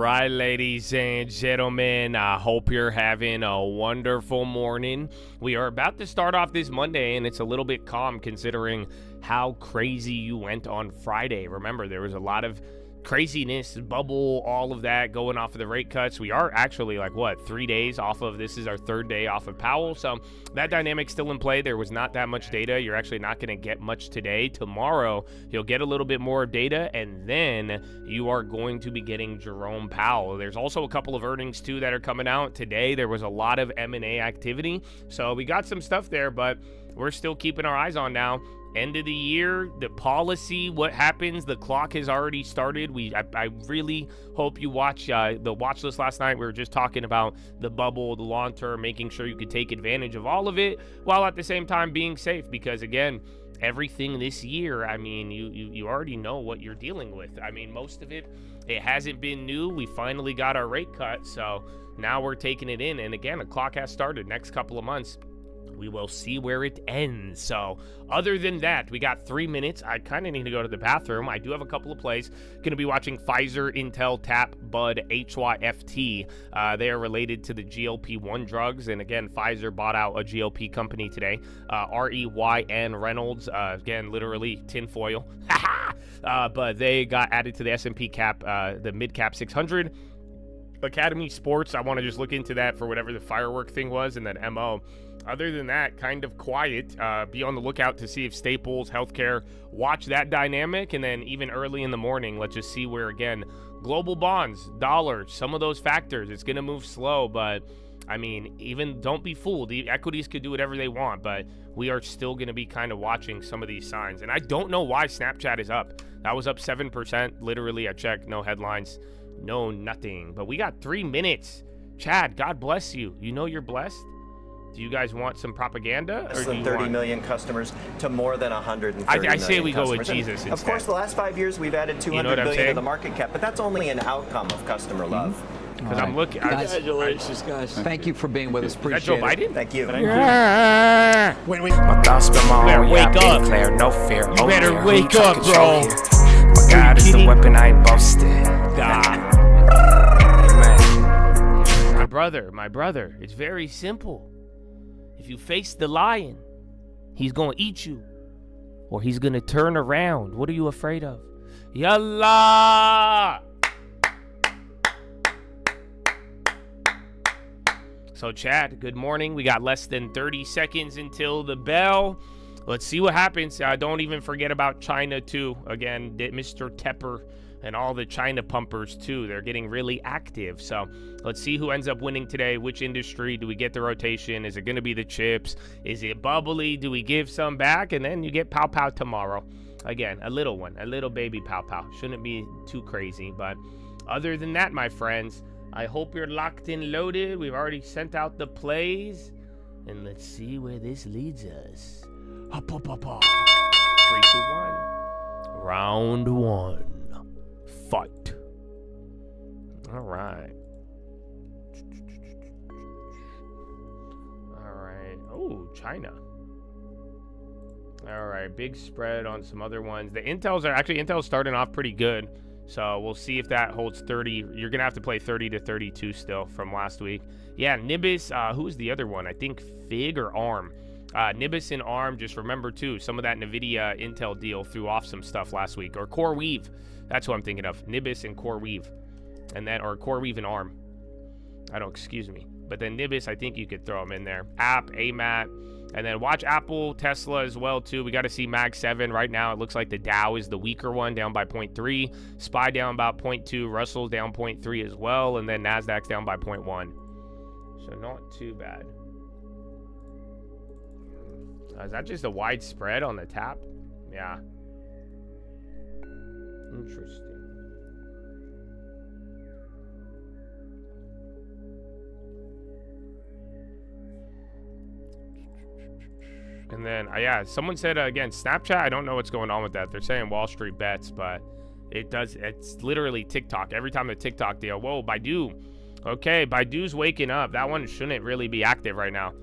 right, ladies and gentlemen, I hope you're having a wonderful morning. We are about to start off this Monday, and it's a little bit calm considering how crazy you went on Friday. Remember, there was a lot of craziness, bubble, all of that going off of the rate cuts. We are actually 3 days off of, this is our third day off of Powell, so that dynamic's still in play. There was not that much data. You're actually not going to get much today. Tomorrow you'll get a little bit more data, and then you are going to be getting Jerome Powell. There's also a couple of earnings too that are coming out today. There was a lot of M&A activity, so we got some stuff there, but we're still keeping our eyes on now. End of the year, the policy, what happens, the clock has already started. I really hope you watch the watch list last night. We were just talking about the bubble, the long term, making sure you could take advantage of all of it while at the same time being safe, because again, everything this year, I mean, you already know what you're dealing with. I mean, most of it hasn't been new. We finally got our rate cut, so now we're taking it in, and again, the clock has started. Next couple of months, we will see where it ends. So other than that, we got 3 minutes. I kind of need to go to the bathroom. I do have a couple of plays. Going to be watching Pfizer, Intel, TAP, Bud, HYFT. They are related to the GLP-1 drugs. And again, Pfizer bought out a GLP company today. REYN Reynolds, again, literally tinfoil. But they got added to the S&P cap, the mid-cap 600. Academy Sports, I want to just look into that for whatever the firework thing was, and then MO. Other than that, kind of quiet. Be on the lookout to see if Staples, healthcare, watch that dynamic, and then even early in the morning, let's just see where, again, global bonds, dollar, some of those factors, it's going to move slow, but I mean, even don't be fooled. The equities could do whatever they want, but we are still going to be kind of watching some of these signs. And I don't know why Snapchat is up. That was up 7%. Literally, I checked, no headlines. No, nothing. But we got 3 minutes. Chad, God bless you. You know you're blessed. Do you guys want some propaganda? Less than 30 million customers to more than 130 million I say we customers. go with Jesus instead. Of course, the last 5 years we've added 200 billion to the market cap, but that's only an outcome of customer love. Because I'm looking. Congratulations, guys. Thank you for being with us. Appreciate Is that Joe Biden? Thank you. Yeah. When we my thoughts been my better own, wake yeah, up. Clear, no fear. You better yeah, wake who up, talking bro. show here? My God is the kidding? weapon I ain't boasted. Amen. My brother, it's very simple. If you face the lion, he's gonna eat you, or he's gonna turn around. What are you afraid of? Yallah! So Chad, good morning. We got less than 30 seconds until the bell. Let's see what happens. Don't even forget about China too. Again, Mr. Tepper and all the China pumpers too. They're getting really active. So let's see who ends up winning today. Which industry do we get the rotation? Is it going to be the chips? Is it bubbly? Do we give some back? And then you get pow pow tomorrow. Again, a little one, a little baby pow pow. Shouldn't be too crazy. But other than that, my friends, I hope you're locked and loaded. We've already sent out the plays. And let's see where this leads us. 3, 2, 1. Round 1. Fight. All right. Oh, China. All right, big spread on some other ones. The Intel's starting off pretty good, so we'll see if that holds 30. You're gonna have to play 30 to 32 still from last week. Yeah, Nibis. Who's the other one? I think Fig or ARM. Nibis and ARM. Just remember too, some of that Nvidia Intel deal threw off some stuff last week. Or CoreWeave. That's what I'm thinking of. Nibis and CoreWeave, and then or CoreWeave and ARM. Excuse me. But then Nibis, I think you could throw them in there. App, AMAT, and then watch Apple, Tesla as well too. We got to see Mag 7 right now. It looks like the Dow is the weaker one, down by 0.3. SPY down about 0.2. Russell's down 0.3 as well, and then Nasdaq's down by 0.1. So not too bad. Is that just a wide spread on the tap? Yeah. Interesting. And then, yeah, someone said, again, Snapchat, I don't know what's going on with that. They're saying Wall Street bets, but it's literally TikTok. Every time the TikTok deal, whoa, Baidu. Okay, Baidu's waking up. That one shouldn't really be active right now.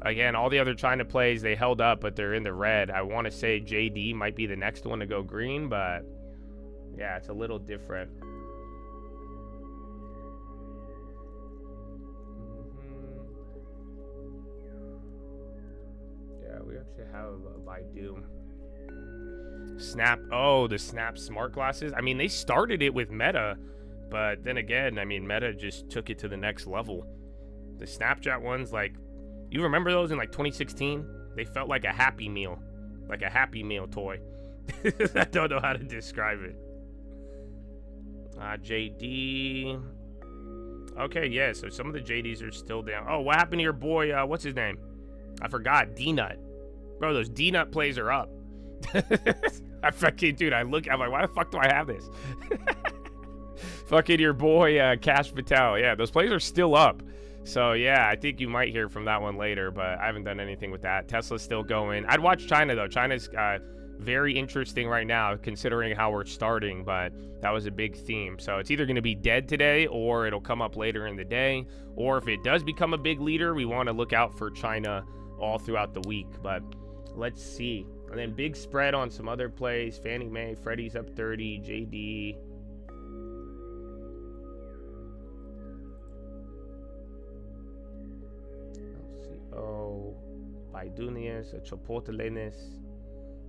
Again, all the other China plays, they held up, but they're in the red. I want to say JD might be the next one to go green, but yeah, it's a little different. actually have Baidu? Snap. Oh, the Snap smart glasses. I mean, they started it with Meta, but then again, I mean, Meta just took it to the next level. The Snapchat ones, like, you remember those in like 2016? They felt like a Happy Meal toy. I don't know how to describe it. JD. Okay, yeah, so some of the JDs are still down. Oh, what happened to your boy, what's his name? I forgot, D-Nut. Bro, those D-Nut plays are up. I fucking, dude, I'm like, why the fuck do I have this? Fucking your boy, Cash Patel. Yeah, those plays are still up. So, yeah, I think you might hear from that one later, but I haven't done anything with that. Tesla's still going. I'd watch China, though. China's very interesting right now, considering how we're starting, but that was a big theme. So it's either going to be dead today, or it'll come up later in the day. Or if it does become a big leader, we want to look out for China all throughout the week. But let's see. And then big spread on some other plays. Fannie Mae, Freddie's up 30, JD. Let's see. Oh, Baidunius, Chapotelenis.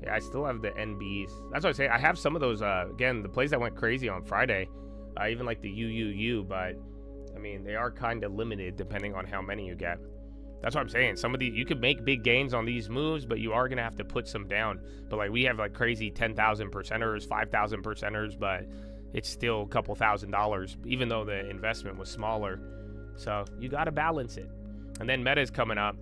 Yeah, I still have the NBs. That's what I say. I have some of those, again, the plays that went crazy on Friday. Even like the UUU, but, I mean, they are kind of limited depending on how many you get. That's what I'm saying. Some of these, you could make big gains on these moves, but you are going to have to put some down. But, like, we have, like, crazy 10,000 percenters, 5,000 percenters, but it's still a couple $1,000s, even though the investment was smaller. So, you got to balance it. And then Meta's coming up.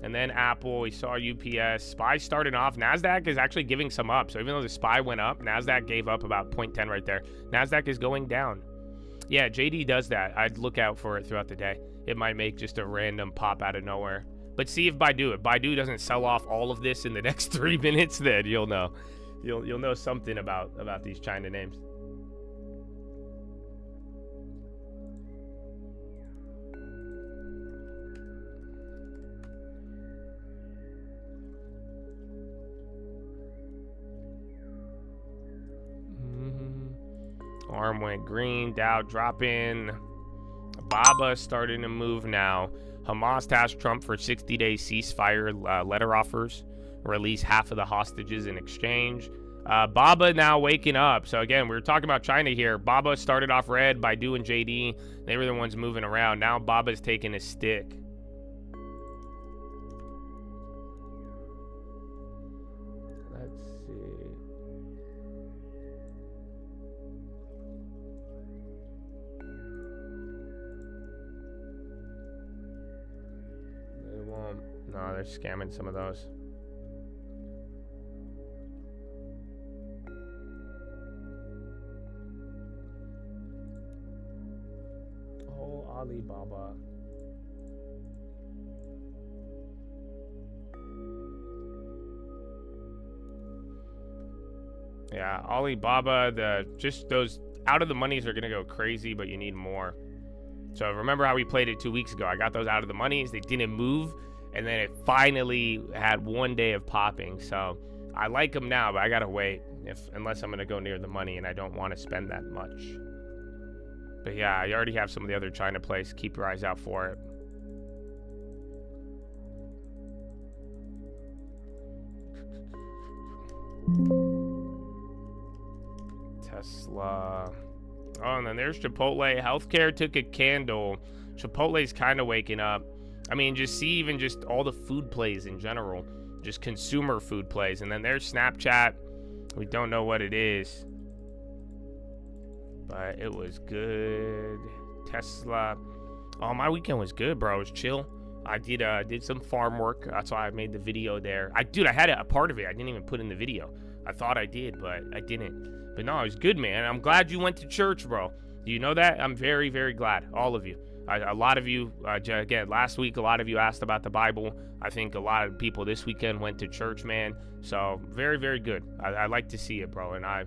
And then Apple, we saw UPS. SPY starting off. NASDAQ is actually giving some up. So even though the SPY went up, NASDAQ gave up about 0.10 right there. NASDAQ is going down. Yeah, JD does that. I'd look out for it throughout the day. It might make just a random pop out of nowhere. But see if Baidu doesn't sell off all of this in the next 3 minutes, then you'll know. You'll know something about these China names. Arm went green, Dow dropping. Baba starting to move now. Hamas tasked Trump for 60-day ceasefire letter offers. Release half of the hostages in exchange. Baba now waking up. So again, we were talking about China here. Baba started off red, Baidu and JD. They were the ones moving around. Now Baba's taking a stick. Let's see. No, they're scamming some of those. Oh, Alibaba. Yeah, Alibaba, just those out of the monies are going to go crazy, but you need more. So remember how we played it 2 weeks ago? I got those out of the monies. They didn't move. And then it finally had 1 day of popping. So I like them now, but I got to wait unless I'm going to go near the money and I don't want to spend that much. But yeah, I already have some of the other China plays. Keep your eyes out for it. Tesla. Oh, and then there's Chipotle. Healthcare took a candle. Chipotle's kind of waking up. I mean, just see even just all the food plays in general. Just consumer food plays. And then there's Snapchat. We don't know what it is. But it was good. Tesla. Oh, my weekend was good, bro. It was chill. I did some farm work. That's why I made the video there. I had a part of it. I didn't even put in the video. I thought I did, but I didn't. But no, it was good, man. I'm glad you went to church, bro. Do you know that? I'm very, very glad. All of you. A lot of you, again, last week, a lot of you asked about the Bible. I think a lot of people this weekend went to church, man. So very, very good. I like to see it, bro. And I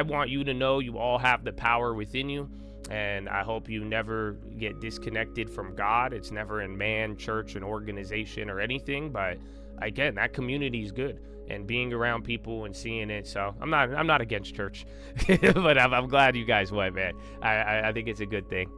want you to know you all have the power within you. And I hope you never get disconnected from God. It's never in man, church, an organization, or anything. But again, that community is good. And being around people and seeing it. So I'm not against church. But I'm glad you guys went, man. I think it's a good thing.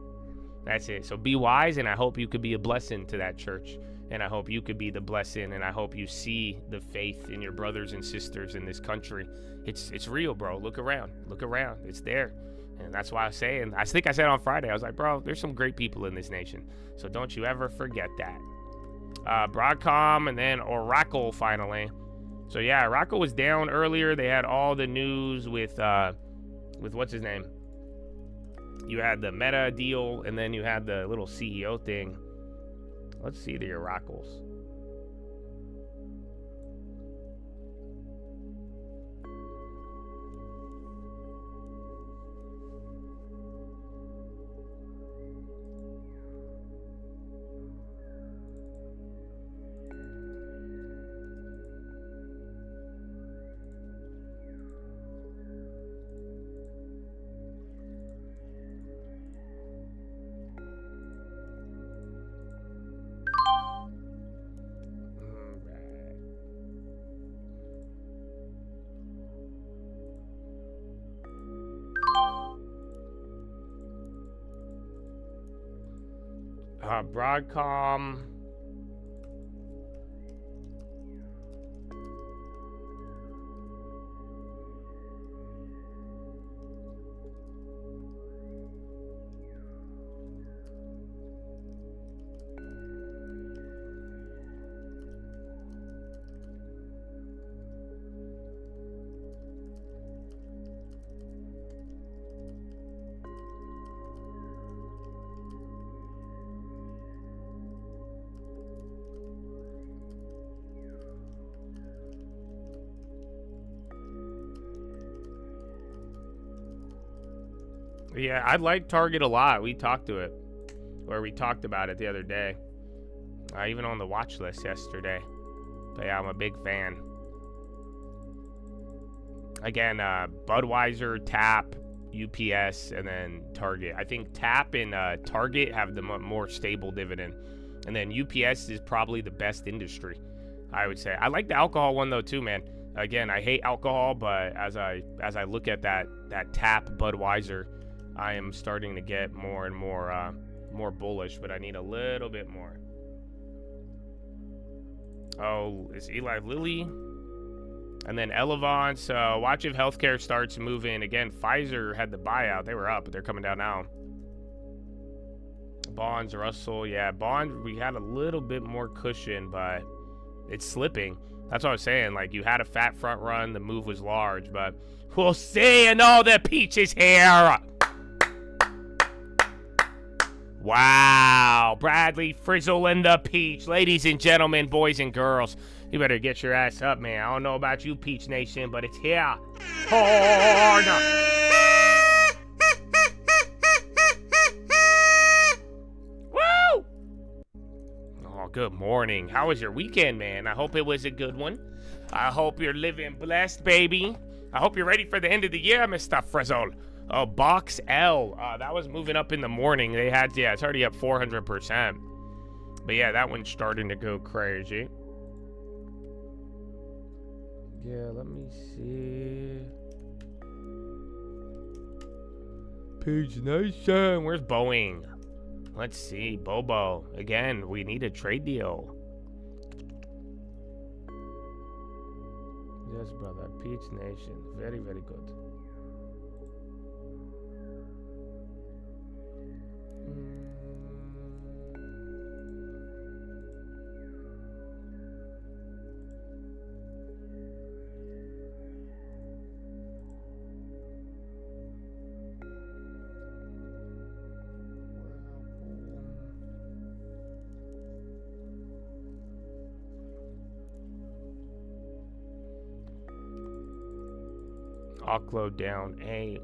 That's it. So be wise, and I hope you could be a blessing to that church And I hope you could be the blessing, and I hope you see the faith in your brothers and sisters in this country. It's real, bro. Look around. Look around. It's there. And that's why I say, and I think I said on Friday, I was like, bro, there's some great people in this nation. So don't you ever forget that. Broadcom and then Oracle finally. So yeah, Oracle was down earlier. They had all the news with what's his name? You had the Meta deal, and then you had the little CEO thing. Let's see the Oracles. Broadcom. Yeah, I like Target a lot. We talked about it the other day. Even on the watch list yesterday. But yeah, I'm a big fan. Again, Budweiser, TAP, UPS, and then Target. I think TAP and Target have the more stable dividend. And then UPS is probably the best industry, I would say. I like the alcohol one though too, man. Again, I hate alcohol, but as I look at that TAP Budweiser, I am starting to get more and more bullish, but I need a little bit more. Oh, it's Eli Lilly. And then Elevance. Watch if healthcare starts moving. Again, Pfizer had the buyout. They were up, but they're coming down now. Bonds, Russell. Yeah, Bonds, we had a little bit more cushion, but it's slipping. That's what I was saying. Like, you had a fat front run. The move was large, but we'll see. And all the peaches here. Wow, Bradley Frizzle and the Peach. Ladies and gentlemen, boys and girls, you better get your ass up, man. I don't know about you, Peach Nation, but it's here. Oh, no. Woo! Oh, good morning. How was your weekend, man? I hope it was a good one. I hope you're living blessed, baby. I hope you're ready for the end of the year, Mr. Frizzle. Oh, Box L. That was moving up in the morning. They had, yeah, it's already up 400%. But yeah, that one's starting to go crazy. Yeah, let me see. Page Nation. Where's Boeing? Let's see. Bobo. Again, we need a trade deal. Yes, brother. Peach Nation. Very, very good. Oclo down 8.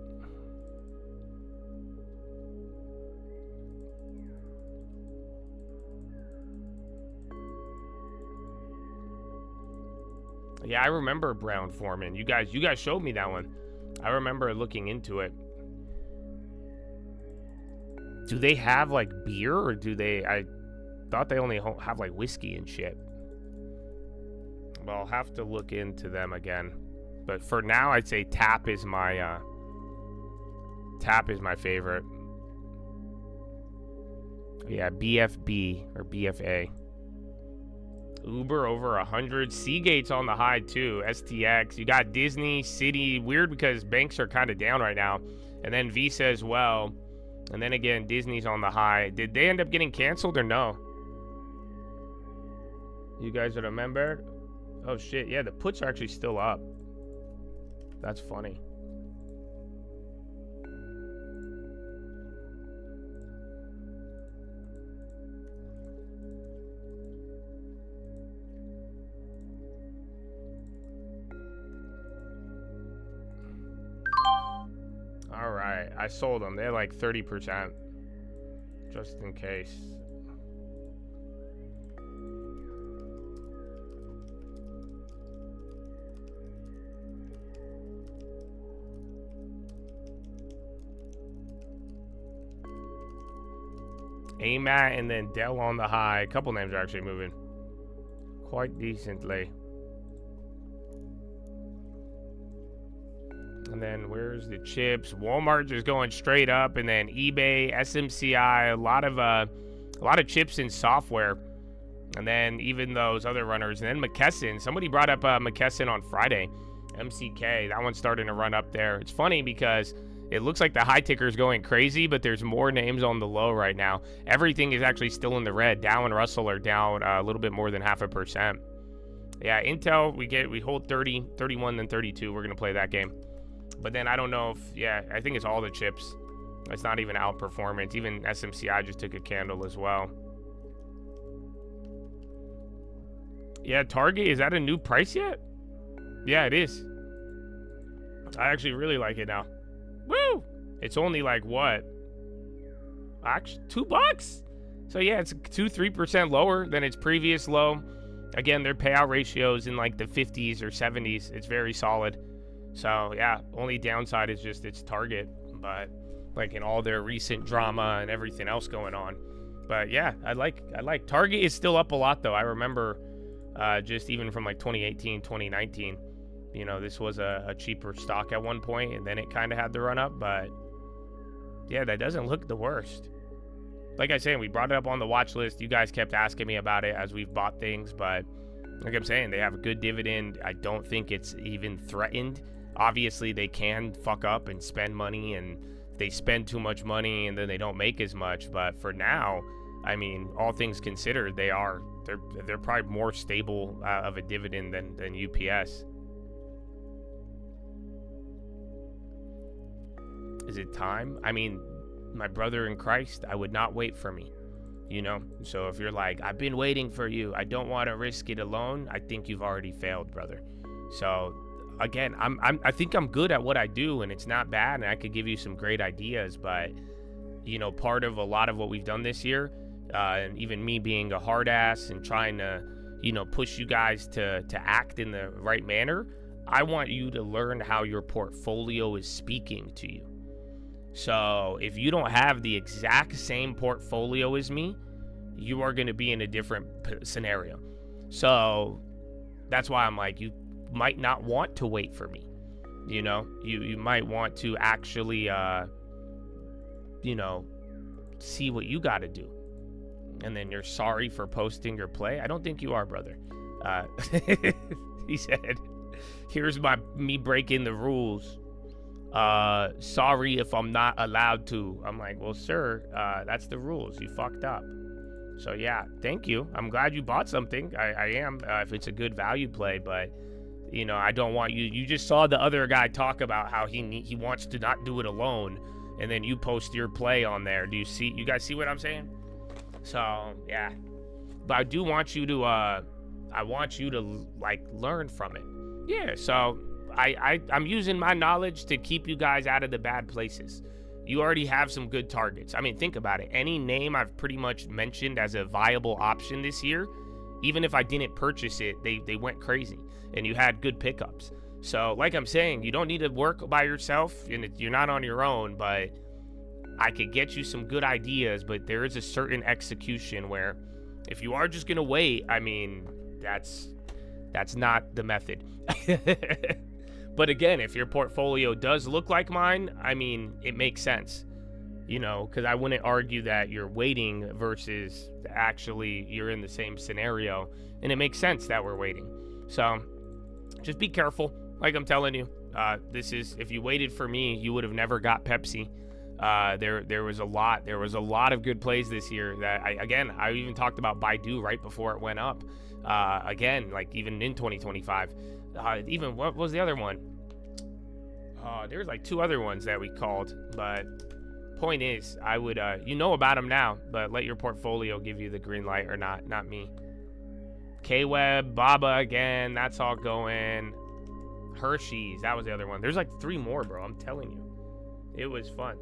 Yeah, I remember Brown Foreman. You guys showed me that one. I remember looking into it. Do they have like beer, or do they? I thought they only have like whiskey and shit. Well, I'll have to look into them again. But for now, I'd say TAP is my favorite. Yeah, BFB or BFA. Uber over 100. Seagate's on the high too. STX. You got Disney, Citi. Weird because banks are kind of down right now. And then Visa as well. And then again, Disney's on the high. Did they end up getting canceled or no? You guys remember? Oh shit, yeah, the puts are actually still up. That's funny. All right, I sold them. They're like 30%, just in case. AMAT and then Dell on the high. A couple names are actually moving quite decently. And then where's the chips? Walmart just going straight up, and then eBay, SMCI, a lot of chips in software, and then even those other runners. And then McKesson. Somebody brought up McKesson on Friday. MCK. That one's starting to run up there. It's funny because it looks like the high ticker is going crazy, but there's more names on the low right now. Everything is actually still in the red. Dow and Russell are down a little bit more than 0.5%. Yeah, Intel, we hold 30, 31, then 32. We're going to play that game. But then I don't know if, yeah, I think it's all the chips. It's not even outperformance. Even SMCI just took a candle as well. Yeah, Target, is that a new price yet? Yeah, it is. I actually really like it now. Woo! It's only like what? Actually, $2? So yeah, it's 2-3% lower than its previous low. Again, their payout ratios in like the 50s or 70s. It's very solid. So yeah, only downside is just its target, but like in all their recent drama and everything else going on. But yeah, I like Target is still up a lot though. I remember just even from like 2018, 2019, you know, this was a cheaper stock at one point, and then it kind of had the run up. But yeah, that doesn't look the worst. Like I said, we brought it up on the watch list. You guys kept asking me about it as we've bought things, but like I'm saying, they have a good dividend. I don't think it's even threatened. Obviously, they can fuck up and spend money, and they spend too much money, and then they don't make as much. But for now, I mean, all things considered, they're probably more stable of a dividend than UPS. Is it time? I mean, my brother in Christ, I would not wait for me, you know? So if you're like, I've been waiting for you, I don't want to risk it alone, I think you've already failed, brother. So again, I think I'm good at what I do, and it's not bad, and I could give you some great ideas. But you know, part of a lot of what we've done this year, and even me being a hard ass and trying to, you know, push you guys to act in the right manner, I want you to learn how your portfolio is speaking to you. So if you don't have the exact same portfolio as me, you are going to be in a different scenario. So that's why I'm like, you might not want to wait for me. You know, you might want to actually, you know, see what you got to do. And then you're sorry for posting your play. I don't think you are, brother. He said, here's me breaking the rules. Sorry if I'm not allowed to. I'm like, well, sir, that's the rules. You fucked up. So yeah, thank you. I'm glad you bought something. I am, if it's a good value play, but you know, I don't want you just saw the other guy talk about how he wants to not do it alone, and then you post your play on there. You guys see what I'm saying? So yeah, but I do want you to like learn from it. Yeah, so I'm using my knowledge to keep you guys out of the bad places. You already have some good targets. I mean, think about it. Any name I've pretty much mentioned as a viable option this year, even if I didn't purchase it, they went crazy, and you had good pickups. So like I'm saying, you don't need to work by yourself, and you're not on your own, but I could get you some good ideas. But there is a certain execution where if you are just gonna wait, I mean, that's not the method. But again, if your portfolio does look like mine, I mean, it makes sense. You know, because I wouldn't argue that you're waiting versus actually you're in the same scenario, and it makes sense that we're waiting. So just be careful. Like I'm telling you, this is, if you waited for me, you would have never got Pepsi. There was a lot of good plays this year that I even talked about Baidu right before it went up. Again, like even in 2025, even what was the other one? There's like 2 other ones that we called, but point is, I would, you know about them now, but let your portfolio give you the green light or not me. K-Web, Baba again, that's all going. Hershey's, that was the other one. There's like 3 more, bro, I'm telling you. It was fun.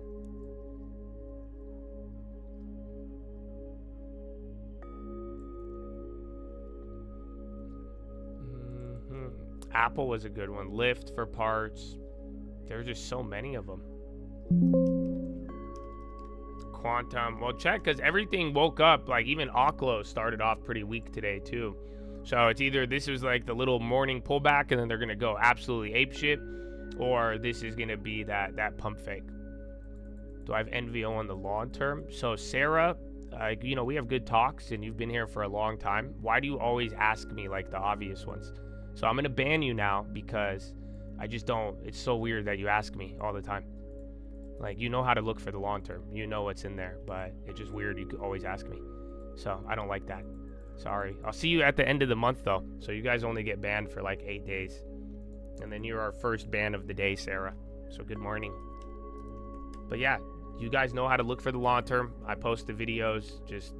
Apple was a good one. Lyft for parts. There's just so many of them. Quantum. Well, check, because everything woke up. Like even Oklo started off pretty weak today too. So it's either this was like the little morning pullback and then they're gonna go absolutely apeshit, or this is gonna be that pump fake. Do I have NVO on the long term? So Sarah, you know, we have good talks and you've been here for a long time. Why do you always ask me like the obvious ones? So I'm gonna ban you now because I just don't. It's so weird that you ask me all the time. Like, you know how to look for the long term. You know what's in there, but it's just weird you could always ask me. So I don't like that. Sorry. I'll see you at the end of the month though. So you guys only get banned for like 8 days. And then you're our first ban of the day, Sarah. So good morning. But yeah, you guys know how to look for the long term. I post the videos. Just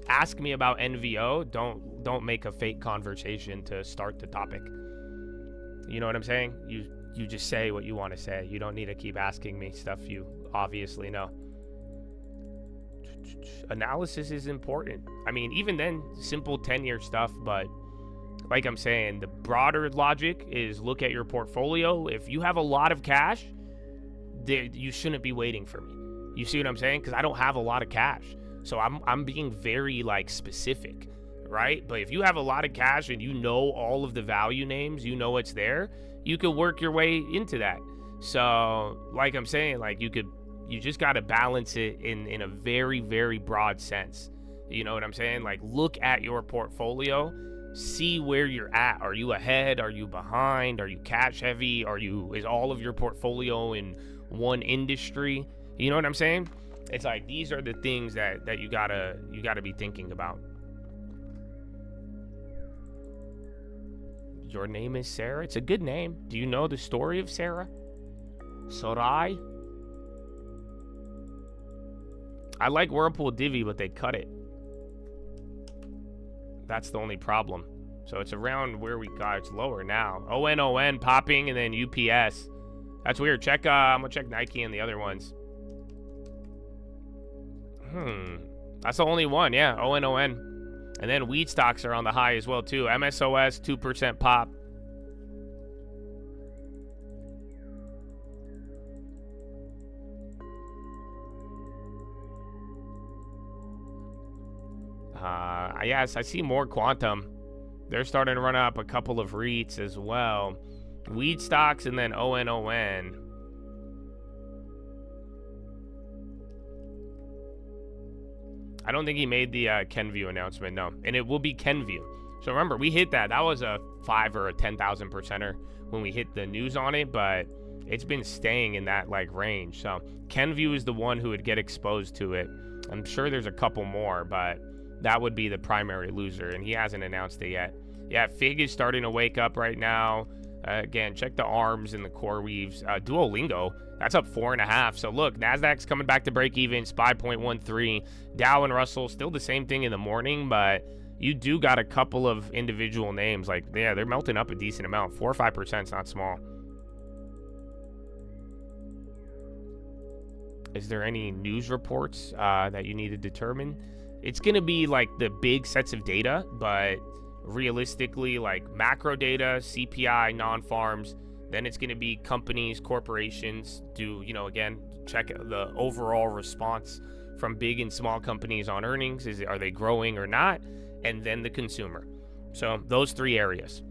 ask me about NVO. Don't make a fake conversation to start the topic. You know what I'm saying? You just say what you want to say. You don't need to keep asking me stuff you obviously know. Analysis is important. I mean, even then, simple 10-year stuff, but like I'm saying, the broader logic is look at your portfolio. If you have a lot of cash, you shouldn't be waiting for me. You see what I'm saying? Because I don't have a lot of cash. So I'm being very like specific, right? But if you have a lot of cash and you know all of the value names, you know what's there, you could work your way into that. So like I'm saying, like you just got to balance it in a very, very broad sense. You know what I'm saying? Like look at your portfolio, see where you're at. Are you ahead? Are you behind? Are you cash heavy? Is all of your portfolio in one industry? You know what I'm saying? It's like these are the things that you gotta be thinking about. Your name is Sarah? It's a good name. Do you know the story of Sarah? Sorai? I like Whirlpool Divi, but they cut it. That's the only problem. So it's around where we got. It's lower now. ON popping and then UPS. That's weird. Check. I'm gonna check Nike and the other ones. That's the only one. Yeah. ON. And then wheat stocks are on the high as well too. MSOS 2% pop. Yes, I see more quantum. They're starting to run up a couple of REITs as well. Weed stocks and then ON. I don't think he made the Kenview announcement, no. And it will be Kenview. So remember, we hit that. That was a 5 or a 10,000 percenter when we hit the news on it, but it's been staying in that like range. So Kenview is the one who would get exposed to it. I'm sure there's a couple more, but that would be the primary loser, and he hasn't announced it yet. Yeah, Fig is starting to wake up right now. Again, check the arms and the core weaves. Duolingo, that's up 4.5. So look, NASDAQ's coming back to break even, SPY 0.13. Dow and Russell, still the same thing in the morning, but you do got a couple of individual names. Like, yeah, they're melting up a decent amount. 4 or 5% is not small. Is there any news reports that you need to determine? It's going to be like the big sets of data, but realistically, like macro data, CPI, non-farms, then it's going to be companies, corporations, again, check the overall response from big and small companies on earnings. Are they growing or not? And then the consumer. So those 3 areas,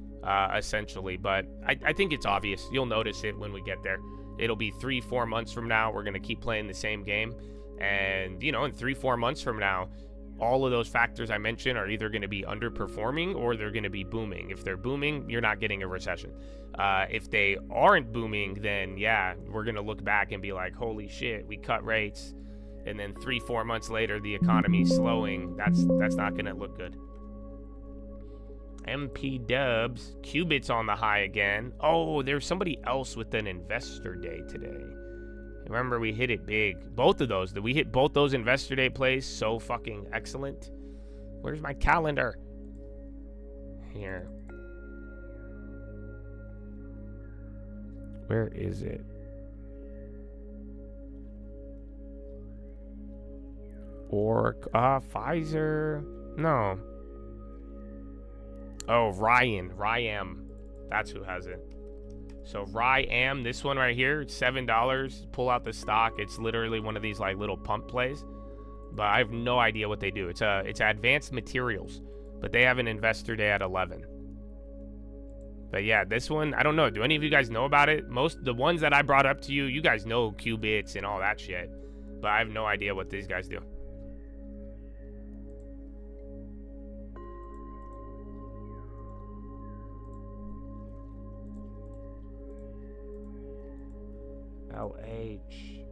essentially. But I think it's obvious. You'll notice it when we get there. It'll be 3-4 months from now. We're going to keep playing the same game. And, you know, in 3-4 months from now, all of those factors I mentioned are either going to be underperforming or they're going to be booming. If they're booming, you're not getting a recession. If they aren't booming, then yeah, we're going to look back and be like, holy shit, we cut rates. And then 3-4 months later, the economy's slowing. That's not going to look good. MP Dubs, Qubit's on the high again. Oh, there's somebody else with an investor day today. Remember, we hit it big. Both of those. We hit both those investor day plays. So fucking excellent. Where's my calendar? Here. Where is it? Or Pfizer. No. Oh, Ryam. That's who has it. So Ryam, this one right here, it's $7. Pull out the stock. It's literally one of these like little pump plays. But I have no idea what they do. It's Advanced Materials. But they have an investor day at 11. But yeah, this one, I don't know. Do any of you guys know about it? The ones that I brought up to you, you guys know Qubits and all that shit. But I have no idea what these guys do. LH.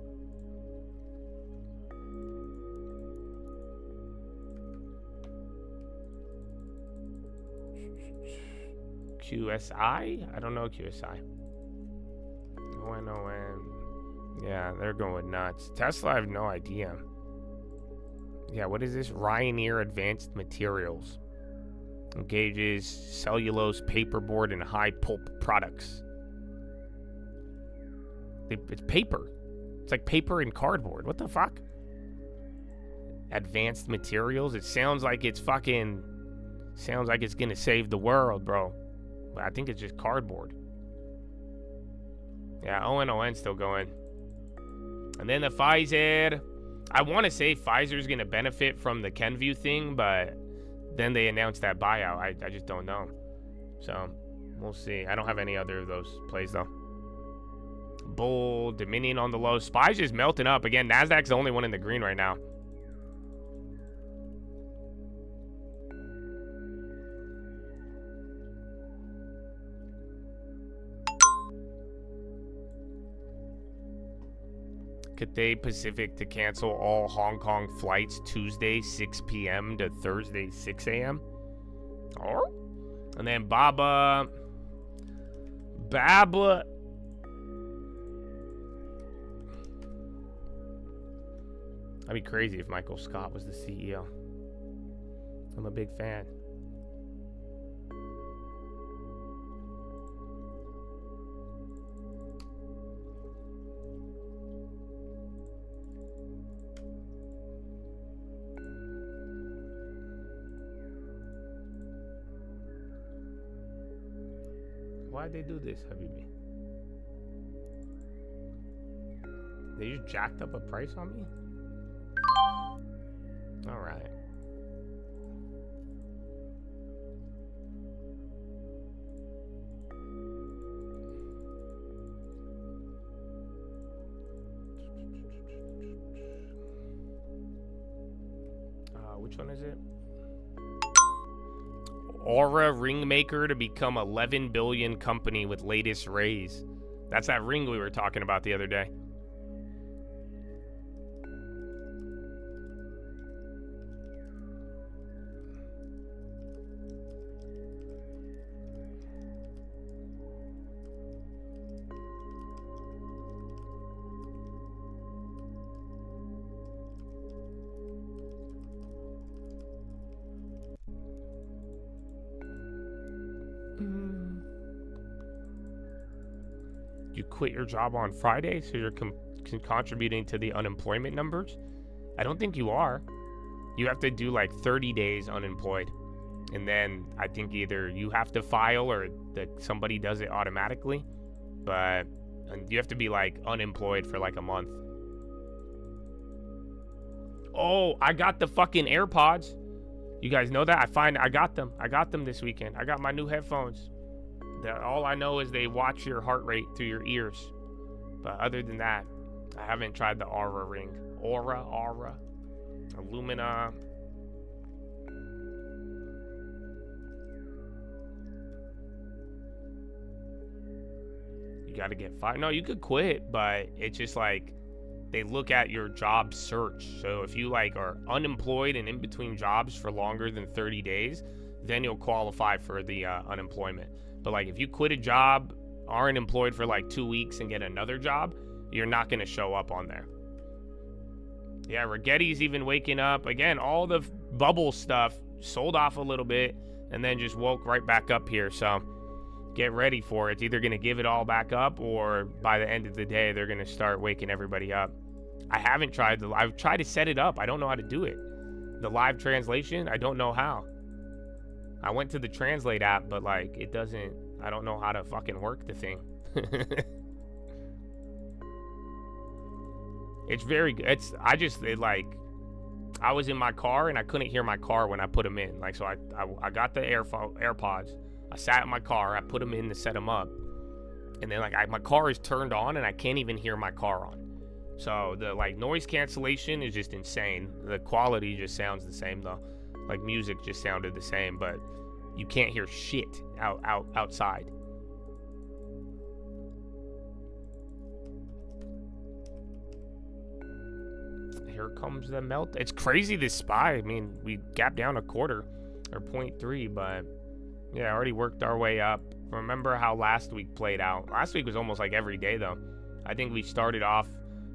QSI? I don't know QSI. ONOM. Yeah, they're going nuts. Tesla, I have no idea. Yeah, what is this? Ryanair Advanced Materials. Engages cellulose, paperboard, and high pulp products. It's paper. It's like paper and cardboard. What the fuck? Advanced Materials. It sounds like it's fucking... Sounds like it's gonna save the world, bro. But I think it's just cardboard. Yeah, ONON's still going. And then the Pfizer. I want to say Pfizer's gonna benefit from the Kenvue thing, but then they announced that buyout. I just don't know. So, we'll see. I don't have any other of those plays, though. Bull, Dominion on the low. SPY's just melting up. Again, NASDAQ's the only one in the green right now. Cathay Pacific to cancel all Hong Kong flights Tuesday 6 p.m. to Thursday 6 a.m. Oh. And then Babla. I'd be crazy if Michael Scott was the CEO. I'm a big fan. Why'd they do this, Habibi? They just jacked up a price on me? All right. Which one is it? Aura ring maker to become 11 billion company with latest raise. That's that ring we were talking about the other day. You quit your job on Friday, so you're contributing to the unemployment numbers? I don't think you are. You have to do like 30 days unemployed. And then I think either you have to file or somebody does it automatically. But you have to be like unemployed for like a month. Oh, I got the fucking AirPods. You guys know that? I got them. I got them this weekend. I got my new headphones. All I know is they watch your heart rate through your ears. But other than that, I haven't tried the Aura ring. Aura, Illumina. You got to get fired. No, you could quit, but it's just like they look at your job search. So if you like are unemployed and in between jobs for longer than 30 days, then you'll qualify for the unemployment. But like if you quit a job, aren't employed for like 2 weeks and get another job, you're not going to show up on there. Yeah, Rigetti's even waking up. Again, all the bubble stuff sold off a little bit and then just woke right back up here. So get ready for it. It's either going to give it all back up, or by the end of the day, they're going to start waking everybody up. I haven't tried I've tried to set it up. I don't know how to do it. The live translation, I don't know how. I went to the Translate app, but like it doesn't, I don't know how to fucking work the thing. It's very good. I was in my car and I couldn't hear my car when I put them in. Like, so I got the AirPods. I sat in my car. I put them in to set them up. And then like my car is turned on and I can't even hear my car on. So the like noise cancellation is just insane. The quality just sounds the same though. Like music just sounded the same, but you can't hear shit outside. Here comes the melt. It's crazy, this SPY. I mean, we gapped down a quarter or 0.3, but yeah, already worked our way up. Remember how last week played out. Last week was almost like every day though. I think we started off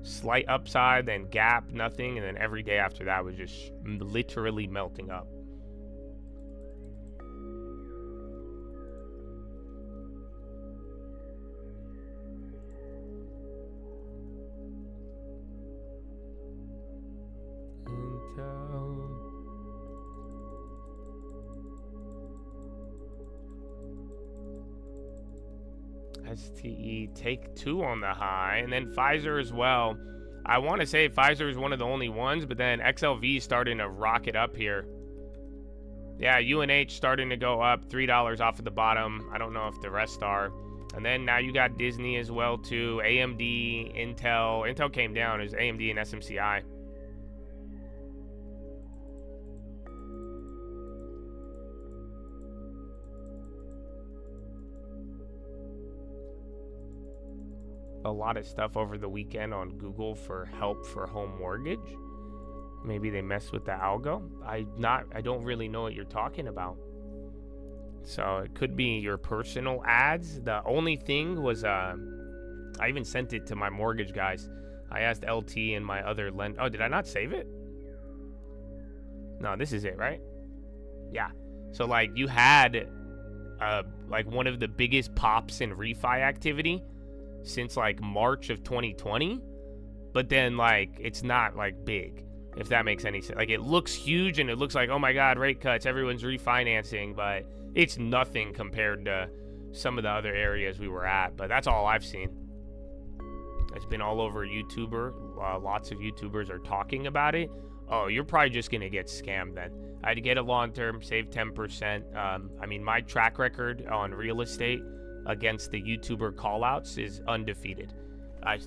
slight upside, then gap, nothing, and then every day after that was just literally melting up. STE take 2 on the high, and then Pfizer as well. I want to say Pfizer is one of the only ones, but then XLV is starting to rocket up here. Yeah, UNH starting to go up $3 off of the bottom. I don't know if the rest are. And then now you got Disney as well too. AMD, Intel came down. It was AMD and SMCI. A lot of stuff over the weekend on Google for help for home mortgage. Maybe they messed with the algo. I don't really know what you're talking about. So it could be your personal ads. The only thing was, I even sent it to my mortgage guys. I asked LT and my other lend. Oh, did I not save it? No, this is it, right? Yeah. So like you had, like one of the biggest pops in refi activity since like March of 2020, but then like it's not like big, if that makes any sense. Like it looks huge and it looks like, oh my god, rate cuts, everyone's refinancing, but it's nothing compared to some of the other areas we were at. But that's all I've seen. It's been all over YouTuber. Lots of YouTubers are talking about it. Oh, you're probably just gonna get scammed then. I'd get a long-term, save 10%. I mean, my track record on real estate against the YouTuber callouts is undefeated.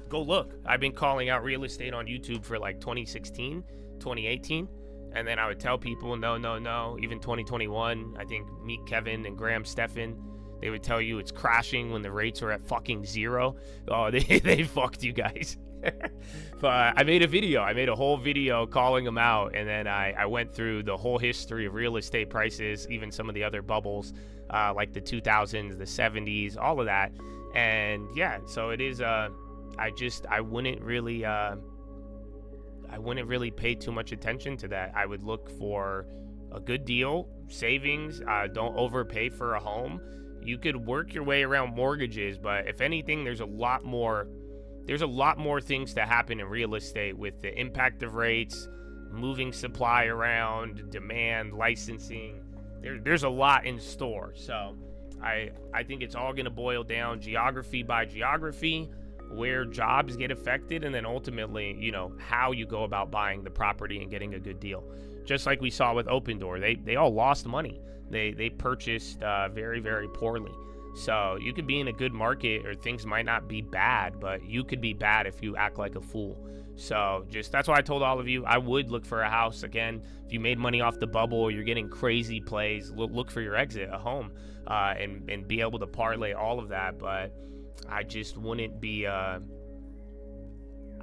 Go look. I've been calling out real estate on YouTube for like 2016, 2018, and then I would tell people no. Even 2021, I think meet Kevin and Graham Stephan. They would tell you it's crashing when the rates are at fucking 0. Oh, they fucked you guys. But I made a whole video calling them out, and then I went through the whole history of real estate prices, even some of the other bubbles, like the 2000s, the 70s, all of that. And yeah, so it is I wouldn't really pay too much attention to that. I would look for a good deal, savings, don't overpay for a home. You could work your way around mortgages, but if anything, there's a lot more things to happen in real estate with the impact of rates, moving supply around, demand, licensing. There's a lot in store. So I think it's all going to boil down geography by geography, where jobs get affected, and then ultimately, you know, how you go about buying the property and getting a good deal. Just like we saw with Open Door, they all lost money. They purchased very, very poorly. So you could be in a good market, or things might not be bad, but you could be bad if you act like a fool. So just that's why I told all of you I would look for a house. Again, if you made money off the bubble or you're getting crazy plays, look for your exit, a home, and be able to parlay all of that. But I just wouldn't be I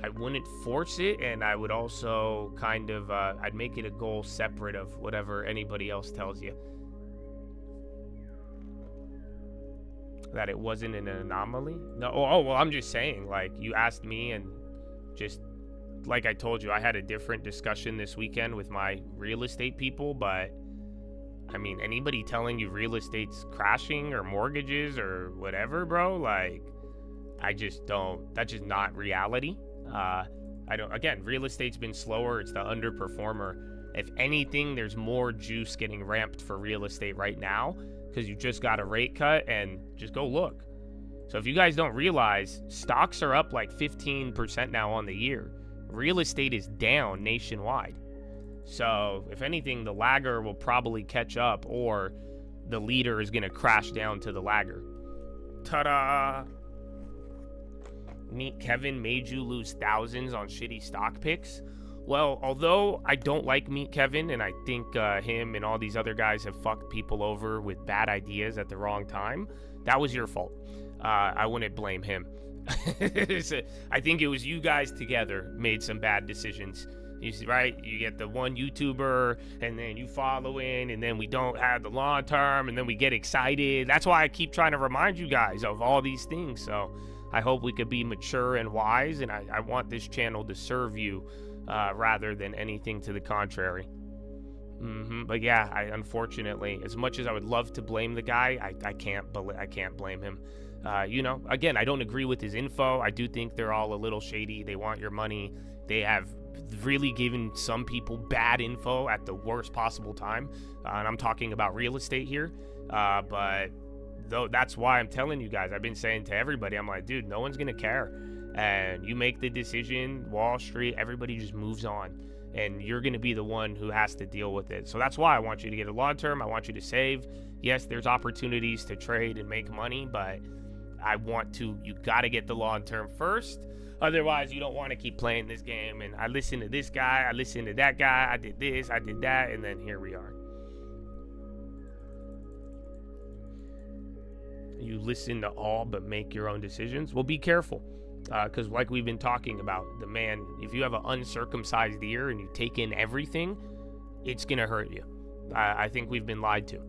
wouldn't force it, and I would also kind of I'd make it a goal separate of whatever anybody else tells you. That it wasn't an anomaly? No. Oh, well, I'm just saying, like, you asked me, and just like I told you, I had a different discussion this weekend with my real estate people, but I mean, anybody telling you real estate's crashing or mortgages or whatever, bro, like, I just don't, that's just not reality. I don't, again, real estate's been slower. It's the underperformer. If anything, there's more juice getting ramped for real estate right now because you just got a rate cut, and just go look. So if you guys don't realize, stocks are up like 15% now on the year. Real estate is down nationwide. So if anything, the lagger will probably catch up, or the leader is going to crash down to the lagger. Ta-da! Meet Kevin made you lose thousands on shitty stock picks. Well, although I don't like Meet Kevin, and I think him and all these other guys have fucked people over with bad ideas at the wrong time, that was your fault. I wouldn't blame him. I think it was you guys together made some bad decisions. You see, right? You get the one YouTuber, and then you follow in, and then we don't have the long term, and then we get excited. That's why I keep trying to remind you guys of all these things. So I hope we could be mature and wise, and I want this channel to serve you rather than anything to the contrary. But yeah, unfortunately, as much as I would love to blame the guy, I can't blame him. You know, again, I don't agree with his info. I do think they're all a little shady. They want your money. They have really given some people bad info at the worst possible time. And I'm talking about real estate here. But though, that's why I'm telling you guys, I've been saying to everybody, I'm like, dude, no one's going to care. And you make the decision, Wall Street, everybody just moves on. And you're going to be the one who has to deal with it. So that's why I want you to get a long term. I want you to save. Yes, there's opportunities to trade and make money, but you got to get the long term first. Otherwise, you don't want to keep playing this game. And I listened to this guy, I listened to that guy, I did this, I did that, and then here we are. You listen to all but make your own decisions. Well, be careful. Because like we've been talking about, the man, if you have an uncircumcised ear and you take in everything, it's going to hurt you. I think we've been lied to.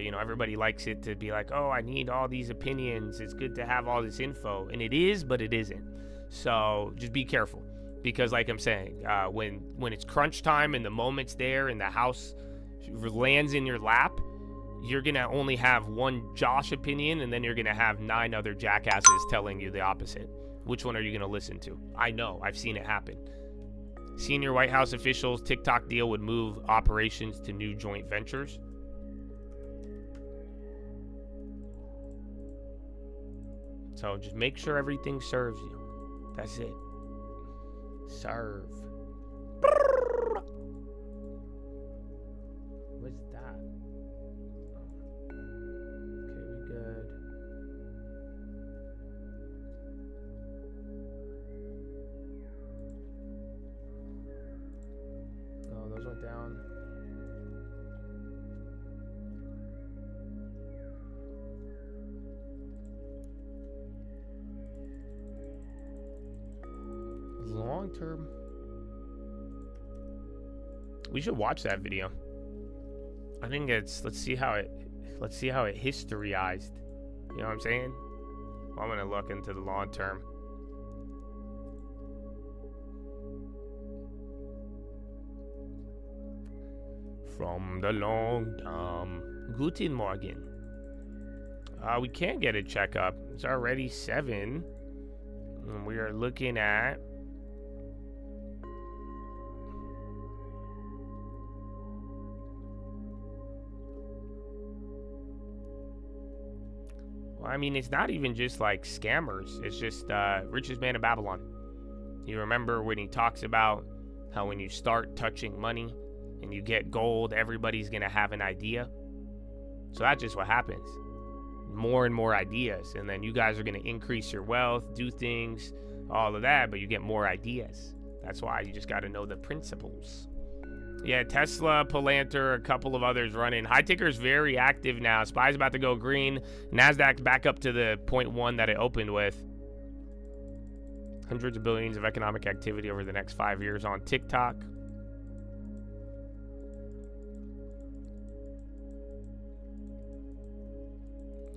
You know, everybody likes it to be like, oh, I need all these opinions. It's good to have all this info. And it is, but it isn't. So just be careful. Because like I'm saying, when it's crunch time and the moment's there and the house lands in your lap, you're going to only have one Josh opinion, and then you're going to have 9 other jackasses telling you the opposite. Which one are you going to listen to? I know. I've seen it happen. Senior White House officials, TikTok deal would move operations to new joint ventures. So just make sure everything serves you. That's it. Serve. What's that? Okay, we good. Oh, those went down. Long term. We should watch that video. I think it's let's see how it historyized. You know what I'm saying? Well, I'm gonna look into the long term. From the long term. Guten Morgen. We can't get a checkup. It's already 7. And we are looking at I mean, it's not even just like scammers. It's just richest man in Babylon. You remember when he talks about how when you start touching money and you get gold, everybody's going to have an idea. So that's just what happens. More and more ideas. And then you guys are going to increase your wealth, do things, all of that, but you get more ideas. That's why you just got to know the principles. Yeah, Tesla, Palantir, a couple of others running. High ticker is very active now. SPY's about to go green. NASDAQ back up to the 0.1 that it opened with. Hundreds of billions of economic activity over the next 5 years on TikTok.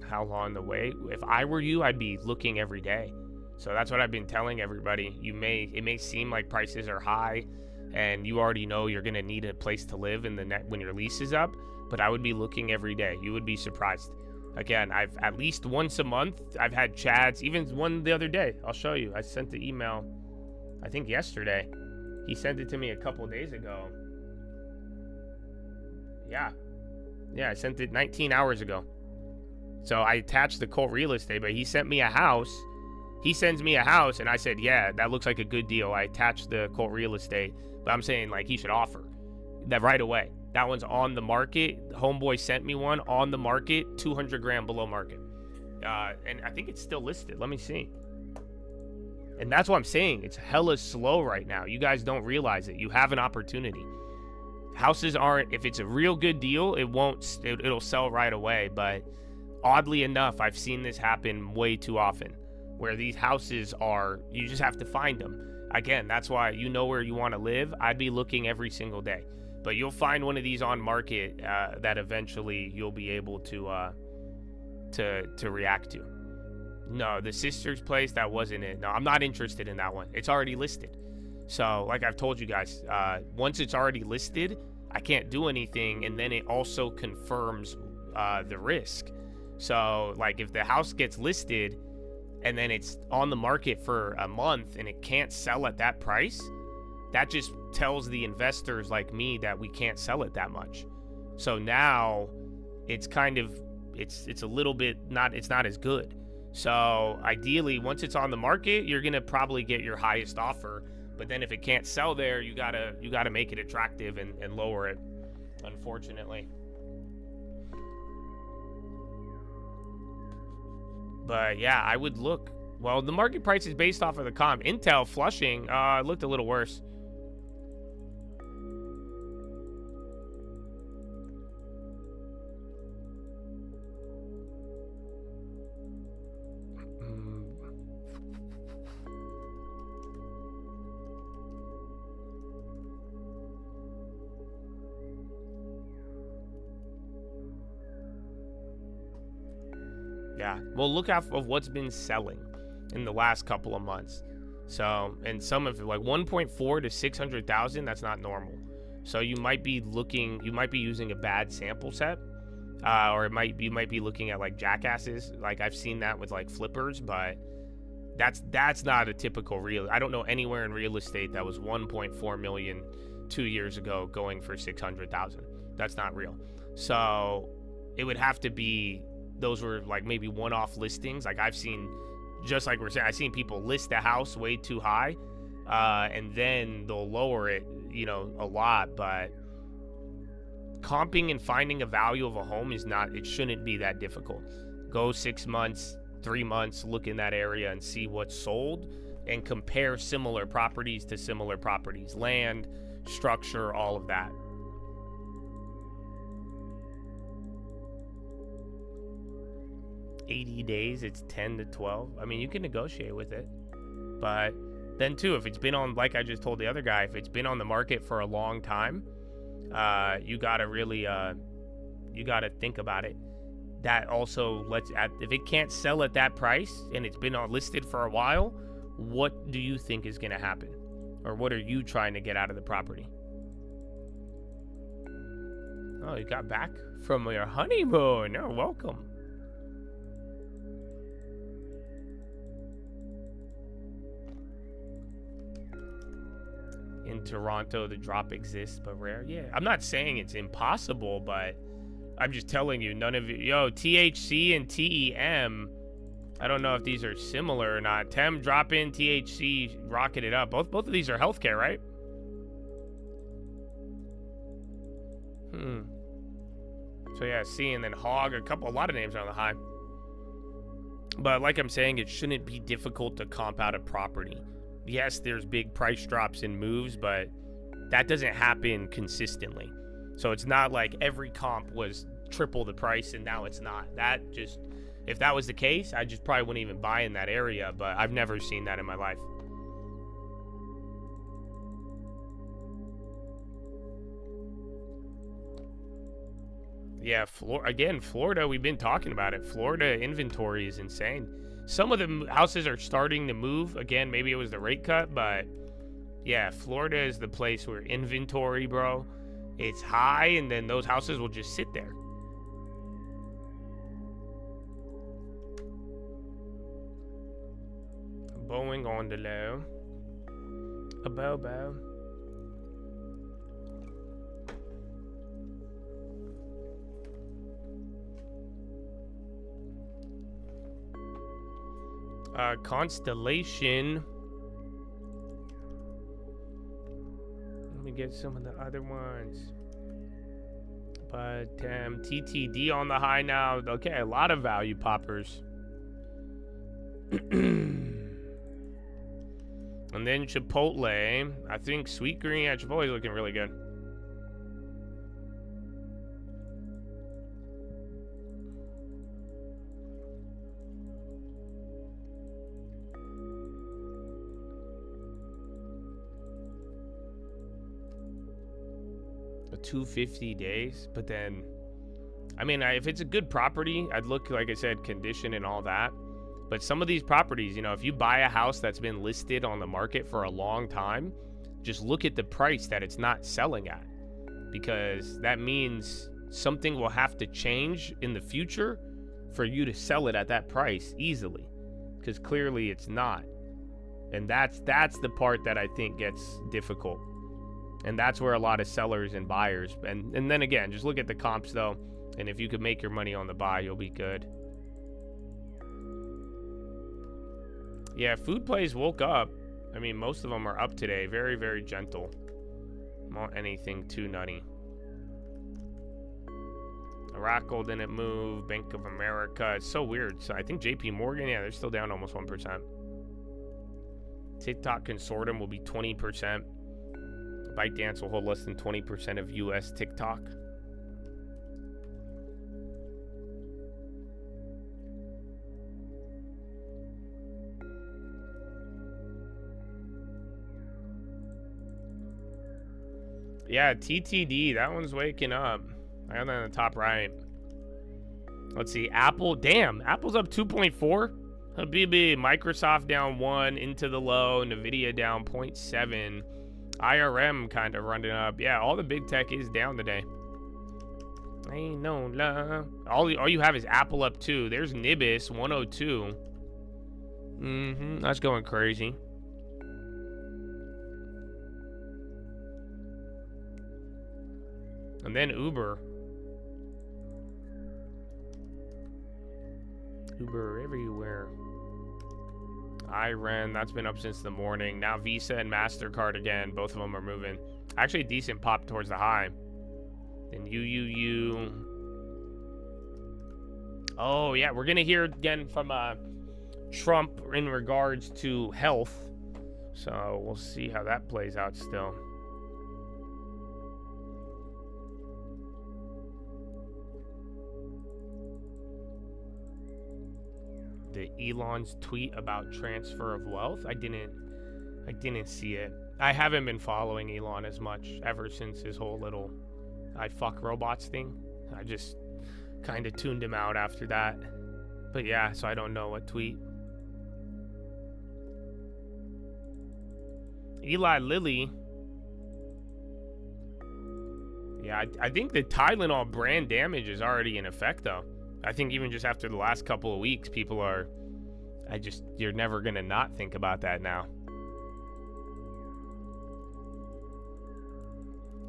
How long the wait? If I were you, I'd be looking every day. So that's what I've been telling everybody. It may seem like prices are high and you already know you're going to need a place to live in the when your lease is up, but I would be looking every day. You would be surprised. Again, I've at least once a month, I've had chats, even one the other day. I'll show you. I sent the email, I think yesterday. He sent it to me a couple days ago. Yeah, I sent it 19 hours ago. So I attached the Colt Real Estate, but he sent me a house. He sends me a house, and I said, yeah, that looks like a good deal. I attached the Colt Real Estate, but I'm saying, like, he should offer that right away. That one's on the market. Homeboy sent me one on the market, 200 grand below market. And I think it's still listed. Let me see. And that's what I'm saying. It's hella slow right now. You guys don't realize it. You have an opportunity. Houses aren't, if it's a real good deal, it'll sell right away. But oddly enough, I've seen this happen way too often, where these houses are, you just have to find them. Again, that's why you know where you want to live. I'd be looking every single day. But you'll find one of these on market that eventually you'll be able to react to. No, the sister's place, that wasn't it. No, I'm not interested in that one. It's already listed. So, like I've told you guys, once it's already listed, I can't do anything, and then it also confirms the risk. So, like, if the house gets listed and then it's on the market for a month and it can't sell at that price, that just tells the investors like me that we can't sell it that much. So now it's kind of, it's a little bit it's not as good. So ideally, once it's on the market, you're gonna probably get your highest offer. But then if it can't sell there, you gotta make it attractive and lower it, unfortunately. But yeah, I would look. Well, the market price is based off of the comp. Intel Flushing looked a little worse. Yeah, well, look out of what's been selling in the last couple of months. So, and some of it, like 1.4 to 600,000, that's not normal. So you might be using a bad sample set, or you might be looking at like jackasses. Like I've seen that with like flippers, but that's not a typical real. I don't know anywhere in real estate that was 1.4 million 2 years ago going for 600,000. That's not real. So it would have to be, those were like maybe one-off listings. Like I've seen, just like we're saying, I've seen people list a house way too high, and then they'll lower it, a lot. But comping and finding a value of a home it shouldn't be that difficult. Go 6 months, 3 months, look in that area and see what's sold and compare similar properties to similar properties, land, structure, all of that. $80 days, it's 10 to 12. I mean, you can negotiate with it, but then too, if it's been on, like I just told the other guy, if it's been on the market for a long time, you gotta really you gotta think about it. That also if it can't sell at that price and it's been listed for a while, what do you think is gonna happen, or what are you trying to get out of the property? Oh, you got back from your honeymoon. You're welcome. In Toronto, the drop exists, but rare. Yeah, I'm not saying it's impossible, but I'm just telling you, none of you, THC and TEM, I don't know if these are similar or not. TEM drop in, THC rocket it up. Both of these are healthcare, right? So yeah, C and then Hog, a lot of names are on the high. But like I'm saying, it shouldn't be difficult to comp out a property. yes, there's big price drops and moves, but that doesn't happen consistently. So it's not like every comp was triple the price and now it's not. If that was the case, I just probably wouldn't even buy in that area, but I've never seen that in my life. Yeah, Florida, we've been talking about it. Florida inventory is insane. Some of the houses are starting to move. Again, maybe it was the rate cut, but yeah, Florida is the place where inventory, bro, it's high, and then those houses will just sit there. Boeing on the low. A bow. Constellation. Let me get some of the other ones. But TTD on the high now. Okay, a lot of value poppers. And then Chipotle. I think Sweet Green at Chipotle is looking really good. A 250 days, but then, I mean, if it's a good property, I'd look, like I said, condition and all that. But some of these properties, you know, if you buy a house that's been listed on the market for a long time, just look at the price that it's not selling at, because that means something will have to change in the future for you to sell it at that price easily, because clearly it's not. And that's the part that I think gets difficult. And that's where a lot of sellers and buyers, and then again, just look at the comps though, and if you could make your money on the buy, you'll be good. Yeah, food plays woke up. I mean, most of them are up today. Very, very gentle. Not anything too nutty. Oracle didn't move. Bank of America. It's so weird. So I think JP Morgan, yeah, they're still down almost 1%. TikTok Consortium will be 20%. ByteDance will hold less than 20% of US TikTok. Yeah, TTD, that one's waking up. I got that in the top right. Let's see, Apple, damn, Apple's up 2.4. Habibi, Microsoft down 1 into the low, Nvidia down 0.7. IRM kind of running up. Yeah, all the big tech is down today. Ain't no love. All you have is Apple up 2. There's Nibis 102. That's going crazy. And then Uber everywhere. IREN, that's been up since the morning. Now Visa and MasterCard again. Both of them are moving. Actually, a decent pop towards the high. Then UUU. Oh, yeah. We're going to hear again from Trump in regards to health. So we'll see how that plays out still. The Elon's tweet about transfer of wealth. I didn't see it. I haven't been following Elon as much ever since his whole little I fuck robots thing. I just kind of tuned him out after that. But yeah, so I don't know what tweet. Eli Lilly. Yeah, I think the Tylenol brand damage is already in effect though. I think even just after the last couple of weeks, people are, you're never going to not think about that now.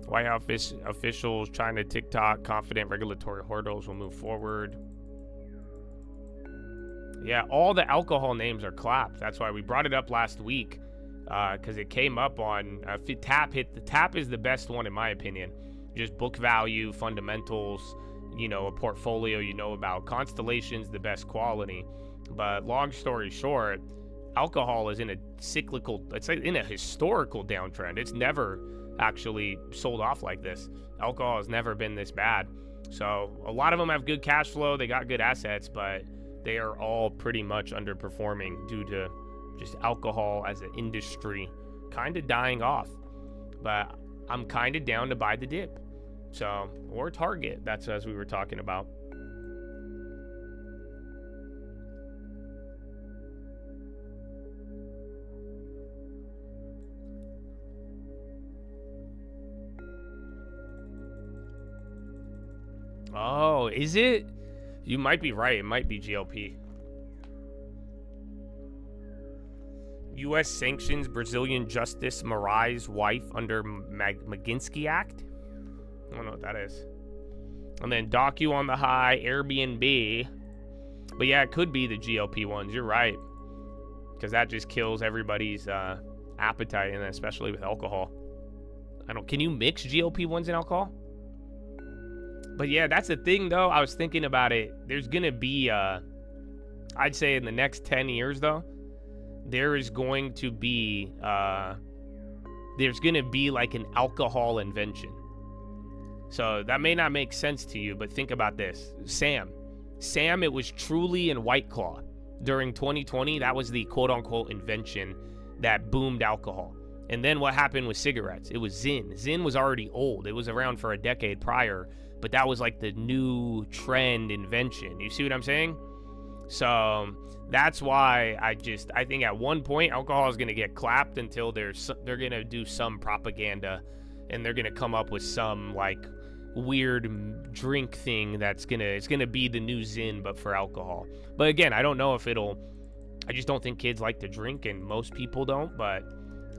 White House officials trying to TikTok, confident regulatory hurdles will move forward. Yeah, all the alcohol names are clapped. That's why we brought it up last week, because it came up on TAP. The TAP is the best one in my opinion. Just book value, fundamentals, you know, a portfolio you know about. Constellation's the best quality. But long story short, alcohol is in a cyclical, it's like in a historical downtrend. It's never actually sold off like this. Alcohol has never been this bad. So a lot of them have good cash flow, they got good assets, but they are all pretty much underperforming due to just alcohol as an industry kind of dying off. But I'm kind of down to buy the dip. So, or Target, that's as we were talking about. Oh, is it? You might be right. It might be GLP. U.S. sanctions Brazilian Justice Marai's wife under Maginski Act. I don't know what that is. And then docu on the high, Airbnb. But yeah, it could be the GLP ones. You're right. Because that just kills everybody's appetite, and especially with alcohol. Can you mix GLP ones and alcohol? But yeah, that's the thing, though. I was thinking about it. There's going to be, I'd say in the next 10 years, though, there is going to be, like an alcohol invention. So that may not make sense to you, but think about this. Sam, it was truly in White Claw. During 2020, that was the quote-unquote invention that boomed alcohol. And then what happened with cigarettes? It was Zyn. Zyn was already old. It was around for a decade prior, but that was like the new trend invention. You see what I'm saying? So that's why I think at one point alcohol is going to get clapped until they're going to do some propaganda, and they're going to come up with some like weird drink thing it's going to be the new Zyn, but for alcohol. But again, I don't know if I just don't think kids like to drink, and most people don't, but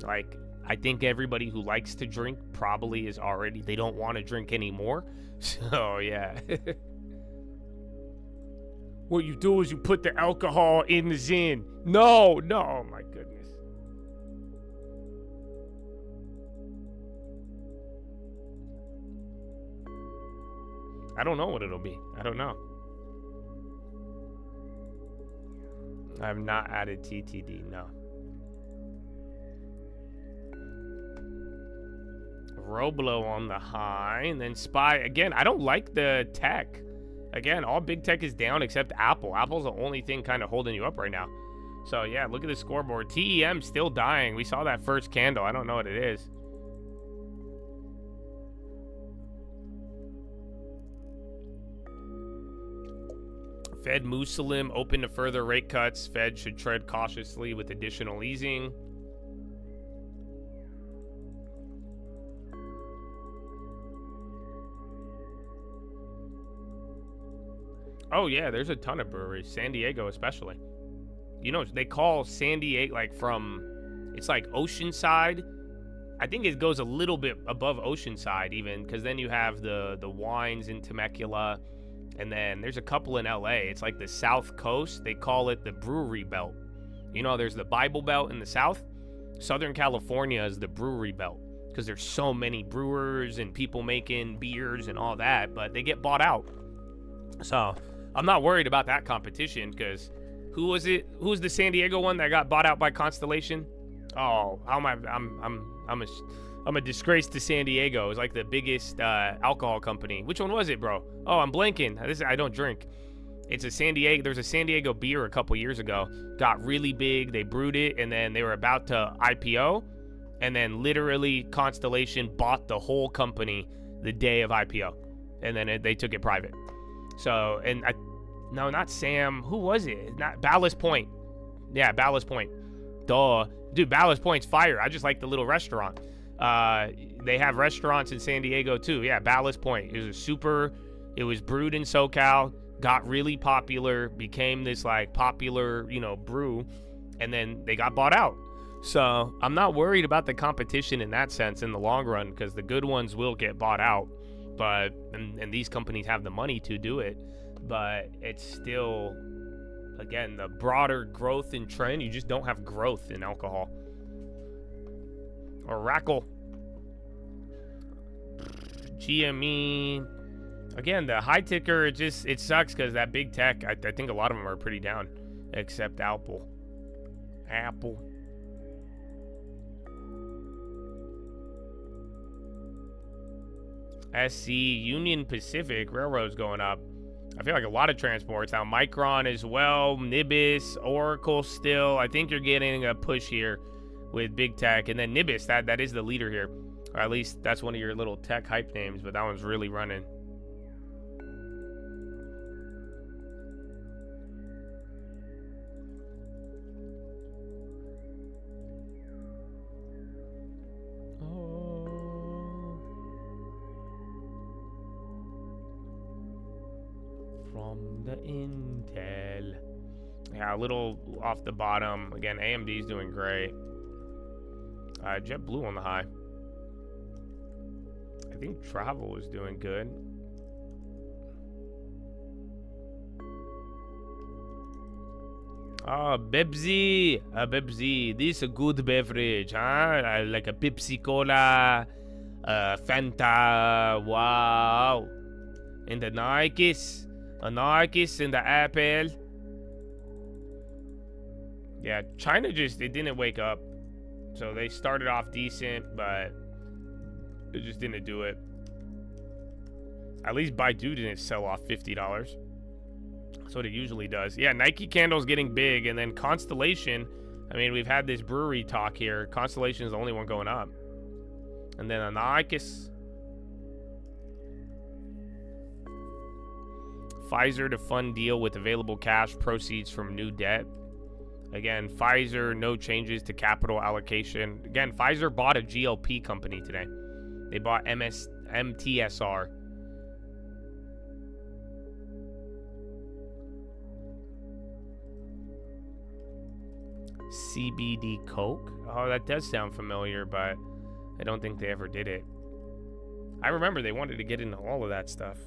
like, I think everybody who likes to drink probably they don't want to drink anymore. So, yeah. What you do is you put the alcohol in the Zyn. No, oh my goodness. I don't know what it'll be. I don't know. I have not added TTD, no. Roblo on the high, and then SPY. Again, I don't like the tech. Again, all big tech is down except Apple. Apple's the only thing kind of holding you up right now. So, yeah, look at the scoreboard. TEM still dying. We saw that first candle. I don't know what it is. Fed Muslim open to further rate cuts. Fed should tread cautiously with additional easing. Oh, yeah, there's a ton of breweries. San Diego especially. You know, they call San Diego, like, it's like Oceanside. I think it goes a little bit above Oceanside even, because then you have the wines in Temecula, and then there's a couple in LA. It's like the South Coast. They call it the Brewery Belt. You know, there's the Bible Belt in the South. Southern California is the Brewery Belt, because there's so many brewers and people making beers and all that, but they get bought out. So I'm not worried about that competition, because who was it? Who's the San Diego one that got bought out by Constellation? Oh, how am I? I'm a disgrace to San Diego. It's like the biggest alcohol company. Which one was it, bro? Oh, I'm blanking. I don't drink. It's a San Diego. There's a San Diego beer a couple years ago. Got really big. They brewed it, and then they were about to IPO, and then literally Constellation bought the whole company the day of IPO, and then they took it private. So, no, not Sam. Who was it? Not Ballast Point. Yeah, Ballast Point. Duh. Dude, Ballast Point's fire. I just like the little restaurant. They have restaurants in San Diego too. Yeah, Ballast Point. It was brewed in SoCal, got really popular, became this like popular, brew, and then they got bought out. So I'm not worried about the competition in that sense in the long run, because the good ones will get bought out. But and these companies have the money to do it, but it's still, again, the broader growth in trend. You just don't have growth in alcohol. Oracle, GME, again, the high ticker, it sucks because that big tech, I think a lot of them are pretty down, except Apple. Apple. SC, Union Pacific, Railroad's going up. I feel like a lot of transports. Now, Micron as well, Nibis, Oracle still. I think you're getting a push here with big tech. And then Nibis, that is the leader here. Or at least that's one of your little tech hype names, but that one's really running. From the Intel. Yeah, a little off the bottom. Again, AMD's doing great. JetBlue on the high. I think travel is doing good. Oh, Bebzi. Bebzi. This is a good beverage, huh? Like a Pepsi Cola, Fanta. Wow. And the Nikes. A Nikes and the Apple. Yeah, China just, it didn't wake up. So they started off decent, but it just didn't do it. At least Baidu didn't sell off $50. That's what it usually does. Yeah, Nike candle's getting big, and then Constellation, I mean, we've had this brewery talk here. Constellation is the only one going up. And then Anarchis. Pfizer to fund deal with available cash proceeds from new debt. Again, Pfizer, no changes to capital allocation. Again, Pfizer bought a GLP company today. They bought MTSR. CBD Coke? Oh, that does sound familiar, but I don't think they ever did it. I remember they wanted to get into all of that stuff.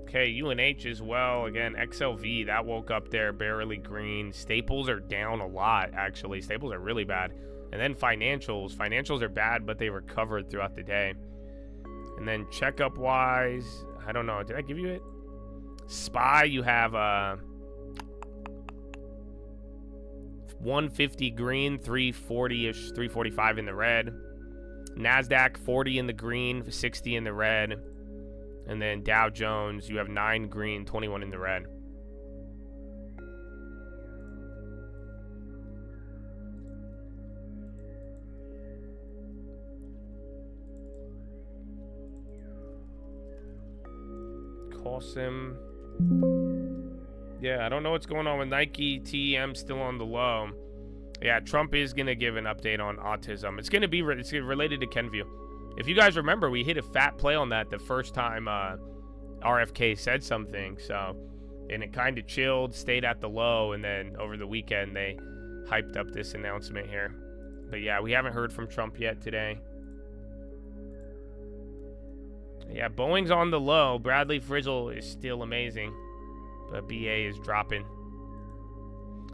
Okay, UNH as well. Again, XLV, that woke up there, barely green. Staples are down a lot, actually. Staples are really bad. And then financials. Financials are bad, but they recovered throughout the day. And then checkup-wise, I don't know. Did I give you it? SPY, you have 150 green, 340-ish, 345 in the red. NASDAQ, 40 in the green, 60 in the red. And then Dow Jones, you have 9 green, 21 in the red. Cosim. Yeah, I don't know what's going on with Nike. TM still on the low. Yeah, Trump is going to give an update on autism. It's going to be it's related to Kenview. If you guys remember, we hit a fat play on that the first time RFK said something. So, and it kind of chilled, stayed at the low, and then over the weekend they hyped up this announcement here. But yeah, we haven't heard from Trump yet today. Yeah, Boeing's on the low. Bradley Frizzle is still amazing, but BA is dropping.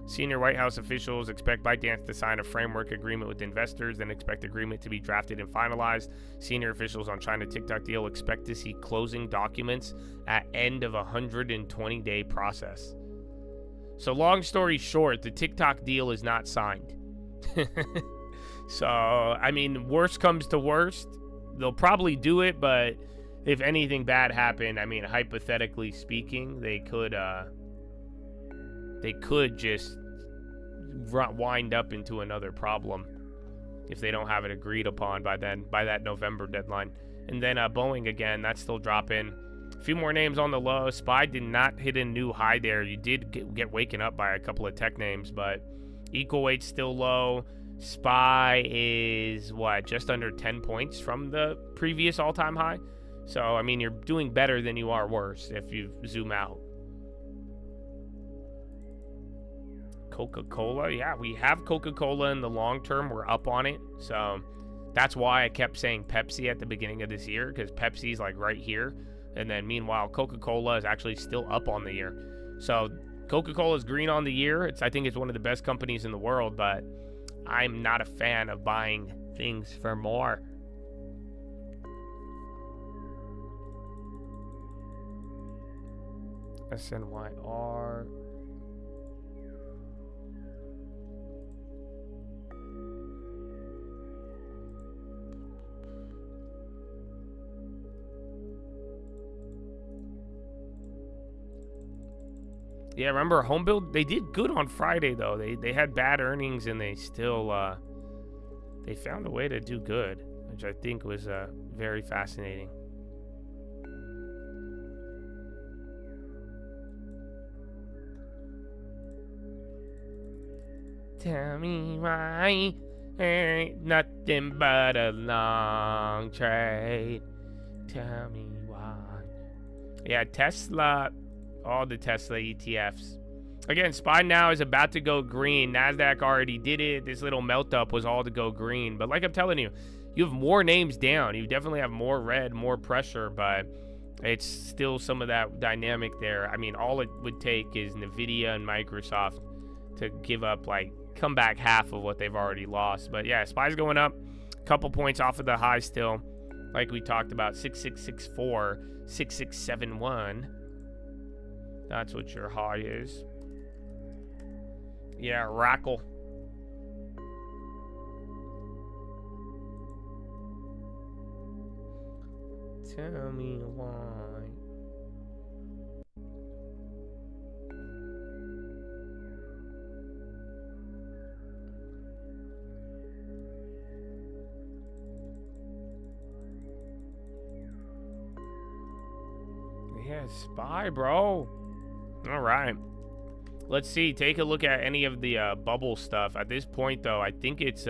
Senior White House officials expect ByteDance to sign a framework agreement with investors, then expect agreement to be drafted and finalized. Senior officials on China TikTok deal expect to see closing documents at end of 120-day process. So long story short, the TikTok deal is not signed. So, I mean, worst comes to worst, they'll probably do it, but if anything bad happened, I mean, hypothetically speaking, they could just wind up into another problem if they don't have it agreed upon by that November deadline. And then Boeing again, that's still dropping. A few more names on the low. SPY did not hit a new high there. You did get waken up by a couple of tech names, but equal weight's still low. SPY is what, just under 10 points from the previous all-time high. So I mean, you're doing better than you are worse if you zoom out. Coca-Cola, yeah, we have Coca-Cola in the long term. We're up on it, so that's why I kept saying Pepsi at the beginning of this year, because Pepsi's like right here, and then meanwhile Coca-Cola is actually still up on the year. So Coca-Cola is green on the year. I think it's one of the best companies in the world, but I'm not a fan of buying things for more. SNYR. Yeah, remember home build, they did good on Friday though. They had bad earnings and they still they found a way to do good, which I think was very fascinating. Tell me why ain't nothing but a long trade. Tell me why. Yeah, Tesla, all the Tesla ETFs. Again, SPY now is about to go green. NASDAQ already did it. This little melt up was all to go green. But like I'm telling you, you have more names down. You definitely have more red, more pressure, but it's still some of that dynamic there. I mean, all it would take is NVIDIA and Microsoft to give up, like, come back half of what they've already lost. But yeah, SPY's going up a couple points off of the high still. Like we talked about, 6664, 6671. That's what your high is. Yeah, Rackle. Tell me why. Yeah, SPY, bro. All right. Let's see. Take a look at any of the bubble stuff. At this point, though, I think it's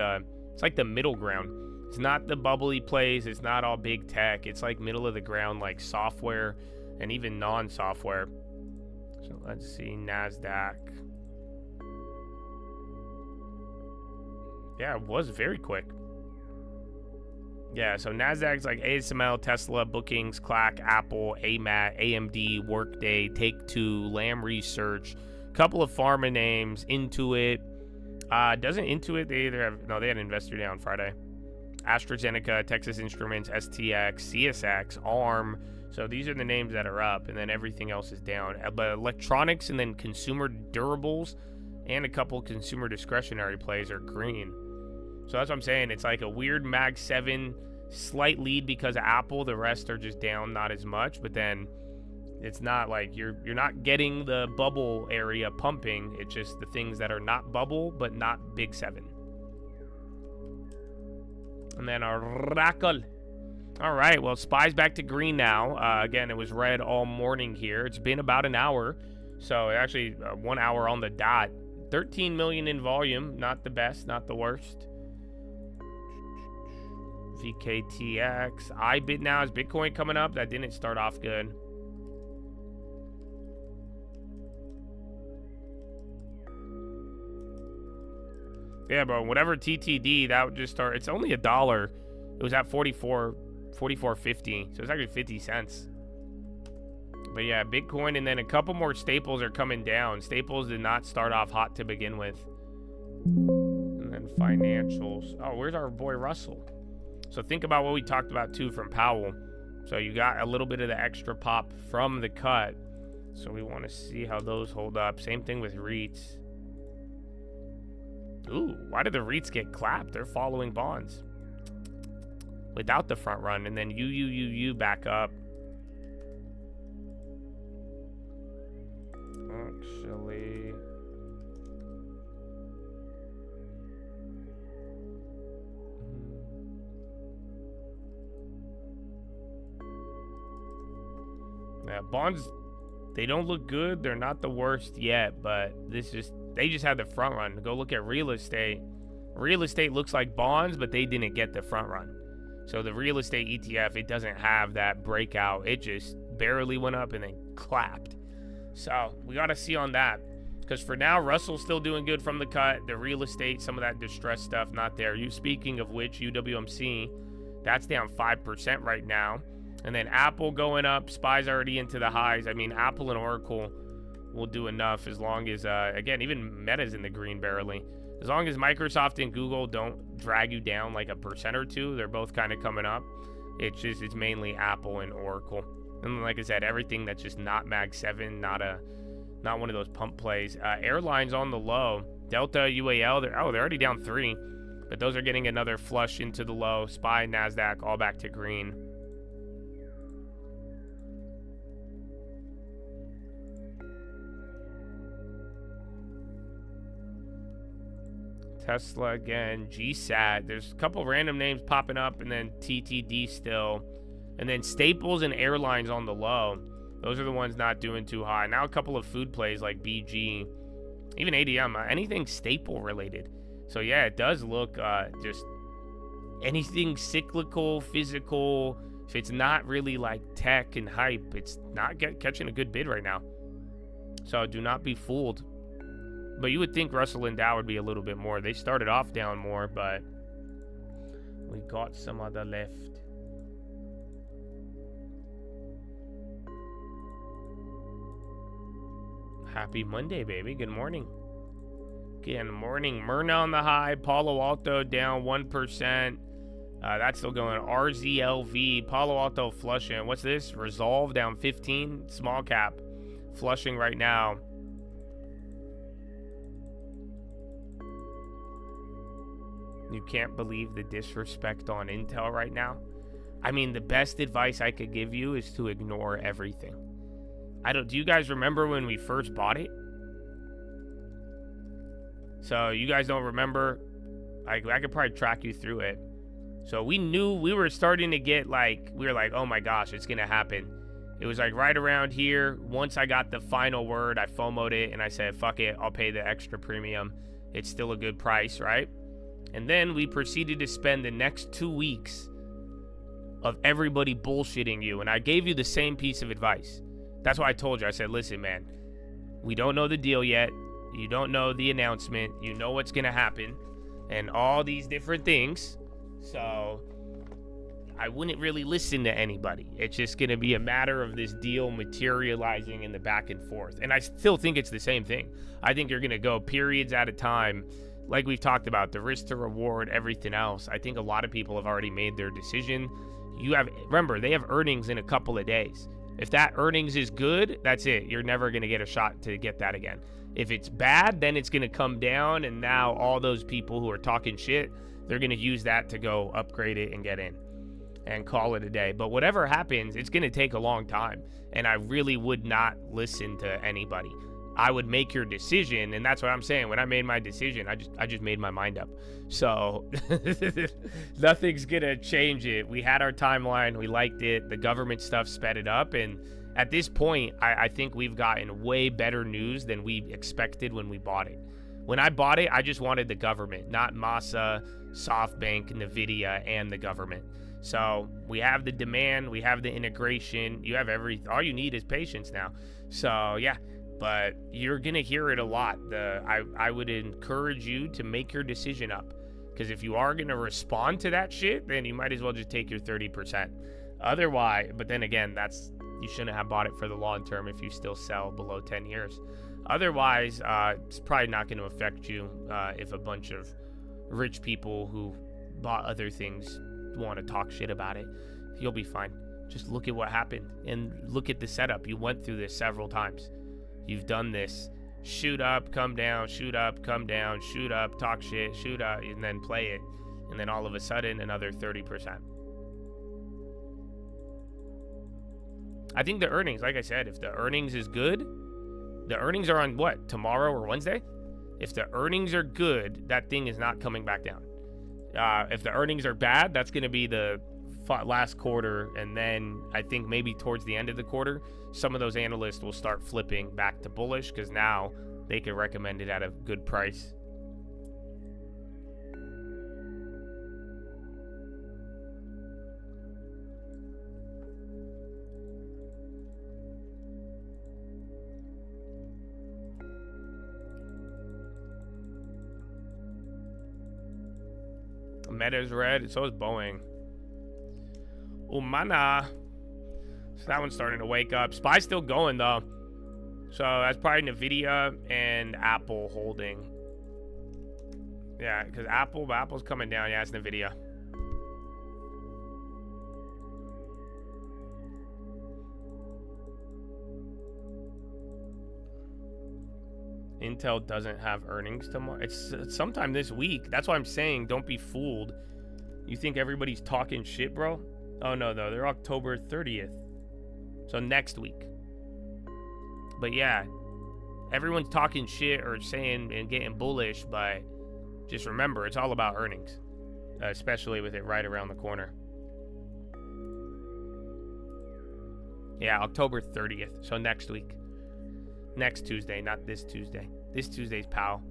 like the middle ground. It's not the bubbly plays. It's not all big tech. It's like middle of the ground, like software and even non-software. So let's see. NASDAQ. Yeah, it was very quick. Yeah, so NASDAQ's like ASML, Tesla, Bookings, Clack, Apple, AMAT, AMD, Workday, Take-Two, Lam Research, couple of pharma names, Intuit. Doesn't Intuit, they either have, no, they had an investor day on Friday. AstraZeneca, Texas Instruments, STX, CSX, ARM. So these are the names that are up, and then everything else is down. But electronics and then consumer durables and a couple consumer discretionary plays are green. So that's what I'm saying. It's like a weird Mag 7 slight lead because of Apple. The rest are just down, not as much. But then it's not like you're not getting the bubble area pumping. It's just the things that are not bubble but not big 7. And then a Rackle. All right, well, SPY's back to green now. Again, it was red all morning here. It's been about an hour. So actually 1 hour on the dot. 13 million in volume. Not the best, not the worst. VKTX. IBIT now is Bitcoin coming up. That didn't start off good. Yeah, bro. Whatever TTD, that would just start. It's only $1. It was at 44.50. So it's actually 50 cents. But yeah, Bitcoin and then a couple more staples are coming down. Staples did not start off hot to begin with. And then financials. Oh, where's our boy Russell? So think about what we talked about too from Powell. So you got a little bit of the extra pop from the cut. So we want to see how those hold up. Same thing with REITs. Ooh, why did the REITs get clapped? They're following bonds without the front run. And then you back up. Actually, yeah, bonds, they don't look good. They're not the worst yet, but they just had the front run. Go look at real estate. Real estate looks like bonds, but they didn't get the front run. So the real estate ETF, it doesn't have that breakout. It just barely went up and then clapped. So we got to see on that, because for now, Russell's still doing good from the cut. The real estate, some of that distressed stuff, not there. You speaking of which, UWMC, that's down 5% right now. And then Apple going up. SPY's already into the highs. I mean, Apple and Oracle will do enough as long as, again, even Meta's in the green barely. As long as Microsoft and Google don't drag you down like 1% or 2, they're both kind of coming up. It's mainly Apple and Oracle. And like I said, everything that's just not Mag 7, not one of those pump plays. Airlines on the low. Delta, UAL, they're already down 3. But those are getting another flush into the low. SPY, NASDAQ, all back to green. Tesla again, GSAT. There's a couple random names popping up, and then TTD still. And then staples and airlines on the low. Those are the ones not doing too high. Now a couple of food plays like BG, even ADM, anything staple related. So yeah, it does look just anything cyclical, physical. If it's not really like tech and hype, it's not catching a good bid right now. So do not be fooled. But you would think Russell and Dow would be a little bit more. They started off down more, but we got some other left. Happy Monday, baby. Good morning. Good morning. Myrna on the high. Palo Alto down 1%. That's still going. RZLV. Palo Alto flushing. What's this? Resolve down 15. Small cap. Flushing right now. You can't believe the disrespect on Intel right now. I mean, the best advice I could give you is to ignore everything. Do you guys remember when we first bought it? So you guys don't remember? I could probably track you through it. So we knew we were starting to get we were like, oh my gosh, it's gonna happen. It was like right around here. Once I got the final word, I FOMO'd it and I said, fuck it, I'll pay the extra premium. It's still a good price, right? And then we proceeded to spend the next 2 weeks of everybody bullshitting you. And I gave you the same piece of advice. That's why I told you. I said, listen, man, we don't know the deal yet. You don't know the announcement. You know what's going to happen and all these different things. So I wouldn't really listen to anybody. It's just going to be a matter of this deal materializing in the back and forth. And I still think it's the same thing. I think you're going to go periods at a time. Like we've talked about, the risk to reward, everything else. I think a lot of people have already made their decision. Remember, they have earnings in a couple of days. If that earnings is good, that's it. You're never going to get a shot to get that again. If it's bad, then it's going to come down, and now all those people who are talking shit, they're going to use that to go upgrade it and get in and call it a day. But whatever happens, it's going to take a long time, and I really would not listen to anybody. I would make your decision, and that's what I'm saying. When I made my decision, I just made my mind up. So nothing's gonna change it. We had our timeline, we liked it, the government stuff sped it up, and at this point, I think we've gotten way better news than we expected when we bought it. When I bought it, I just wanted the government, not Masa, SoftBank, Nvidia, and the government. So we have the demand, we have the integration, you have all you need is patience now. So yeah. But you're going to hear it a lot. I would encourage you to make your decision up. Because if you are going to respond to that shit, then you might as well just take your 30%. Otherwise, but then again, you shouldn't have bought it for the long term if you still sell below 10 years. Otherwise, it's probably not going to affect you if a bunch of rich people who bought other things want to talk shit about it. You'll be fine. Just look at what happened and look at the setup. You went through this several times. You've done this. Shoot up, come down, shoot up, come down, shoot up, talk shit, shoot up, and then play it. And then all of a sudden, another 30%. I think the earnings, like I said, if the earnings is good, the earnings are on what? Tomorrow or Wednesday? If the earnings are good, that thing is not coming back down. If the earnings are bad, that's going to be the last quarter, and then I think maybe towards the end of the quarter, some of those analysts will start flipping back to bullish because now they can recommend it at a good price. Meta's red, so is Boeing. Umana. So that one's starting to wake up. SPY's still going though. So that's probably Nvidia and Apple holding. Yeah, because Apple's coming down. Yeah, it's Nvidia. Intel doesn't have earnings tomorrow. It's sometime this week. That's why I'm saying don't be fooled. You think everybody's talking shit, bro? Oh no, though. They're October 30th. So next week. But yeah, everyone's talking shit or saying and getting bullish, but Just remember, it's all about earnings, especially with it right around the corner. Yeah, October 30th, so next week. Next Tuesday, not this Tuesday. This Tuesday's POW.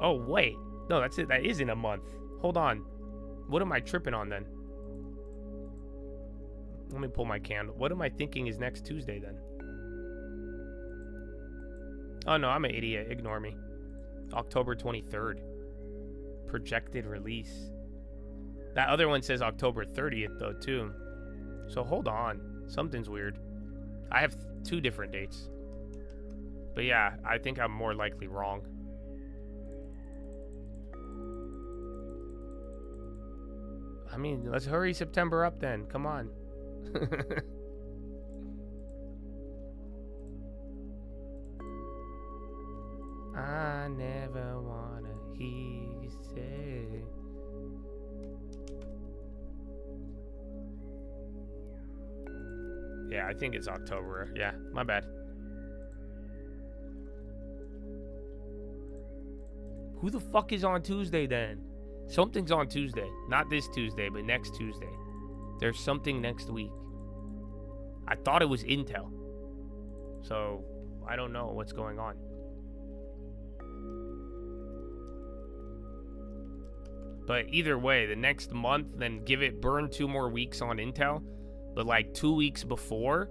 Oh, wait. No, that's it. That isn't a month. Hold on. What am I tripping on then? Let me pull my candle. What am I thinking is next Tuesday then? Oh, no, I'm an idiot. Ignore me. October 23rd. Projected release. That other one says October 30th, though, too. So hold on. Something's weird. I have 2 different dates. But yeah, I think I'm more likely wrong. I mean, let's hurry September up then. Come on. I never wanna hear you say. Yeah, I think it's October. Yeah, my bad. Who the fuck is on Tuesday then? Something's on Tuesday. Not this Tuesday, but next Tuesday. There's something next week. I thought it was Intel. So, I don't know what's going on. But either way, the next month, then burn 2 more weeks on Intel. But like 2 weeks before,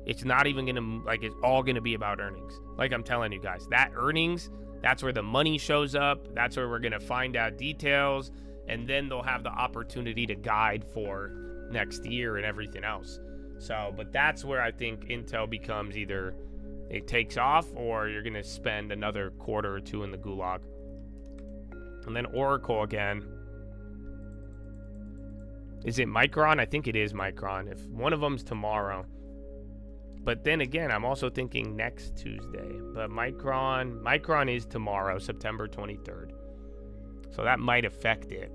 it's not even gonna, like, it's all gonna be about earnings. Like I'm telling you guys, that earnings, that's where the money shows up. That's where we're gonna find out details. And then they'll have the opportunity to guide for next year and everything else. So, but that's where I think Intel becomes either it takes off or you're gonna spend another quarter or 2 in the gulag. And then Oracle again. Is it Micron? I think it is Micron. If one of them's tomorrow. But then again, I'm also thinking next Tuesday. But Micron is tomorrow, September 23rd. So that might affect it.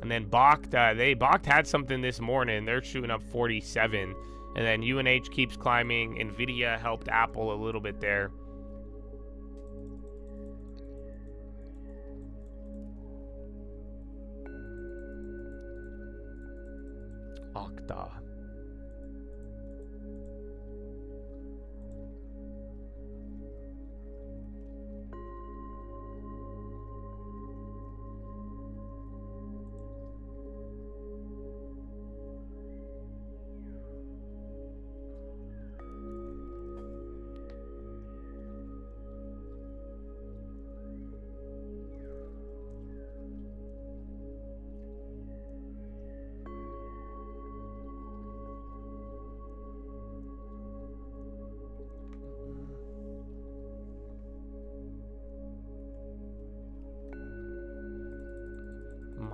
And then Bakkt had something this morning. They're shooting up 47. And then UNH keeps climbing. Nvidia helped Apple a little bit there. Okta.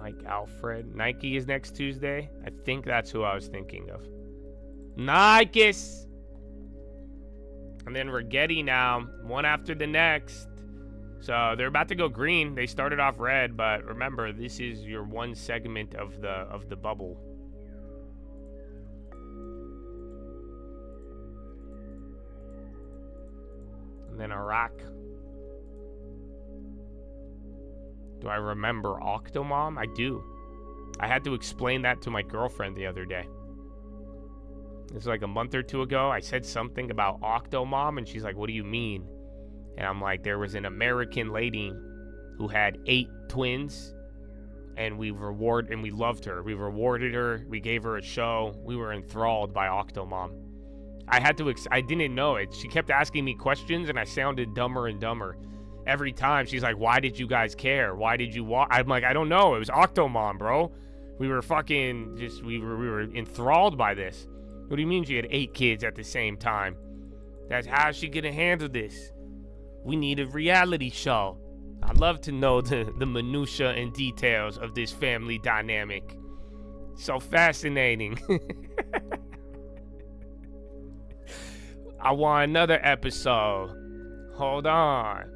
Mike Alfred. Nike is next Tuesday. I think that's who I was thinking of. Nikes. And then Rigetti now, one after the next. So they're about to go green. They started off red, but remember, this is your one segment of the bubble. And then Iraq. Do I remember Octomom? I do. I had to explain that to my girlfriend the other day. It was like a month or 2 ago. I said something about Octomom, and she's like, what do you mean? And I'm like, there was an American lady who had 8 twins, and we loved her. We rewarded her. We gave her a show. We were enthralled by Octomom. I didn't know it. She kept asking me questions, and I sounded dumber and dumber. Every time she's like, why did you guys care? Why did you watch? I'm like, I don't know. It was Octomom, bro. We were we were enthralled by this. What do you mean she had 8 kids at the same time? That's how she gonna handle this. We need a reality show. I'd love to know the minutia and details of this family dynamic. So fascinating. I want another episode. Hold on.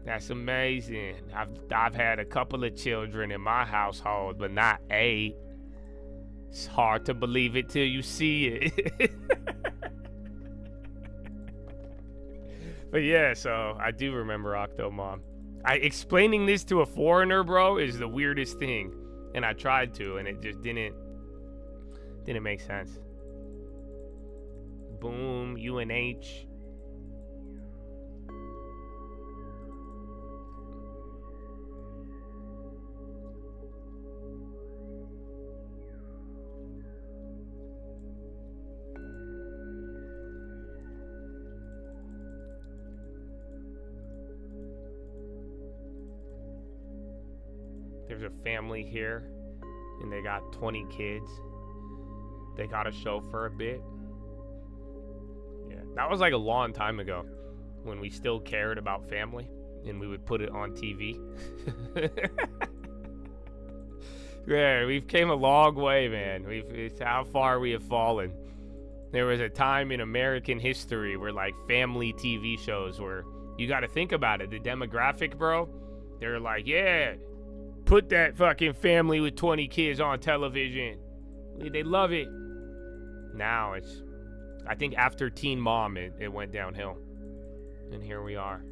That's amazing. I've had a couple of children in my household, but not 8. It's hard to believe it till you see it. But yeah, so I do remember Octomom. Explaining this to a foreigner, bro, is the weirdest thing. And I tried to, and it just didn't make sense. Boom, UNH. There's a family here, and they got 20 kids. They got a show for a bit. Yeah, that was like a long time ago when we still cared about family, and we would put it on TV. Yeah, we've came a long way, man. It's how far we have fallen. There was a time in American history where like family TV shows were, you got to think about it, the demographic, bro. They're like, yeah, put that fucking family with 20 kids on television. They love it. Now it's, I think after Teen Mom, it went downhill. And here we are.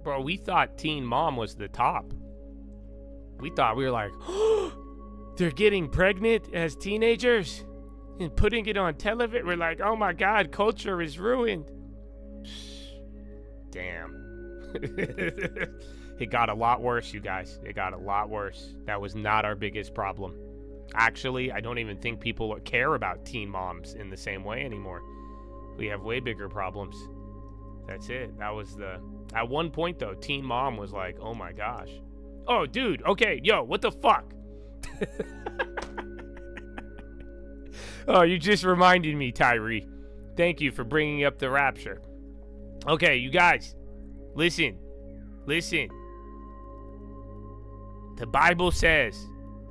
Bro, we thought Teen Mom was the top. We thought, we were like, oh, they're getting pregnant as teenagers and putting it on television. We're like, oh my God, culture is ruined. Damn. It got a lot worse, you guys. It got a lot worse. That was not our biggest problem. Actually, I don't even think people care about teen moms in the same way anymore. We have way bigger problems. That's it. That was the... At one point, though, Teen Mom was like, oh my gosh. Oh, dude, okay, yo, what the fuck? Oh, you just reminded me, Tyree. Thank you for bringing up the rapture. Okay, you guys, listen. The Bible says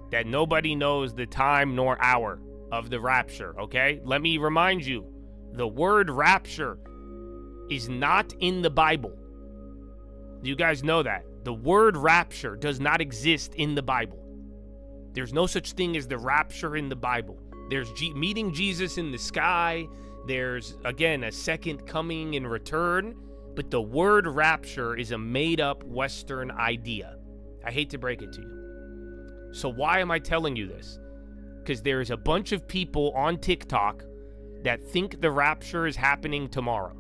that nobody knows the time nor hour of the rapture, okay? Let me remind you, the word rapture is not in the Bible. You guys know that. The word rapture does not exist in the Bible. There's no such thing as the rapture in the Bible. There's meeting Jesus in the sky. There's, again, a second coming and return. But the word rapture is a made-up Western idea. I hate to break it to you. So why am I telling you this? Because there's a bunch of people on TikTok that think the rapture is happening tomorrow.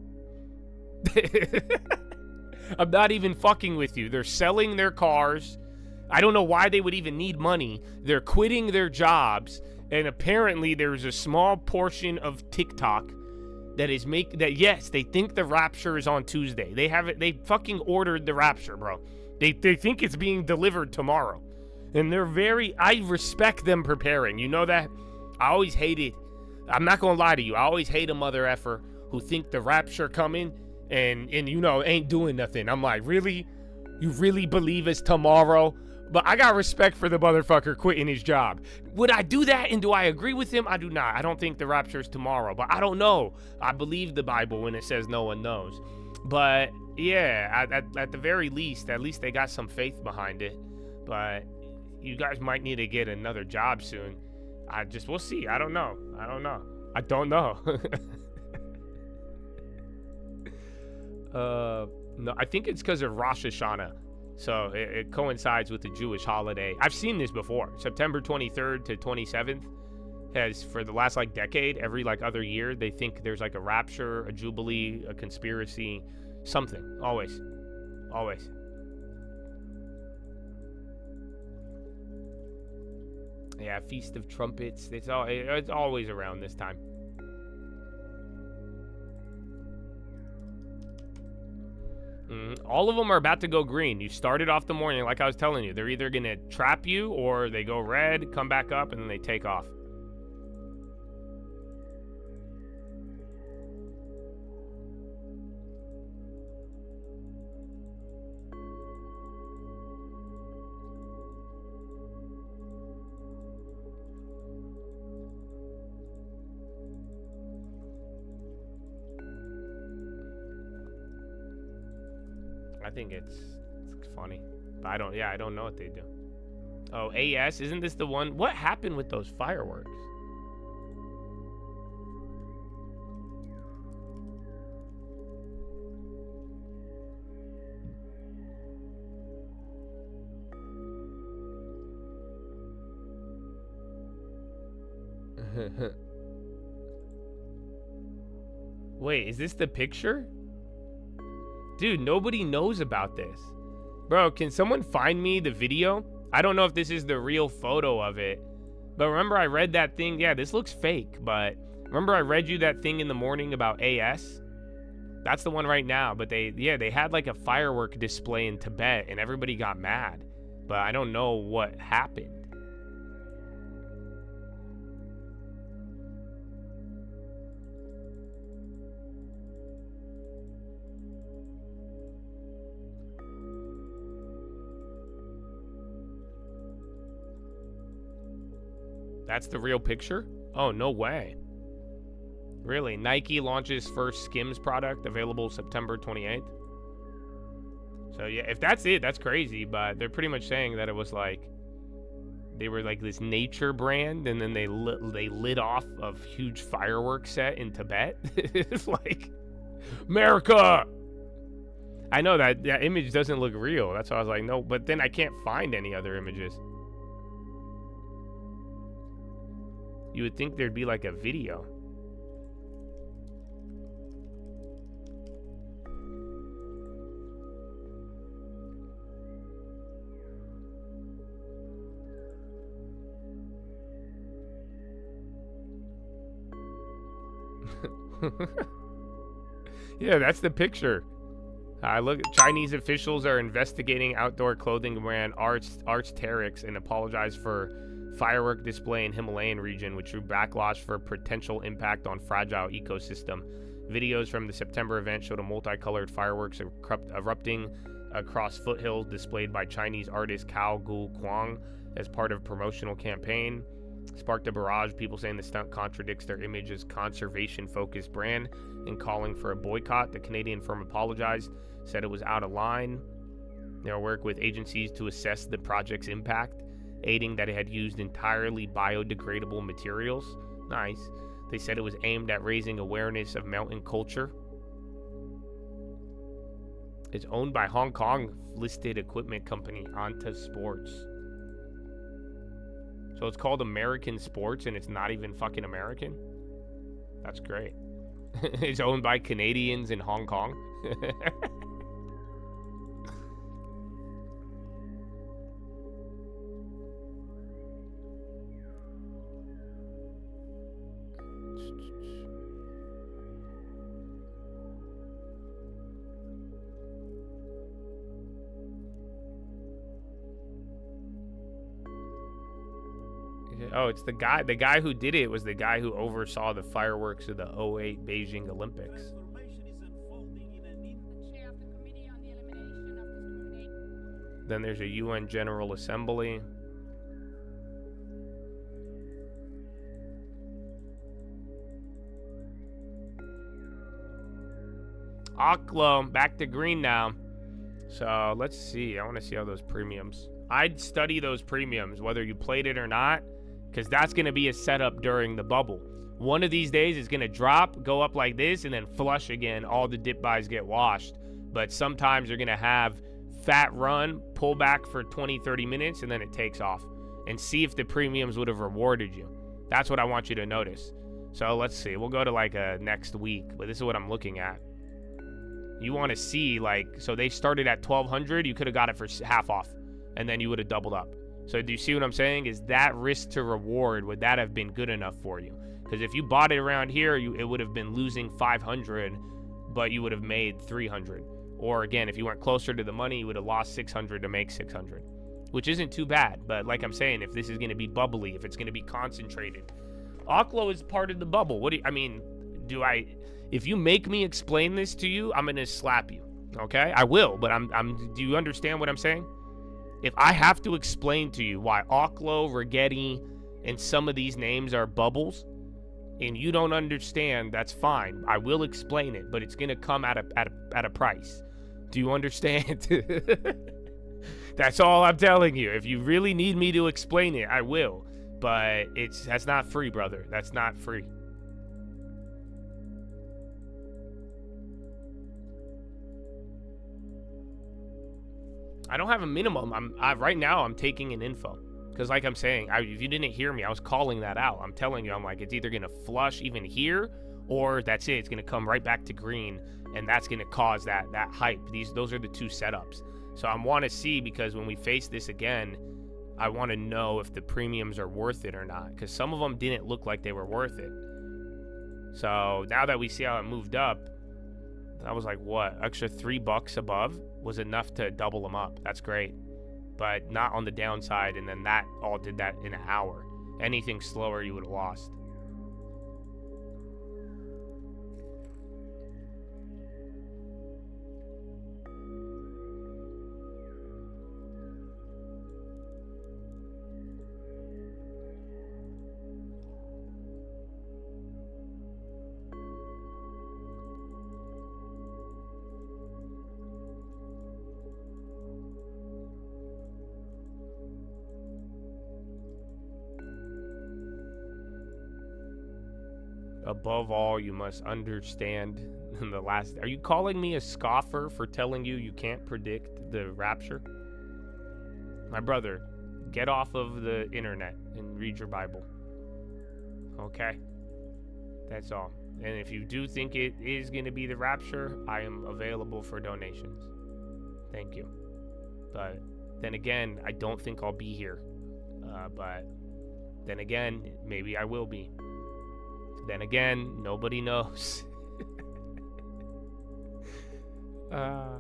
I'm not even fucking with you. They're selling their cars. I don't know why they would even need money. They're quitting their jobs. And apparently there's a small portion of TikTok that is yes, they think the rapture is on Tuesday. They fucking ordered the rapture, bro. They think it's being delivered tomorrow. And I respect them preparing. You know that? I always hate it. I'm not gonna lie to you. I always hate a mother effer who think the rapture coming and you know, ain't doing nothing. I'm like, really? You really believe it's tomorrow? But I got respect for the motherfucker quitting his job. Would I do that, and do I agree with him? I do not. I don't think the rapture is tomorrow, but I don't know. I believe the Bible when it says no one knows. But yeah, at the very least, at least they got some faith behind it. But you guys might need to get another job soon. We'll see. I don't know. No, I think it's because of Rosh Hashanah. So it coincides with the Jewish holiday. I've seen this before. September 23rd to 27th has, for the last decade, every other year, they think there's a rapture, a jubilee, a conspiracy, something. Always. Yeah, Feast of Trumpets. It's always around this time. All of them are about to go green. You started off the morning, like I was telling you. They're either going to trap you or they go red, come back up, and then they take off. I think it's funny. But I don't know what they do. Oh, AS, isn't this the one? What happened with those fireworks? Wait, is this the picture? Dude, nobody knows about this. Bro, can someone find me the video? I don't know if this is the real photo of it. But remember I read that thing? Yeah, this looks fake, but remember I read you that thing in the morning about AS? That's the one right now, but they had like a firework display in Tibet and everybody got mad. But I don't know what happened. That's the real picture? Oh, no way. Really? Nike launches first Skims product, available September 28th. So yeah, if that's it, that's crazy. But they're pretty much saying that it was like, they were like this nature brand, and then they lit off a huge fireworks set in Tibet. It's like, America! I know that image doesn't look real. That's why I was like, no, but then I can't find any other images. You would think there'd be like a video. Yeah, that's the picture. Look, Chinese officials are investigating outdoor clothing brand Arc'teryx and apologize for firework display in Himalayan region, which drew backlash for potential impact on fragile ecosystem. Videos from the September event showed a multicolored fireworks erupting across foothills displayed by Chinese artist Cao Gu Kwang as part of a promotional campaign. Sparked a barrage, people saying the stunt contradicts their image as conservation-focused brand and calling for a boycott. The Canadian firm apologized, said it was out of line. They'll work with agencies to assess the project's impact, aiding that it had used entirely biodegradable materials. Nice. They said it was aimed at raising awareness of mountain culture. It's owned by Hong Kong listed equipment company Anta Sports. So it's called American Sports and it's not even fucking American? That's great. It's owned by Canadians in Hong Kong. Oh, it's the guy who did it was the guy who oversaw the fireworks of the 2008 Beijing Olympics. Then there's a UN General Assembly. Oklo, back to green now. So let's see. I want to see how those premiums. I'd study those premiums, whether you played it or not, because that's going to be a setup during the bubble. One of these days it's going to drop, go up like this, and then flush again. All the dip buys get washed. But sometimes you're going to have fat run, pull back for 20, 30 minutes, and then it takes off. And see if the premiums would have rewarded you. That's what I want you to notice. So let's see. We'll go to like next week, but this is what I'm looking at. You want to see, like, so they started at 1,200. You could have got it for half off, and then you would have doubled up. So do you see what I'm saying? Is that risk to reward, would that have been good enough for you? Because if you bought it around here, it would have been losing 500, but you would have made 300. Or again, if you went closer to the money, you would have lost 600 to make 600, which isn't too bad. But like I'm saying, if this is going to be bubbly, if it's going to be concentrated, Oklo is part of the bubble. What do you, I mean, if you make me explain this to you, I'm going to slap you. Okay? I will, but do you understand what I'm saying? If I have to explain to you why Oklo, Rigetti, and some of these names are bubbles, and you don't understand, that's fine. I will explain it, but it's going to come at a price. Do you understand? That's all I'm telling you. If you really need me to explain it, I will. But that's not free, brother. That's not free. I don't have a minimum. Right now I'm taking an info. Because like I'm saying, if you didn't hear me, I was calling that out. I'm telling you, I'm like, it's either going to flush even here, or that's it. It's going to come right back to green, and that's going to cause that hype. Those are the two setups. So I want to see, because when we face this again, I want to know if the premiums are worth it or not, because some of them didn't look like they were worth it. So now that we see how it moved up, that was like, what, extra $3 above was enough to double them up. That's great, but not on the downside. And then that all did that in an hour. Anything slower, you would have lost. Above all, you must understand the last... Are you calling me a scoffer for telling you can't predict the rapture? My brother, get off of the internet and read your Bible. Okay? That's all. And if you do think it is going to be the rapture, I am available for donations. Thank you. But then again, I don't think I'll be here. But then again, maybe I will be. Then again, nobody knows. Well,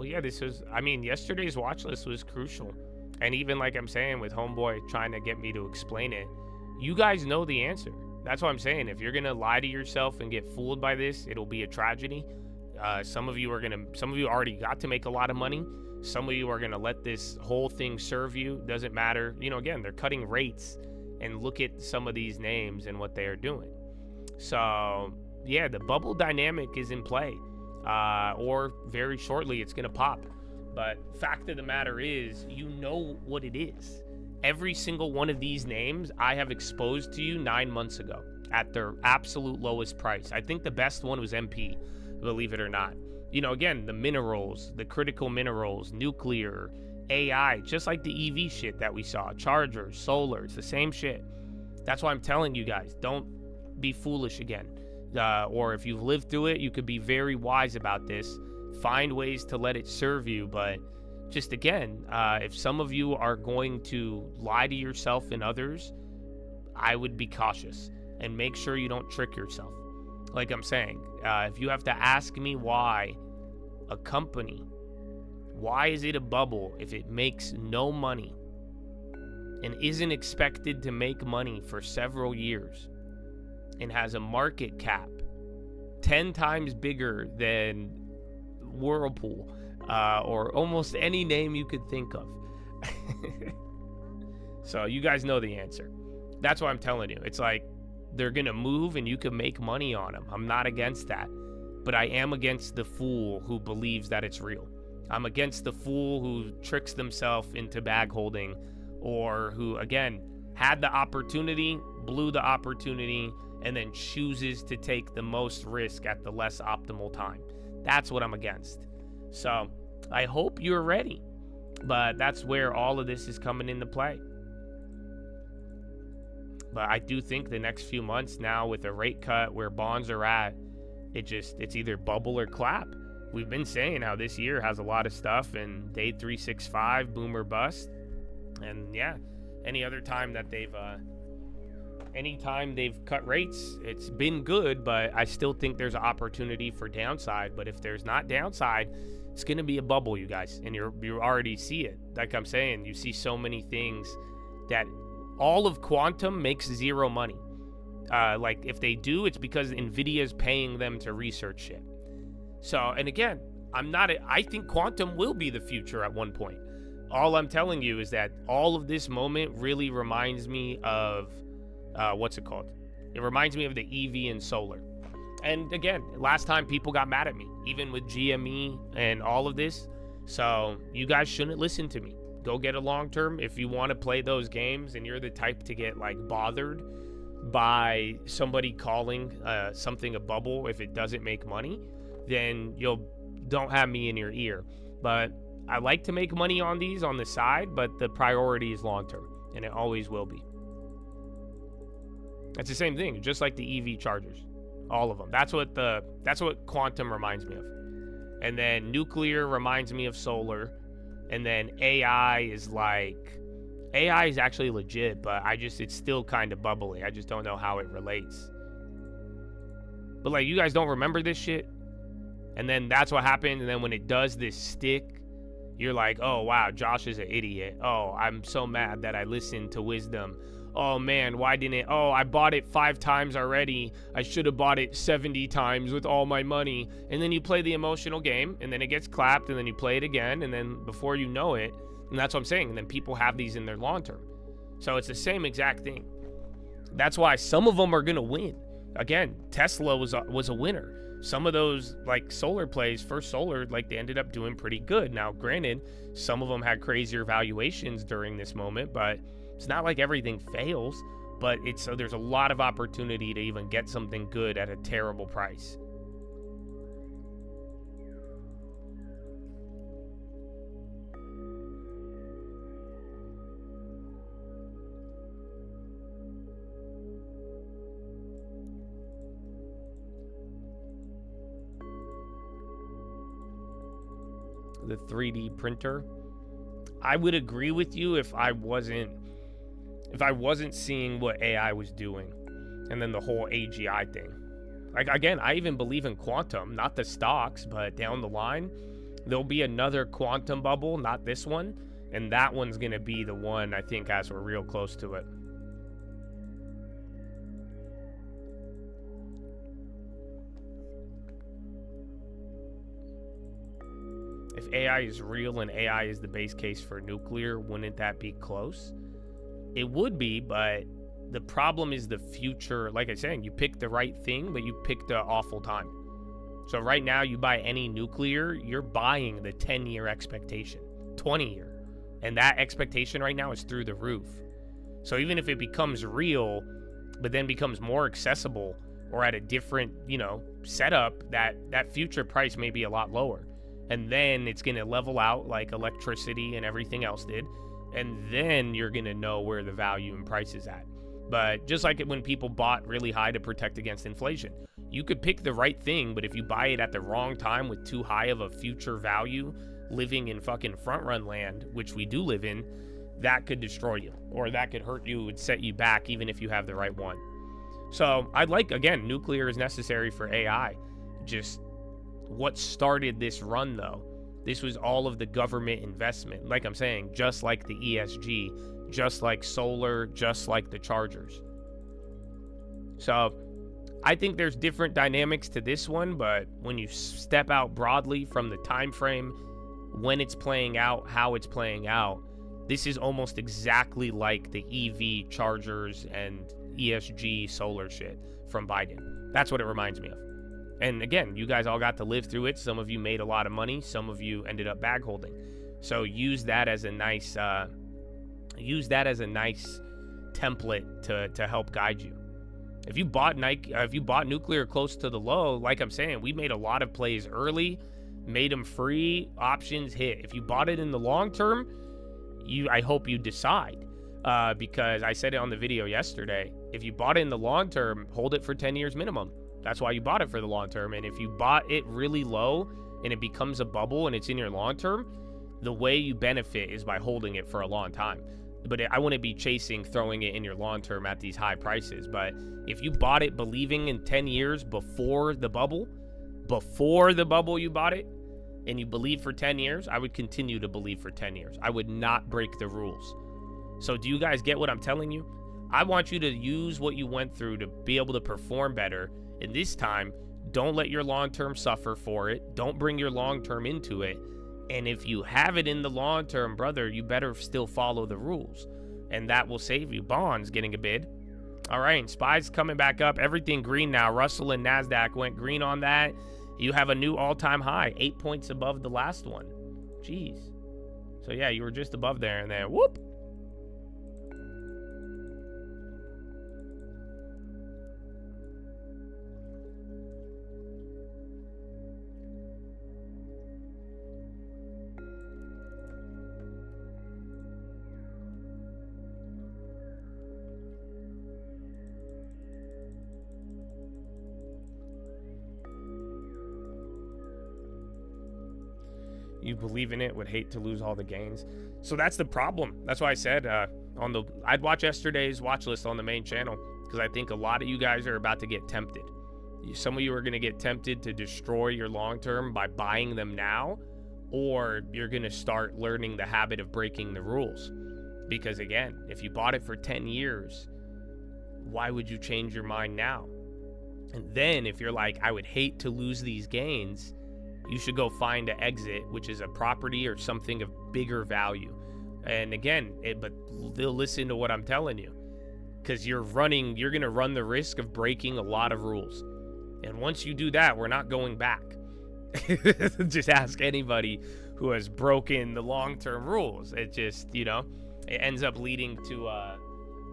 yeah, yesterday's watch list was crucial. And even like I'm saying, with Homeboy trying to get me to explain it, you guys know the answer. That's what I'm saying. If you're going to lie to yourself and get fooled by this, it'll be a tragedy. Some of you already got to make a lot of money. Some of you are going to let this whole thing serve you. Doesn't matter. Again, they're cutting rates, and look at some of these names and what they are doing. So, yeah, the bubble dynamic is in play. Or very shortly, it's going to pop. But fact of the matter is, you know what it is. Every single one of these names I have exposed to you 9 months ago at their absolute lowest price. I think the best one was MP. Believe it or not. Again, the minerals, the critical minerals, nuclear, AI, just like the EV shit that we saw, chargers, solar, it's the same shit. That's why I'm telling you guys, don't be foolish again. Or if you've lived through it, you could be very wise about this. Find ways to let it serve you. But just again, if some of you are going to lie to yourself and others, I would be cautious and make sure you don't trick yourself. Like I'm saying, if you have to ask me why a company, why is it a bubble if it makes no money and isn't expected to make money for several years and has a market cap 10 times bigger than Whirlpool or almost any name you could think of? So you guys know the answer. That's what I'm telling you. It's like, they're going to move and you can make money on them. I'm not against that. But I am against the fool who believes that it's real. I'm against the fool who tricks themselves into bag holding, or who, again, had the opportunity, blew the opportunity, and then chooses to take the most risk at the less optimal time. That's what I'm against. So I hope you're ready. But that's where all of this is coming into play. But I do think the next few months now, with a rate cut where bonds are at, it's either bubble or clap. We've been saying how this year has a lot of stuff, and day 365, boom or bust. And yeah, anytime they've cut rates, it's been good, but I still think there's an opportunity for downside. But if there's not downside, it's going to be a bubble, you guys. And you already see it. Like I'm saying, you see so many things that all of quantum makes zero money. Like if they do, it's because Nvidia is paying them to research shit. So, and again, I think quantum will be the future at one point, all I'm telling you is that all of this moment really reminds me of, what's it called? It reminds me of the EV and solar. And again, last time people got mad at me, even with GME and all of this. So you guys shouldn't listen to me. Go get a long term. If you want to play those games and you're the type to get like bothered by somebody calling something a bubble if it doesn't make money, then don't have me in your ear. But I like to make money on these on the side, but the priority is long term, and it always will be. It's the same thing, just like the EV chargers, all of them. That's what quantum reminds me of. And then nuclear reminds me of solar, and then AI is actually legit, but it's still kind of bubbly. I just don't know how it relates. But like, you guys don't remember this shit? And then that's what happened. And then when it does this stick, you're like, oh, wow, Josh is an idiot. Oh, I'm so mad that I listened to wisdom. Oh, man, why didn't it? Oh, I bought it 5 times already. I should have bought it 70 times with all my money. And then you play the emotional game, and then it gets clapped, and then you play it again. And then before you know it, and that's what I'm saying. And then people have these in their long term. So it's the same exact thing. That's why some of them are going to win. Again, Tesla was a winner. Some of those like solar plays, First Solar, like they ended up doing pretty good. Now, granted, some of them had crazier valuations during this moment, but it's not like everything fails. But there's a lot of opportunity to even get something good at a terrible price. The 3D printer, I would agree with you if I wasn't seeing what AI was doing, and then the whole AGI thing. Like, again, I even believe in quantum, not the stocks, but down the line there'll be another quantum bubble, not this one, and that one's gonna be the one, I think, as we're real close to it. If AI is real and AI is the base case for nuclear, wouldn't that be close? It would be, but the problem is the future. Like I said, you picked the right thing, but you picked an awful time. So right now, you buy any nuclear, you're buying the 10-year expectation, 20-year. And that expectation right now is through the roof. So even if it becomes real, but then becomes more accessible or at a different, setup, that future price may be a lot lower. And then it's going to level out like electricity and everything else did. And then you're going to know where the value and price is at. But just like when people bought really high to protect against inflation, you could pick the right thing, but if you buy it at the wrong time with too high of a future value, living in fucking front run land, which we do live in, that could destroy you, or that could hurt you, would set you back even if you have the right one. So again, nuclear is necessary for AI. Just what started this run, though, this was all of the government investment. Like I'm saying, just like the ESG, just like solar, just like the chargers. So I think there's different dynamics to this one, but when you step out broadly from the time frame, when it's playing out, how it's playing out, this is almost exactly like the EV chargers and ESG solar shit from Biden. That's what it reminds me of. And again, you guys all got to live through it. Some of you made a lot of money. Some of you ended up bag holding. So use that as a nice template to help guide you. If you bought nuclear close to the low, like I'm saying, we made a lot of plays early, made them free, options hit. If you bought it in the long term, I hope you decide, because I said it on the video yesterday. If you bought it in the long term, hold it for 10 years minimum. That's why you bought it for the long term. And if you bought it really low and it becomes a bubble and it's in your long term, the way you benefit is by holding it for a long time. But I wouldn't be chasing throwing it in your long term at these high prices. But if you bought it believing in 10 years before the bubble you bought it, and you believe for 10 years, I would continue to believe for 10 years. I would not break the rules. So do you guys get what I'm telling you? I want you to use what you went through to be able to perform better. And this time, don't let your long-term suffer for it. Don't bring your long-term into it. And if you have it in the long term, brother, you better still follow the rules. And that will save you. Bonds getting a bid. All right, and SPY's coming back up. Everything green now. Russell and NASDAQ went green on that. You have a new all-time high, 8 points above the last one. Jeez. So, yeah, you were just above there, and then whoop. You believe in it, would hate to lose all the gains. So that's the problem. That's why I said I'd watch yesterday's watch list on the main channel, because I think a lot of you guys are about to get tempted. Some of you are going to get tempted to destroy your long term by buying them now, or you're going to start learning the habit of breaking the rules. Because again, if you bought it for 10 years, why would you change your mind now? And then if you're like, I would hate to lose these gains, you should go find an exit, which is a property or something of bigger value. And again, but they'll listen to what I'm telling you, because you're going to run the risk of breaking a lot of rules. And once you do that, we're not going back. Just ask anybody who has broken the long-term rules. It just, it ends up leading to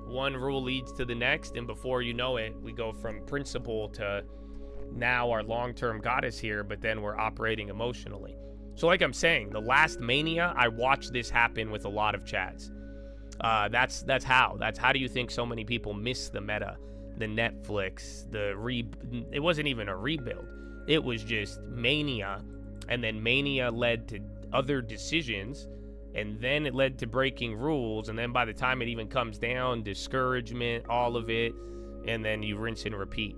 one rule leads to the next. And before you know it, we go from principle to now our long-term got us here, but then we're operating emotionally. So like I'm saying, the last mania, I watched this happen with a lot of chads. That's how do you think so many people miss the meta, the Netflix, it wasn't even a rebuild. It was just mania, and then mania led to other decisions, and then it led to breaking rules, and then by the time it even comes down, discouragement, all of it, and then you rinse and repeat.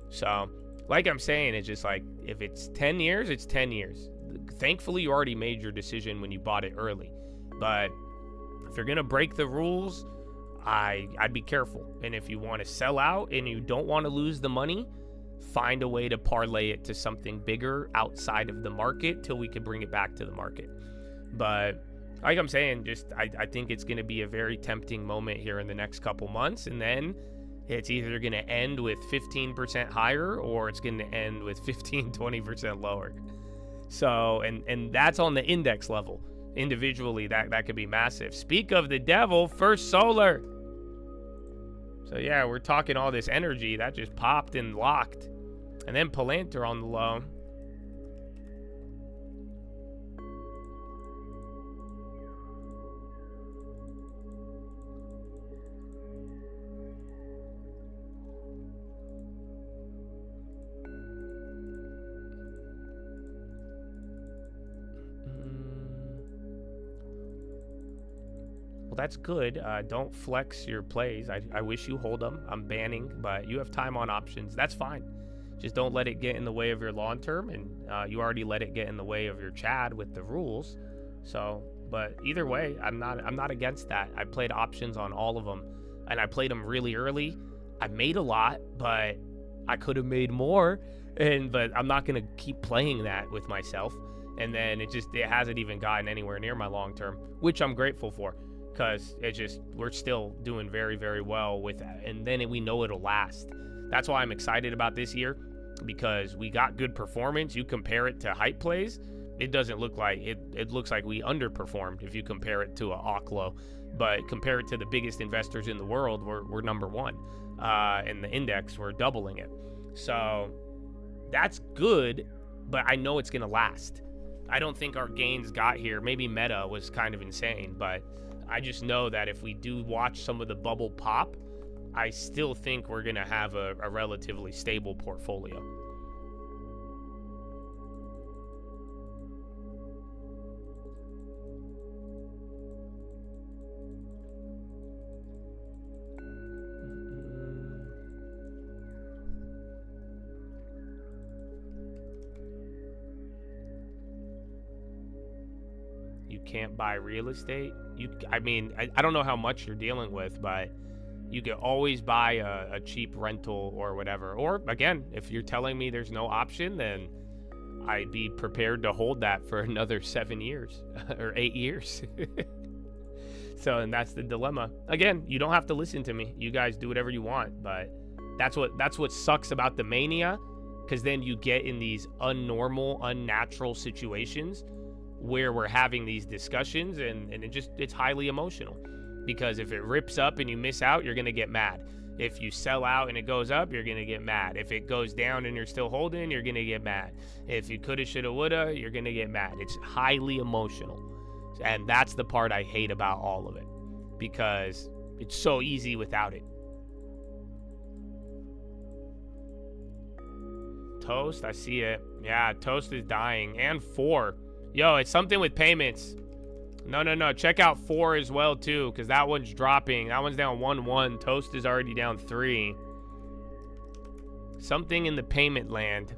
So like I'm saying, it's just like, if it's 10 years, it's 10 years. Thankfully, you already made your decision when you bought it early. But if you're going to break the rules, I'd be careful. And if you want to sell out and you don't want to lose the money, find a way to parlay it to something bigger outside of the market till we can bring it back to the market. But like I'm saying, I think it's going to be a very tempting moment here in the next couple months. And then it's either going to end with 15% higher, or it's going to end with 15-20% lower. So, and that's on the index level. Individually, that could be massive. Speak of the devil, First Solar. So yeah, we're talking all this energy that just popped and locked. And then Palantir on the low. Well, that's good. Don't flex your plays. I wish you hold them. I'm banning, but you have time on options. That's fine. Just don't let it get in the way of your long term, and you already let it get in the way of your Chad with the rules. So, but either way, I'm not against that. I played options on all of them, and I played them really early. I made a lot, but I could have made more, but I'm not gonna keep playing that with myself. And then it hasn't even gotten anywhere near my long term, which I'm grateful for. Because we're still doing very, very well with that. And then we know it'll last. That's why I'm excited about this year, because we got good performance. You compare it to hype plays, it doesn't look like it looks like we underperformed if you compare it to a Oklo. But compare it to the biggest investors in the world, we're number one. In the index, we're doubling it. So that's good, but I know it's going to last. I don't think our gains got here. Maybe meta was kind of insane, but I just know that if we do watch some of the bubble pop, I still think we're going to have a relatively stable portfolio. You can't buy real estate. I don't know how much you're dealing with, but you can always buy a cheap rental or whatever. Or again, if you're telling me there's no option, then I'd be prepared to hold that for another 7 years or 8 years. So, and that's the dilemma. Again, you don't have to listen to me. You guys do whatever you want, but that's what sucks about the mania, because then you get in these unnormal, unnatural situations where we're having these discussions, and it's highly emotional. Because if it rips up and you miss out, you're going to get mad. If you sell out and it goes up, you're going to get mad. If it goes down and you're still holding, you're going to get mad. If you coulda, shoulda, woulda, you're going to get mad. It's highly emotional. And that's the part I hate about all of it, because it's so easy without it. Toast, I see it. Yeah, Toast is dying. And 4. Yo, it's something with payments. No. Check out 4 as well, too, because that one's dropping. That one's down 1-1. Toast is already down 3. Something in the payment land.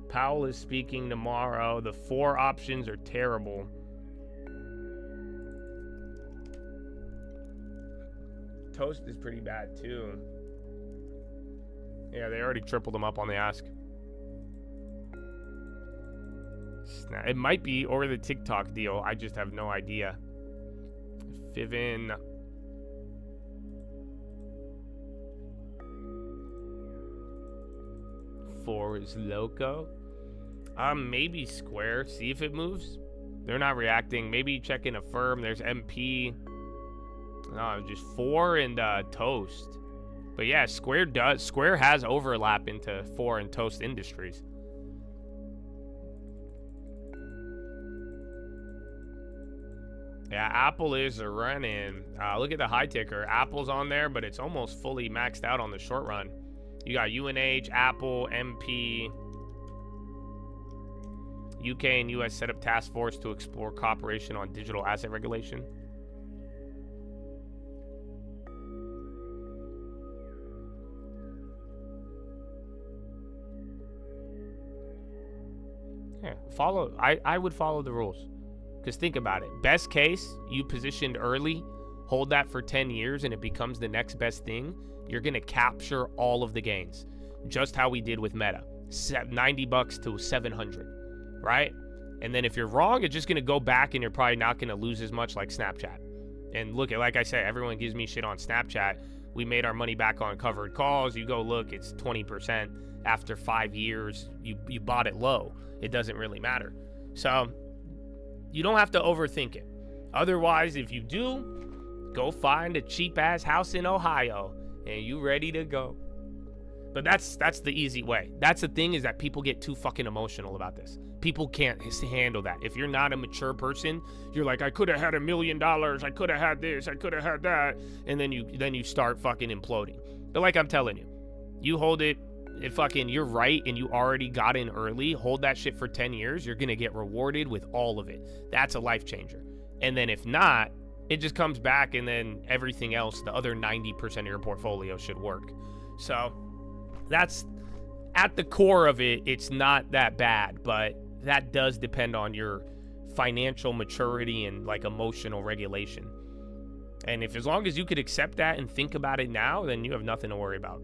Powell is speaking tomorrow. The 4 options are terrible. Toast is pretty bad, too. Yeah, they already tripled them up on the ask. It might be over the TikTok deal. I just have no idea. Fivin. Four is Loco. Maybe Square. See if it moves. They're not reacting. Maybe check in Affirm. There's MP. No, just 4 and Toast. But yeah, Square has overlap into 4 and Toast Industries. Yeah, Apple is running. Look at the high ticker. Apple's on there, but it's almost fully maxed out on the short run. You got UNH, Apple, MP. UK and US set up task force to explore cooperation on digital asset regulation. Yeah, I would follow the rules. Because think about it. Best case, you positioned early, hold that for 10 years, and it becomes the next best thing. You're going to capture all of the gains. Just how we did with Meta. $90 to 700, right? And then if you're wrong, it's just going to go back, and you're probably not going to lose as much like Snapchat. And look, like I said, everyone gives me shit on Snapchat. We made our money back on covered calls. You go look, it's 20%. After 5 years, you bought it low. It doesn't really matter. So you don't have to overthink it. Otherwise, if you do, go find a cheap-ass house in Ohio, and you ready to go. But that's the easy way. That's the thing, is that people get too fucking emotional about this. People can't handle that. If you're not a mature person, you're like, I could have had $1 million. I could have had this. I could have had that. And then you start fucking imploding. But like I'm telling you, you hold it. If fucking you're right and you already got in early, hold that shit for 10 years, you're going to get rewarded with all of it. That's a life changer. And then if not, it just comes back, and then everything else, the other 90% of your portfolio should work. So that's at the core of it. It's not that bad, but that does depend on your financial maturity and like emotional regulation. And if, as long as you could accept that and think about it now, then you have nothing to worry about.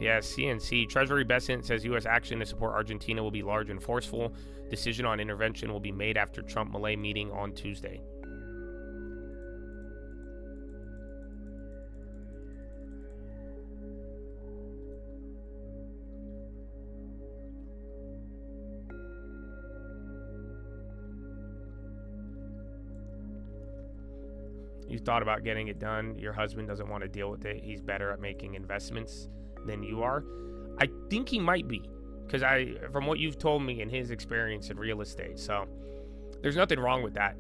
Yeah, CNC. Treasury Besant says U.S. action to support Argentina will be large and forceful. Decision on intervention will be made after Trump-Malay meeting on Tuesday. You thought about getting it done. Your husband doesn't want to deal with it. He's better at making investments than you are. I think he might be, because from what you've told me in his experience in real estate. So there's nothing wrong with that.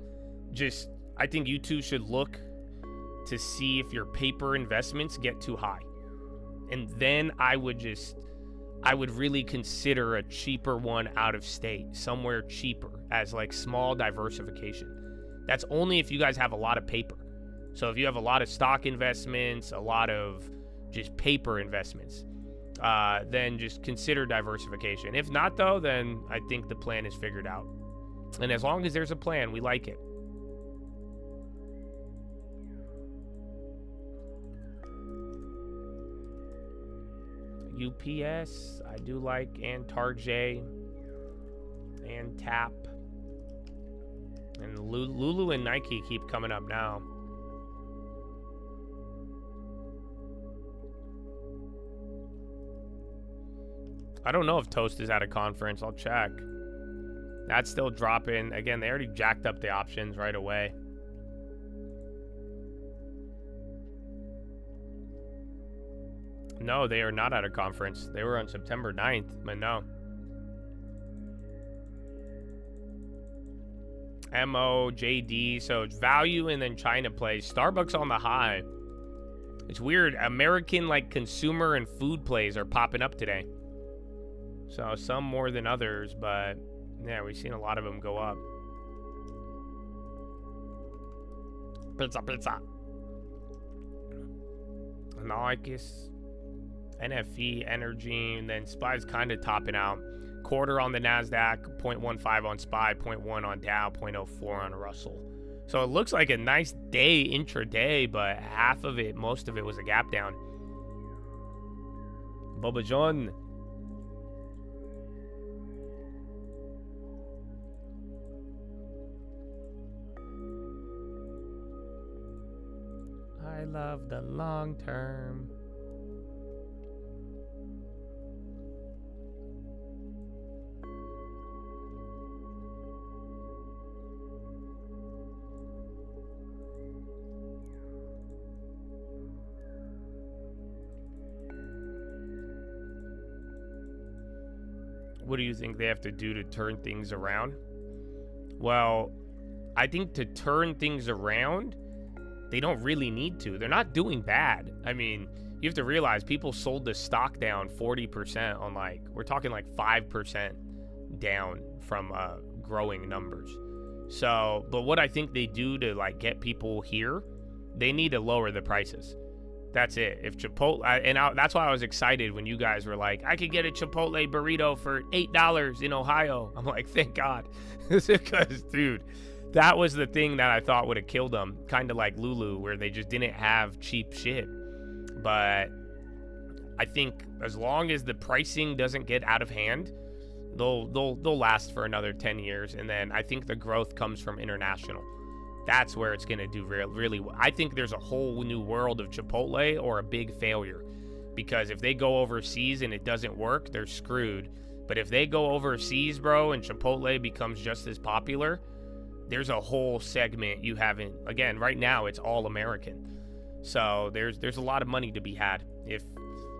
Just, I think you two should look to see if your paper investments get too high. And then I would really consider a cheaper one out of state, somewhere cheaper, as like small diversification. That's only if you guys have a lot of paper. So if you have a lot of stock investments, a lot of just paper investments, then just consider diversification. If not, though, then I think the plan is figured out. And as long as there's a plan, we like it. UPS, I do like, and Target, and Tap. And Lulu and Nike keep coming up now. I don't know if Toast is at a conference. I'll check. That's still dropping. Again, they already jacked up the options right away. No, they are not at a conference. They were on September 9th, but no. MOJD, so it's value and then China plays. Starbucks on the high. It's weird. American like consumer and food plays are popping up today. So some more than others, but yeah, we've seen a lot of them go up. Pizza. Analogous, NFE, energy, and then SPY's kind of topping out. Quarter on the NASDAQ, 0.15 on SPY, 0.1 on Dow, 0.04 on Russell. So it looks like a nice day intraday, but half of it, most of it was a gap down. Bubba John. I love the long term. What do you think they have to do to turn things around? Well, I think to turn things around, they don't really need to. They're not doing bad. I mean, you have to realize people sold the stock down 40% on like, we're talking like 5% down from growing numbers. So, but what I think they do to like get people here, they need to lower the prices. That's it. If Chipotle, that's why I was excited when you guys were like, I could get a Chipotle burrito for $8 in Ohio. I'm like, thank God. Because, dude, that was the thing that I thought would have killed them. Kind of like Lulu, where they just didn't have cheap shit. But I think as long as the pricing doesn't get out of hand, they'll last for another 10 years. And then I think the growth comes from international. That's where it's going to do really well. I think there's a whole new world of Chipotle or a big failure. Because if they go overseas and it doesn't work, they're screwed. But if they go overseas, bro, and Chipotle becomes just as popular, there's a whole segment you haven't. Again, right now, it's all American. So there's a lot of money to be had if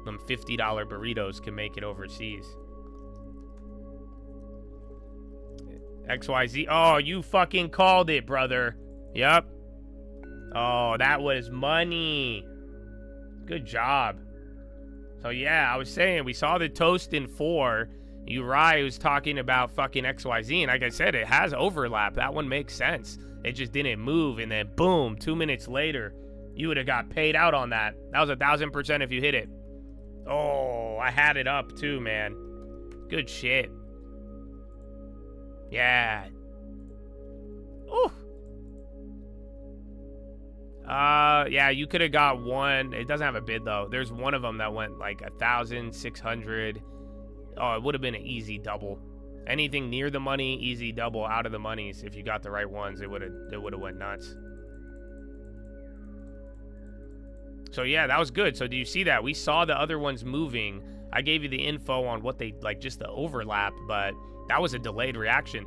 them $50 burritos can make it overseas. XYZ. Oh, you fucking called it, brother. Yep. Oh, that was money. Good job. So, yeah, I was saying, we saw the toast in 4. Uri was talking about fucking XYZ, and like I said, it has overlap. That one makes sense. It just didn't move, and then boom, 2 minutes later, you would have got paid out on that. That was 1,000% if you hit it. Oh, I had it up too, man. Good shit. Yeah. Ooh. Yeah, you could have got one. It doesn't have a bid though. There's one of them that went like 1,600. Oh, it would have been an easy double. Anything near the money, easy double. Out of the monies, if you got the right ones, it would have went nuts. So yeah, that was good. So do you see that? We saw the other ones moving. I gave you the info on what they like, just the overlap, but that was a delayed reaction.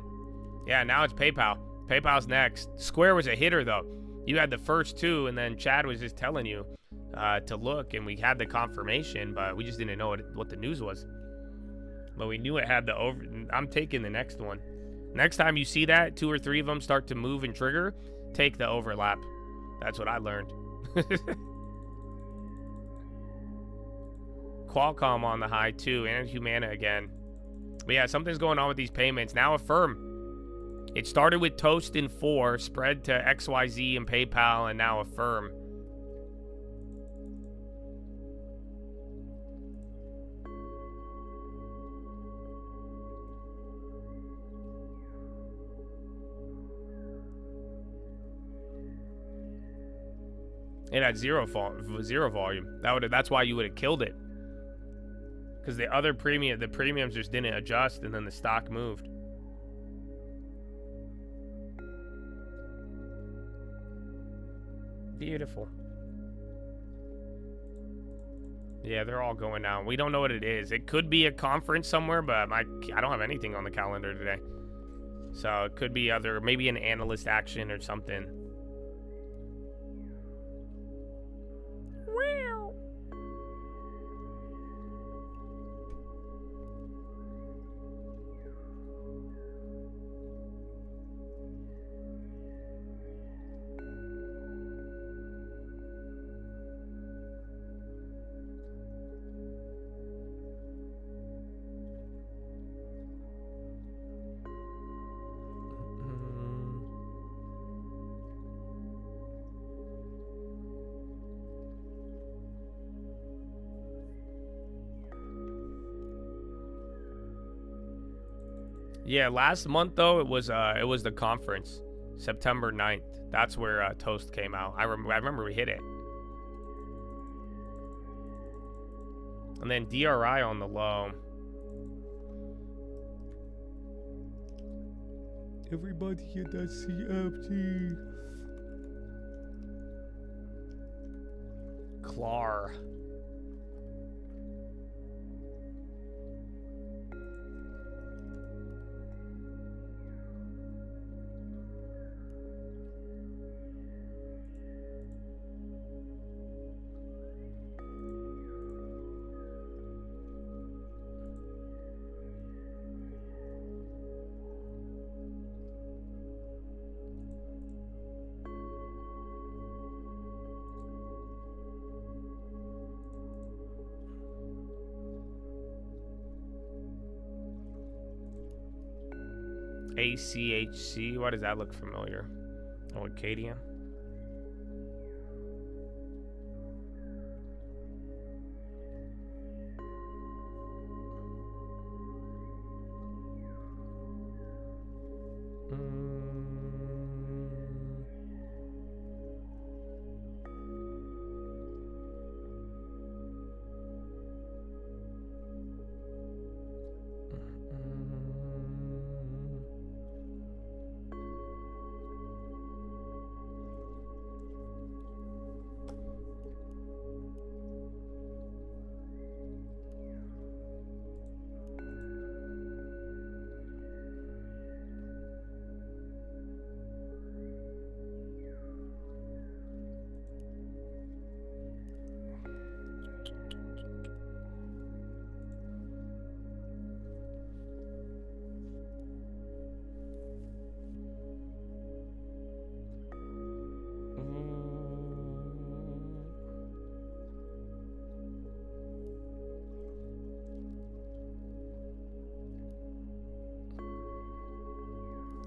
Yeah, now it's PayPal. PayPal's next. Square was a hitter though. You had the first two, and then Chad was just telling you to look, and we had the confirmation, but we just didn't know what the news was. But we knew it had the over. I'm taking the next one. Next time you see that, 2 or 3 of them start to move and trigger, take the overlap. That's what I learned. Qualcomm on the high too, and Humana again. But yeah, something's going on with these payments. Now Affirm. It started with Toast in 4, spread to XYZ and PayPal, and now Affirm. It had zero volume. That's why you would have killed it. Because the other the premiums just didn't adjust, and then the stock moved. Beautiful. Yeah, they're all going down. We don't know what it is. It could be a conference somewhere, but I don't have anything on the calendar today. So it could be maybe an analyst action or something. Wow. Yeah, last month though it was the conference, September 9th. That's where Toast came out. I remember we hit it. And then DRI on the low. Everybody get that CFT. Clar. ACHC, why does that look familiar? Oh, Acadia.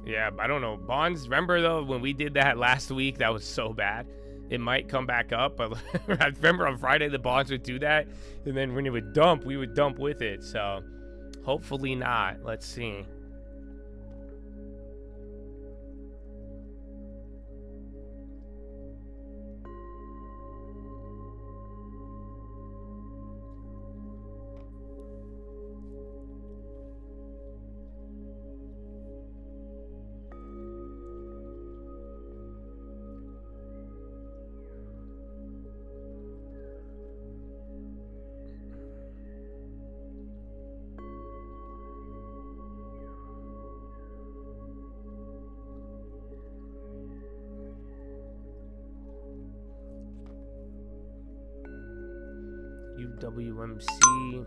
Yeah, I don't know. Bonds, remember though, when we did that last week, that was so bad. It might come back up, but I remember on Friday the bonds would do that, and then when it would dump, we would dump with it. So hopefully not. Let's see. UWMC.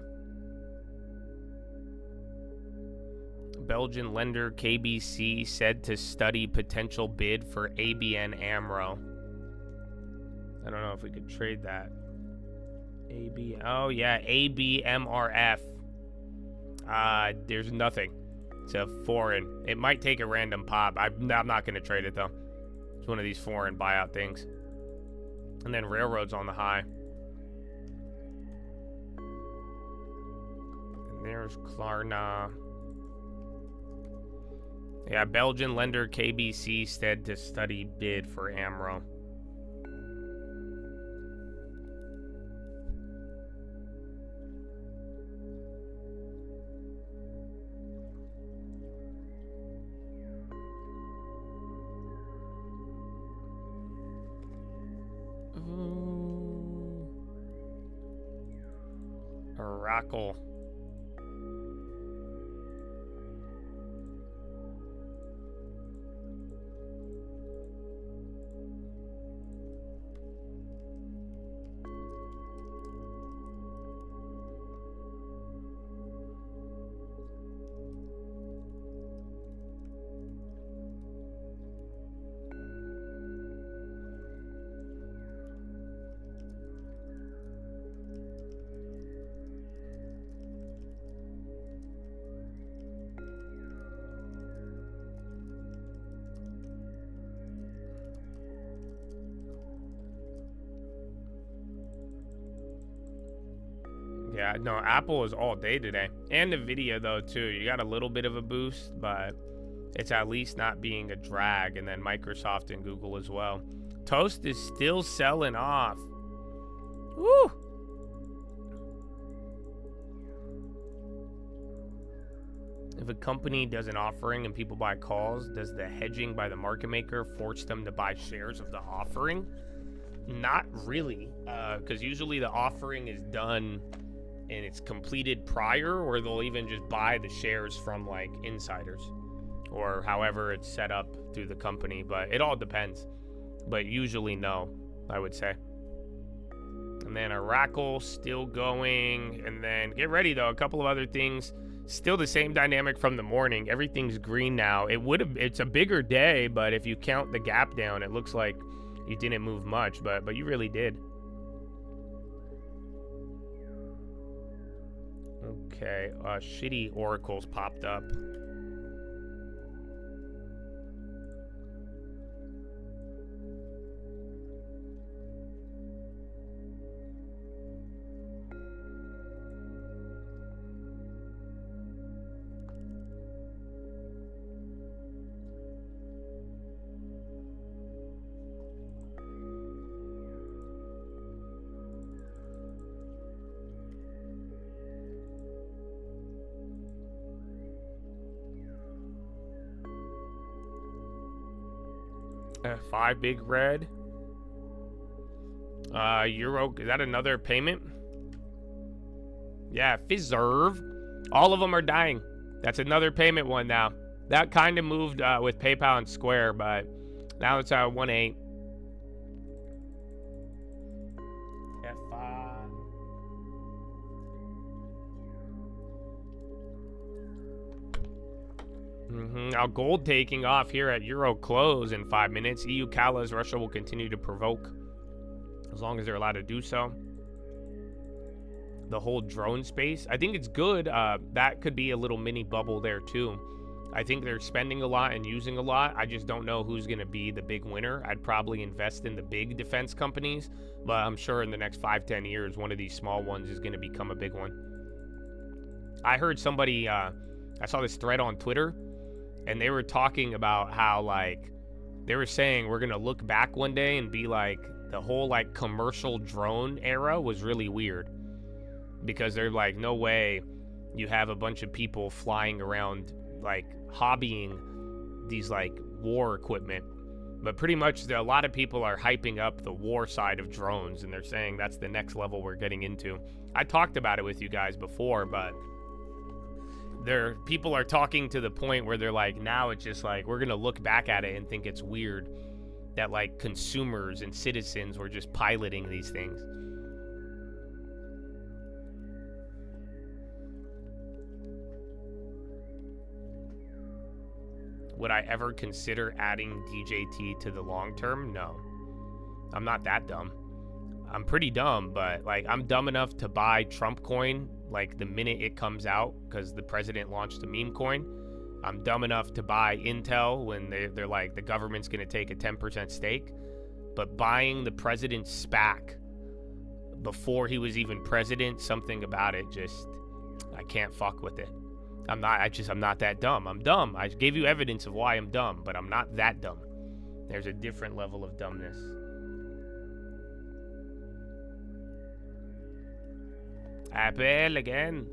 Belgian lender KBC said to study potential bid for ABN AMRO. I don't know if we could trade that. Oh yeah, ABMRF. There's nothing. It's a foreign. It might take a random pop. I'm not going to trade it though. It's one of these foreign buyout things. And then railroads on the high. And there's Klarna. Yeah, Belgian lender KBC said to study bid for AMRO. Oracle. Yeah, no, Apple is all day today. And Nvidia, though, too. You got a little bit of a boost, but it's at least not being a drag. And then Microsoft and Google as well. Toast is still selling off. Woo! If a company does an offering and people buy calls, does the hedging by the market maker force them to buy shares of the offering? Not really, because usually the offering is done and it's completed prior, or they'll even just buy the shares from like insiders or however it's set up through the company, but it all depends. But usually no, I would say. And then Oracle still going, and then get ready though, a couple of other things. Still the same dynamic from the morning. Everything's green now. It's a bigger day, but if you count the gap down, it looks like you didn't move much, but you really did. Okay, shitty oracles popped up. Five big red. Euro, is that another payment? Yeah, Fiserv. All of them are dying. That's another payment one now. That kind of moved with PayPal and Square, but now it's 1.8. F5. Now gold taking off here at Euro close in 5 minutes. EU Kalas, Russia will continue to provoke as long as they're allowed to do so. The whole drone space, I think it's good. That could be a little mini bubble there too. I think they're spending a lot and using a lot. I just don't know who's going to be the big winner. I'd probably invest in the big defense companies, but I'm sure in the next 5-10 years, one of these small ones is going to become a big one. I heard somebody, I saw this thread on Twitter, and they were talking about how, like, they were saying we're going to look back one day and be like, the whole, like, commercial drone era was really weird. Because they're like, no way you have a bunch of people flying around, like, hobbying these, like, war equipment. But pretty much a lot of people are hyping up the war side of drones, and they're saying that's the next level we're getting into. I talked about it with you guys before, but people are talking to the point where they're like, now it's just like, we're gonna look back at it and think it's weird that, like, consumers and citizens were just piloting these things. Would I ever consider adding DJT to the long term? No. I'm not that dumb. I'm pretty dumb, but, like, I'm dumb enough to buy Trump coin, like, the minute it comes out, because the president launched a meme coin. I'm dumb enough to buy Intel when they're like, the government's going to take a 10% stake. But buying the president's SPAC before he was even president, something about it just, I can't fuck with it. I'm not that dumb. I'm dumb. I gave you evidence of why I'm dumb, but I'm not that dumb. There's a different level of dumbness. Apple again.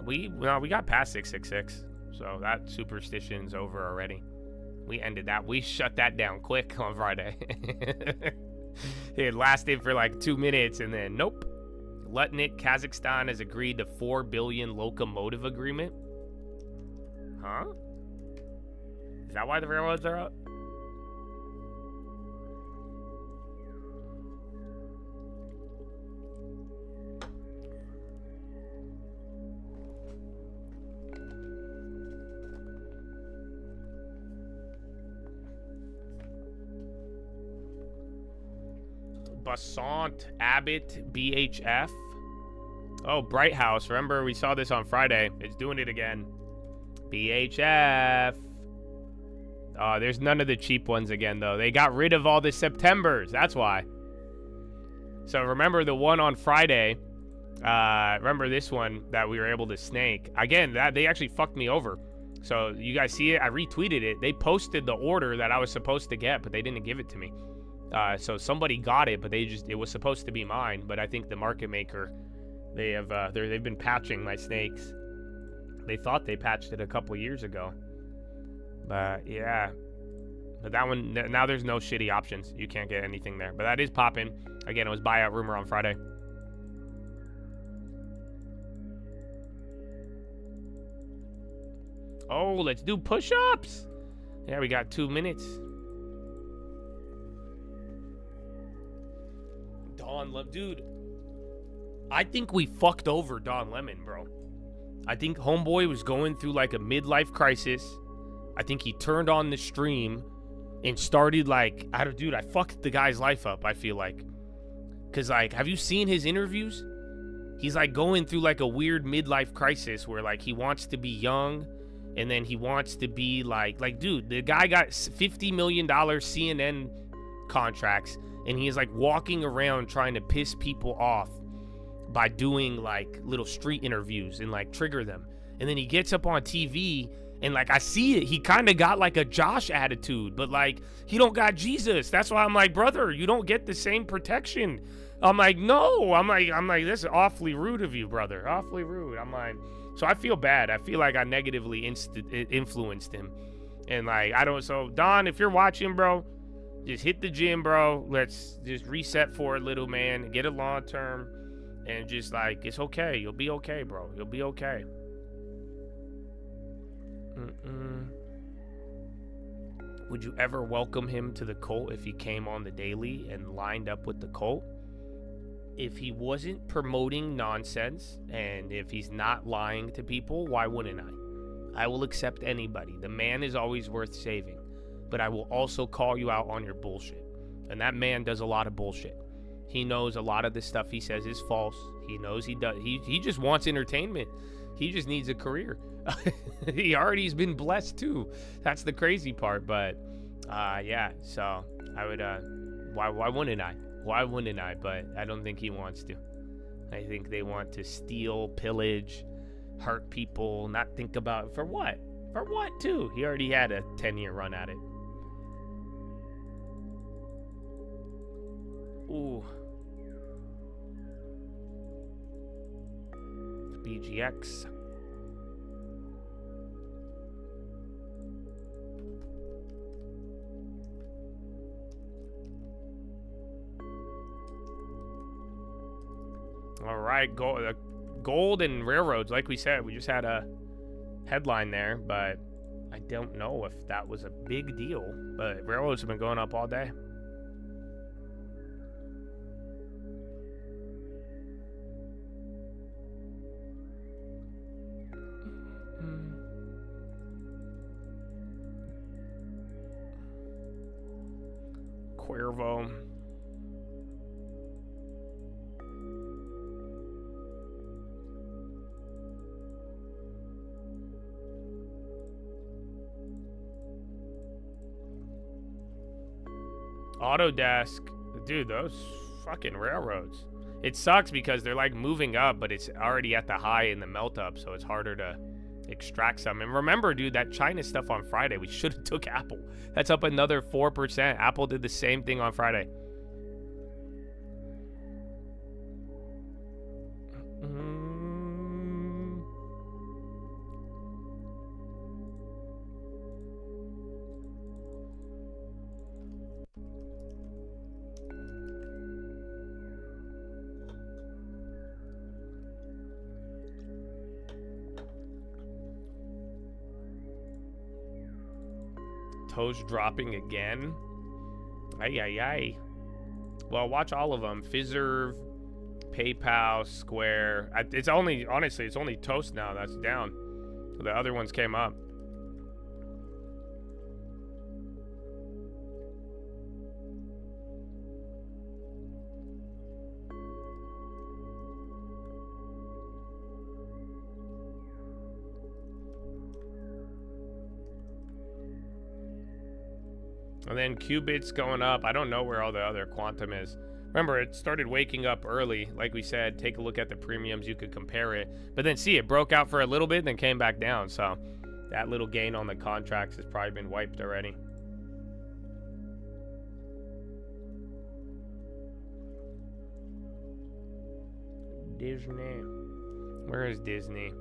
We got past 666, so that superstition's over already. We ended that. We shut that down quick on Friday. It lasted for like 2 minutes, and then nope. Lutnik, Kazakhstan has agreed to 4 billion locomotive agreement. Huh? Is that why the railroads are up? Bassant, Abbott, BHF. Oh, Bright House. Remember, we saw this on Friday. It's doing it again. BHF. There's none of the cheap ones again, though. They got rid of all the Septembers. That's why. So remember the one on Friday. Remember this one that we were able to snake. Again, that they actually fucked me over. So you guys see it? I retweeted it. They posted the order that I was supposed to get, but they didn't give it to me. So somebody got it, but it was supposed to be mine. But I think the market maker, they've been patching my snakes. They thought they patched it a couple years ago. But yeah, but that one, now there's no shitty options. You can't get anything there. But that is popping. Again, it was buyout rumor on Friday. Oh, let's do push-ups. Yeah, we got 2 minutes. Dude, I think we fucked over Don Lemon, bro. I think homeboy was going through like a midlife crisis. I think he turned on the stream and started like, I fucked the guy's life up, I feel like. Cause like, have you seen his interviews? He's like going through like a weird midlife crisis where like he wants to be young and then he wants to be like dude, the guy got $50 million CNN contracts and he is like walking around trying to piss people off by doing like little street interviews and like trigger them. And then he gets up on TV and like I see it, he kind of got like a Josh attitude, but like he don't got Jesus. That's why I'm like, brother, you don't get the same protection. I'm like, no. I'm like, this is awfully rude of you, brother. Awfully rude. I'm like, so I feel bad. I feel like I negatively influenced him. And like, so Don, if you're watching, bro, just hit the gym, bro. Let's just reset for it, little man. Get a long term. And just like, it's okay. You'll be okay, bro. You'll be okay. Would you ever welcome him to the cult if he came on the daily and lined up with the cult? If he wasn't promoting nonsense and if he's not lying to people, why wouldn't I? I will accept anybody. The man is always worth saving. But I will also call you out on your bullshit. And that man does a lot of bullshit. He knows a lot of the stuff he says is false. He knows he does. He just wants entertainment. He just needs a career. He already's been blessed too. That's the crazy part. But yeah, so I would why wouldn't I? Why wouldn't I? But I don't think he wants to. I think they want to steal, pillage, hurt people, not think about for what? For what too? He already had a 10-year run at it. Ooh. BGX. All right, gold and railroads. Like we said, we just had a headline there, but I don't know if that was a big deal. But railroads have been going up all day. Cuervo. Autodesk. Dude, those fucking railroads. It sucks because they're like moving up, but it's already at the high in the melt up, so it's harder to extract some. And remember, dude, that China stuff on Friday, we should have took Apple. That's up another 4%. Apple did the same thing on Friday. Toast dropping again. Ay, ay, ay. Well, watch all of them. Fiserv, PayPal, Square. It's only, honestly, it's only Toast now that's down. The other ones came up. And then Qubit's going up. I don't know where all the other quantum is. Remember, it started waking up early. Like we said, take a look at the premiums. You could compare it. But then see, it broke out for a little bit, then came back down. So that little gain on the contracts has probably been wiped already. Disney. Where is Disney?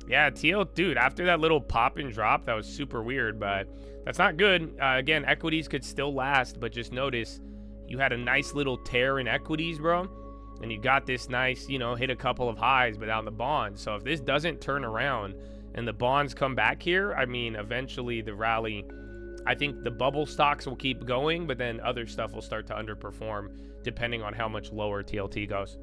Yeah, TL, dude, after that little pop and drop, that was super weird, but that's not good. Again, equities could still last, but just notice you had a nice little tear in equities, bro, and you got this nice, you know, hit a couple of highs, but on the bonds. So if this doesn't turn around and the bonds come back here, I mean, eventually the rally, I think the bubble stocks will keep going, but then other stuff will start to underperform depending on how much lower TLT goes.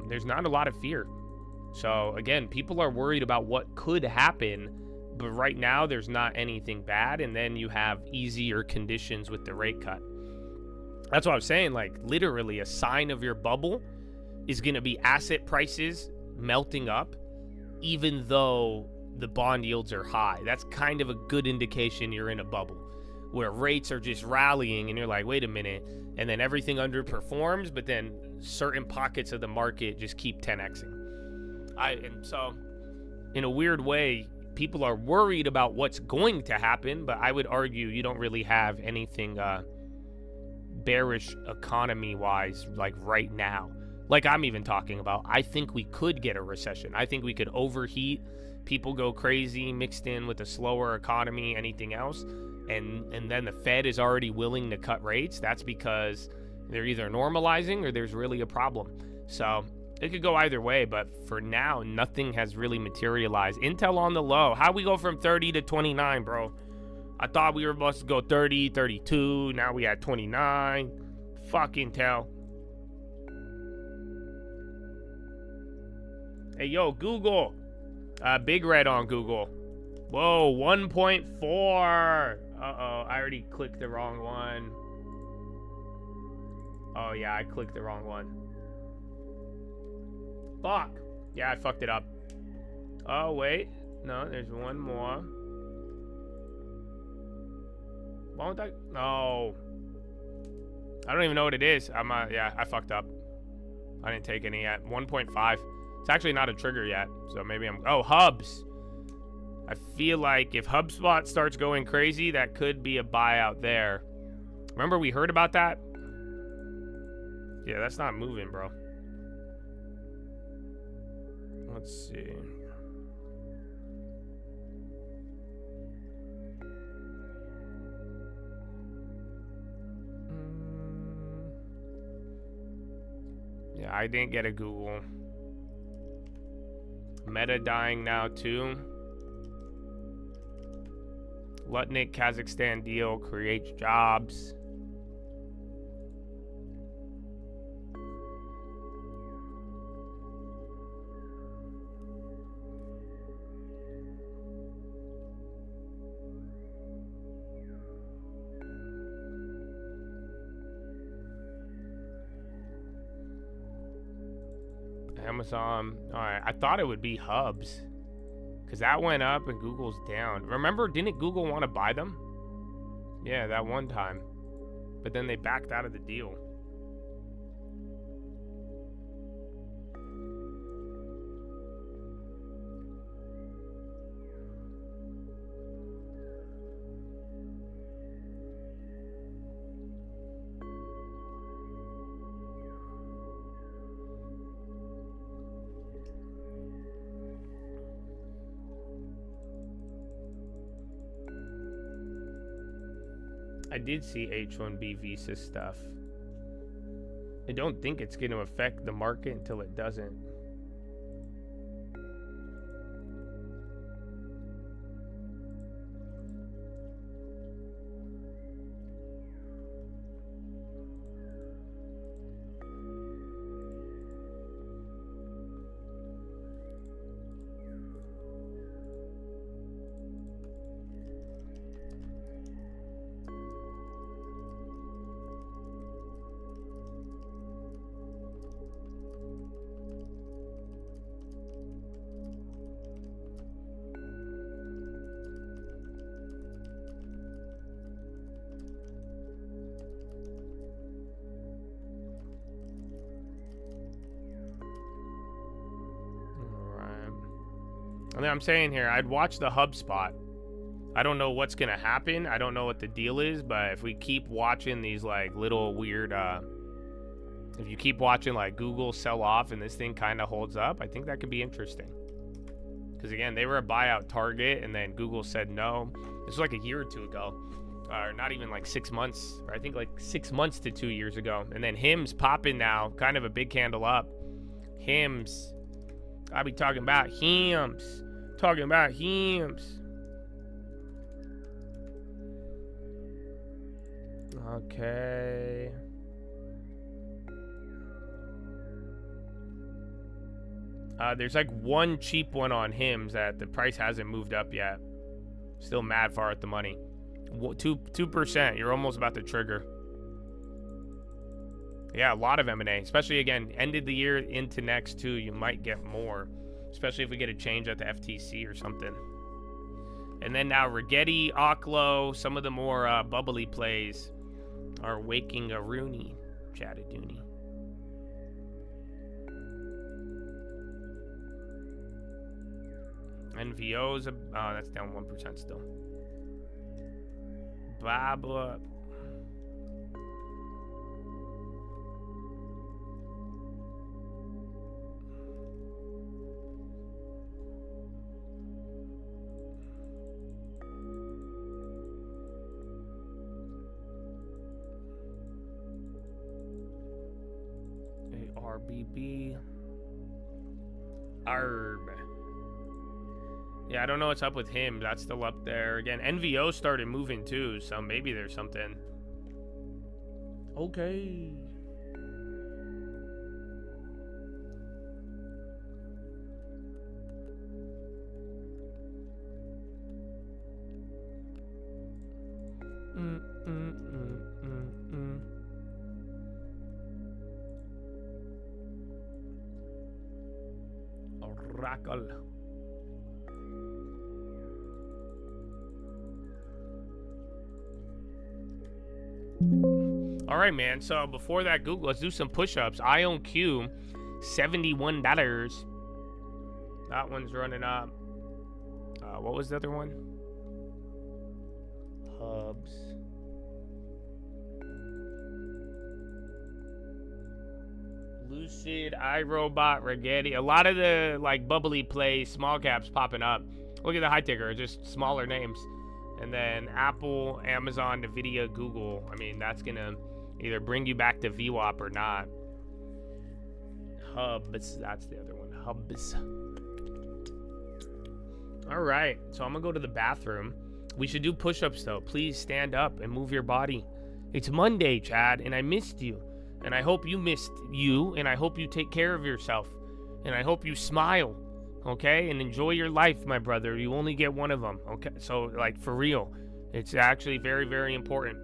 There's not a lot of fear. So again, people are worried about what could happen, but right now there's not anything bad, and then you have easier conditions with the rate cut. That's what I was saying. Like, literally a sign of your bubble is going to be asset prices melting up, even though the bond yields are high. That's kind of a good indication you're in a bubble where rates are just rallying and you're like, wait a minute, and then everything underperforms, but then certain pockets of the market just keep 10xing. And so in a weird way, people are worried about what's going to happen, but I would argue you don't really have anything bearish economy wise like right now. Like I'm even talking about, I think we could get a recession. I think we could overheat, people go crazy mixed in with a slower economy, anything else, and then the Fed is already willing to cut rates. That's because they're either normalizing or there's really a problem. So it could go either way, but for now, nothing has really materialized. Intel on the low. How we go from 30 to 29, bro? I thought we were supposed to go 30, 32. Now we at 29. Fuck Intel. Hey, yo, Google. Big red on Google. Whoa, 1.4. Uh-oh, I already clicked the wrong one. Oh, yeah, I clicked the wrong one. Fuck. Yeah, I fucked it up. Oh, wait. No, there's one more. Why won't I? No. I don't even know what it is. Yeah, I fucked up. I didn't take any yet. 1.5. It's actually not a trigger yet, so maybe I'm... Oh, Hubs. I feel like if HubSpot starts going crazy, that could be a buyout there. Remember we heard about that? Yeah, that's not moving, bro. Let's see. Yeah, I didn't get a Google. Meta dying now too. Lutnik Kazakhstan deal creates jobs. Amazon. All right, I thought it would be Hubs because that went up and Google's down. Remember, didn't Google want to buy them? Yeah, that one time, but then they backed out of the deal. I did see H-1B visa stuff. I don't think it's going to affect the market until it doesn't. I'm saying here, I'd watch the HubSpot. I don't know what's gonna happen. I don't know what the deal is, but if we keep watching these like little weird, if you keep watching like Google sell off and this thing kind of holds up, I think that could be interesting. Because again, they were a buyout target, and then Google said no. This was like a year or two ago, or not even like 6 months, or I think like 6 months to 2 years ago. And then Hims popping now, kind of a big candle up. Hims, I be talking about Hims, talking about Hims. Okay. There's like one cheap one on Hims that the price hasn't moved up yet. Still mad far at the money. 2%. You're almost about to trigger. Yeah, a lot of M&A, especially again, ended the year into next too. You might get more, especially if we get a change at the FTC or something. And then now Rigetti, Oklo, some of the more bubbly plays are waking a Rooney, Chattadooney. NVO's that's down 1% still. Baba. RBB. ARB. Yeah, I don't know what's up with him. That's still up there. Again, NVO started moving too, so maybe there's something. Okay. Oracle. All right, man. So before that, Google, let's do some push-ups. IonQ, $71. That one's running up. What was the other one? Hubs. Lucid, iRobot, Rigetti. A lot of the like bubbly plays, small caps popping up. Look at the high ticker, just smaller names. And then Apple, Amazon, Nvidia, Google. I mean, that's gonna either bring you back to VWAP or not. Hubs, that's the other one. Hubs. All right, so I'm gonna go to the bathroom. We should do push-ups though. Please stand up and move your body. It's Monday, Chad, and I missed you. And I hope you missed you, and I hope you take care of yourself. And I hope you smile, okay? And enjoy your life, my brother. You only get one of them, okay? So, like, for real. It's actually very, very important.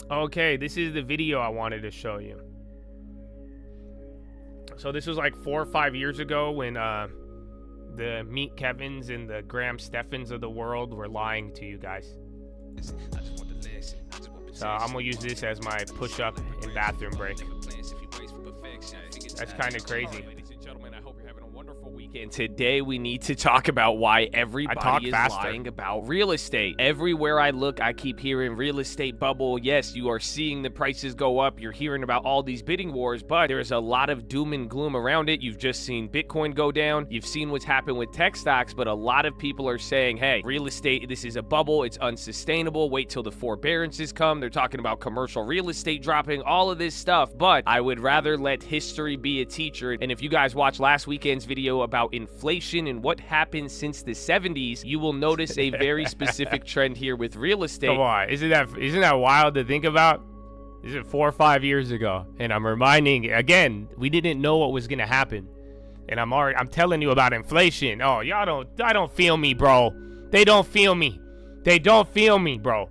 Okay, this is the video I wanted to show you. So this was like 4 or 5 years ago when the Meet Kevins and the Graham Steffens of the world were lying to you guys. So I'm gonna use this as my push-up and bathroom break. That's kind of crazy. And today we need to talk about why everybody is lying about real estate. Everywhere I look, I keep hearing real estate bubble. Yes, you are seeing the prices go up. You're hearing about all these bidding wars, but there's a lot of doom and gloom around it. You've just seen Bitcoin go down. You've seen what's happened with tech stocks, but a lot of people are saying, hey, real estate, this is a bubble. It's unsustainable. Wait till the forbearances come. They're talking about commercial real estate dropping, all of this stuff, but I would rather let history be a teacher. And if you guys watched last weekend's video about inflation and what happened since the 70s, you will notice a very specific trend here with real estate. Come on, isn't that wild to think about? This is 4 or 5 years ago, and I'm reminding again, we didn't know what was gonna happen, and I'm telling you about inflation. Oh, I don't feel me, bro. They don't feel me, bro.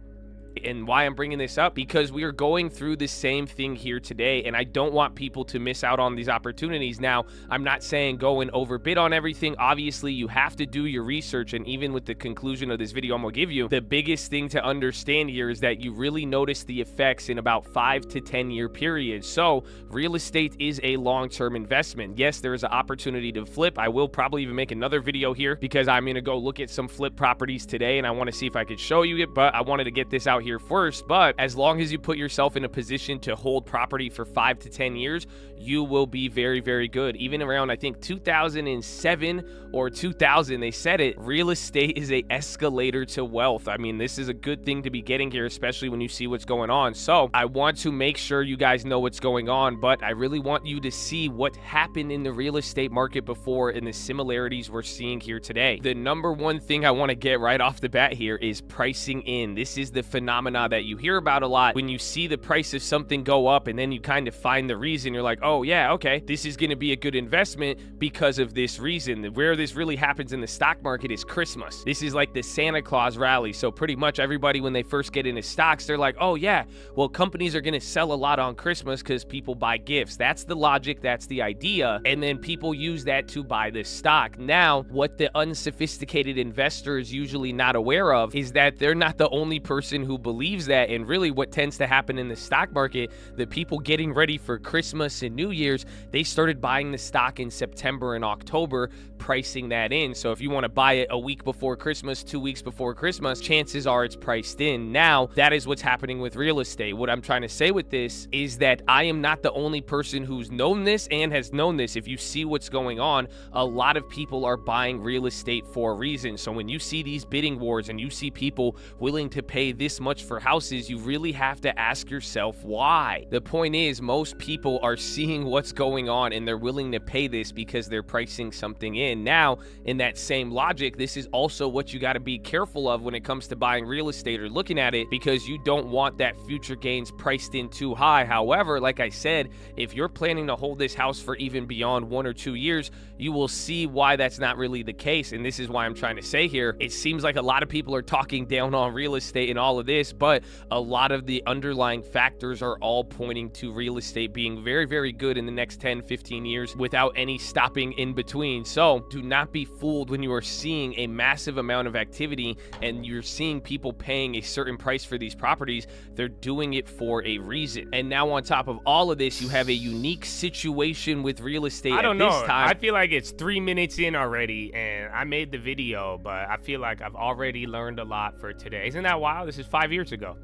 And why I'm bringing this up, because we are going through the same thing here today, and I don't want people to miss out on these opportunities. Now, I'm not saying go and overbid on everything. Obviously, you have to do your research, and even with the conclusion of this video I'm gonna give you, the biggest thing to understand here is that you really notice the effects in about 5 to 10 year periods. So real estate is a long-term investment. Yes, there is an opportunity to flip. I will probably even make another video here because I'm gonna go look at some flip properties today, and I want to see if I could show you it, but I wanted to get this out here first. But as long as you put yourself in a position to hold property for 5 to 10 years, you will be very, very good. Even around, I think 2007 or 2000, they said it, real estate is a escalator to wealth. I mean, this is a good thing to be getting here, especially when you see what's going on. So I want to make sure you guys know what's going on, but I really want you to see what happened in the real estate market before and the similarities we're seeing here today. The number one thing I want to get right off the bat here is pricing in. This is the phenomena that you hear about a lot. When you see the price of something go up and then you kind of find the reason, you're like, oh yeah, okay, this is going to be a good investment because of this reason. Where this really happens in the stock market is Christmas. This is like the Santa Claus rally. So pretty much everybody, when they first get into stocks, they're like, oh yeah, well, companies are going to sell a lot on Christmas because people buy gifts. That's the logic, that's the idea, and then people use that to buy this stock. Now, what the unsophisticated investor is usually not aware of is that they're not the only person who believes that. And really what tends to happen in the stock market, the people getting ready for Christmas and New Year's, they started buying the stock in September and October, pricing that in. So if you want to buy it a week before Christmas, 2 weeks before Christmas, chances are it's priced in. Now, that is what's happening with real estate. What I'm trying to say with this is that I am not the only person who's known this and has known this. If you see what's going on, a lot of people are buying real estate for a reason. So when you see these bidding wars and you see people willing to pay this much for houses, you really have to ask yourself why. The point is, most people are seeing what's going on and they're willing to pay this because they're pricing something in. Now, in that same logic, this is also what you got to be careful of when it comes to buying real estate or looking at it, because you don't want that future gains priced in too high. However, like I said, if you're planning to hold this house for even beyond 1 or 2 years, you will see why that's not really the case. And this is why I'm trying to say here, it seems like a lot of people are talking down on real estate and all of this, but a lot of the underlying factors are all pointing to real estate being very, very good in the next 10, 15 years without any stopping in between. So do not be fooled when you are seeing a massive amount of activity and you're seeing people paying a certain price for these properties. They're doing it for a reason. And now on top of all of this, you have a unique situation with real estate. I don't know. This time, I feel like it's 3 minutes in already and I made the video, but I feel like I've already learned a lot for today. Isn't that wild? This is 5 years ago.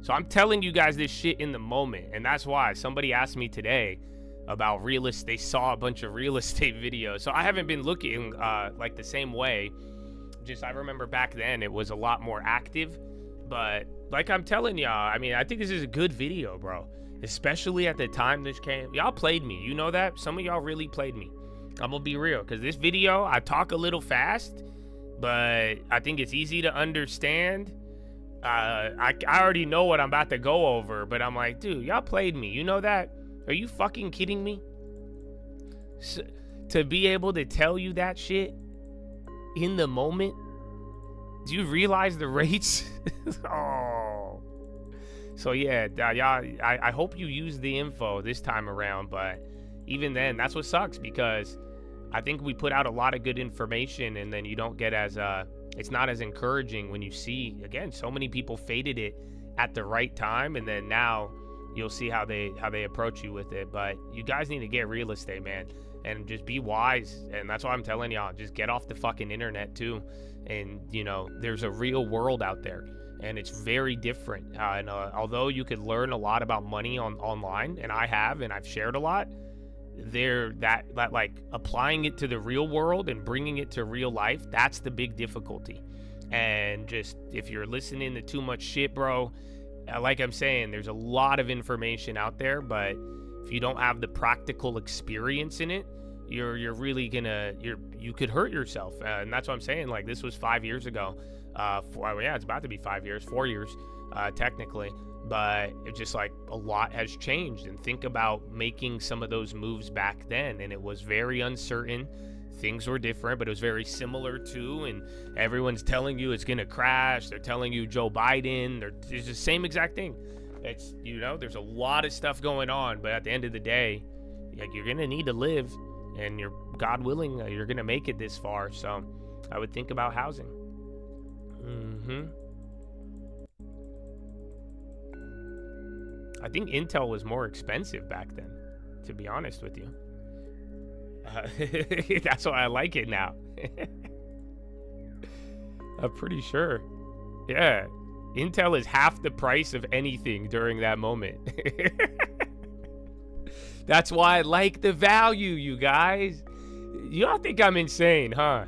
So I'm telling you guys this shit in the moment. And that's why somebody asked me today about real estate. They saw a bunch of real estate videos. So I haven't been looking like the same way. Just I remember back then it was a lot more active. But like I'm telling y'all, I mean, I think this is a good video, bro. Especially at the time this came. Y'all played me. You know that? Some of y'all really played me. I'm gonna be real. Because this video, I talk a little fast. But I think it's easy to understand. I already know what I'm about to go over. But I'm like, dude, y'all played me. You know that? Are you fucking kidding me? So, to be able to tell you that shit in the moment, do you realize the rates? Oh. So yeah, y'all, I hope you use the info this time around, but even then, that's what sucks, because I think we put out a lot of good information and then you don't get as, it's not as encouraging when you see, again, so many people faded it at the right time, and then now you'll see how they approach you with it. But you guys need to get real estate, man, and just be wise. And that's why I'm telling y'all, just get off the fucking internet too. And you know, there's a real world out there and it's very different. And although you could learn a lot about money online, and I've shared a lot, that like applying it to the real world and bringing it to real life, that's the big difficulty. And just, if you're listening to too much shit, bro, like I'm saying, there's a lot of information out there, but if you don't have the practical experience in it, you're really gonna, you could hurt yourself. And that's what I'm saying. Like, this was 5 years ago. Yeah, it's about to be 5 years, 4 years, technically. But it's just like a lot has changed. And think about making some of those moves back then, and it was very uncertain. things were different, but it was very similar to, and everyone's telling you it's gonna crash. They're telling you Joe Biden. It's the same exact thing. It's, you know, there's a lot of stuff going on, but at the end of the day, like, you're gonna need to live, and you're, God willing, you're gonna make it this far. So I would think about housing. I think Intel was more expensive back then, to be honest with you. That's why I like it now. I'm pretty sure. Yeah. Intel is half the price of anything during that moment. That's why I like the value, you guys. You don't think I'm insane, huh?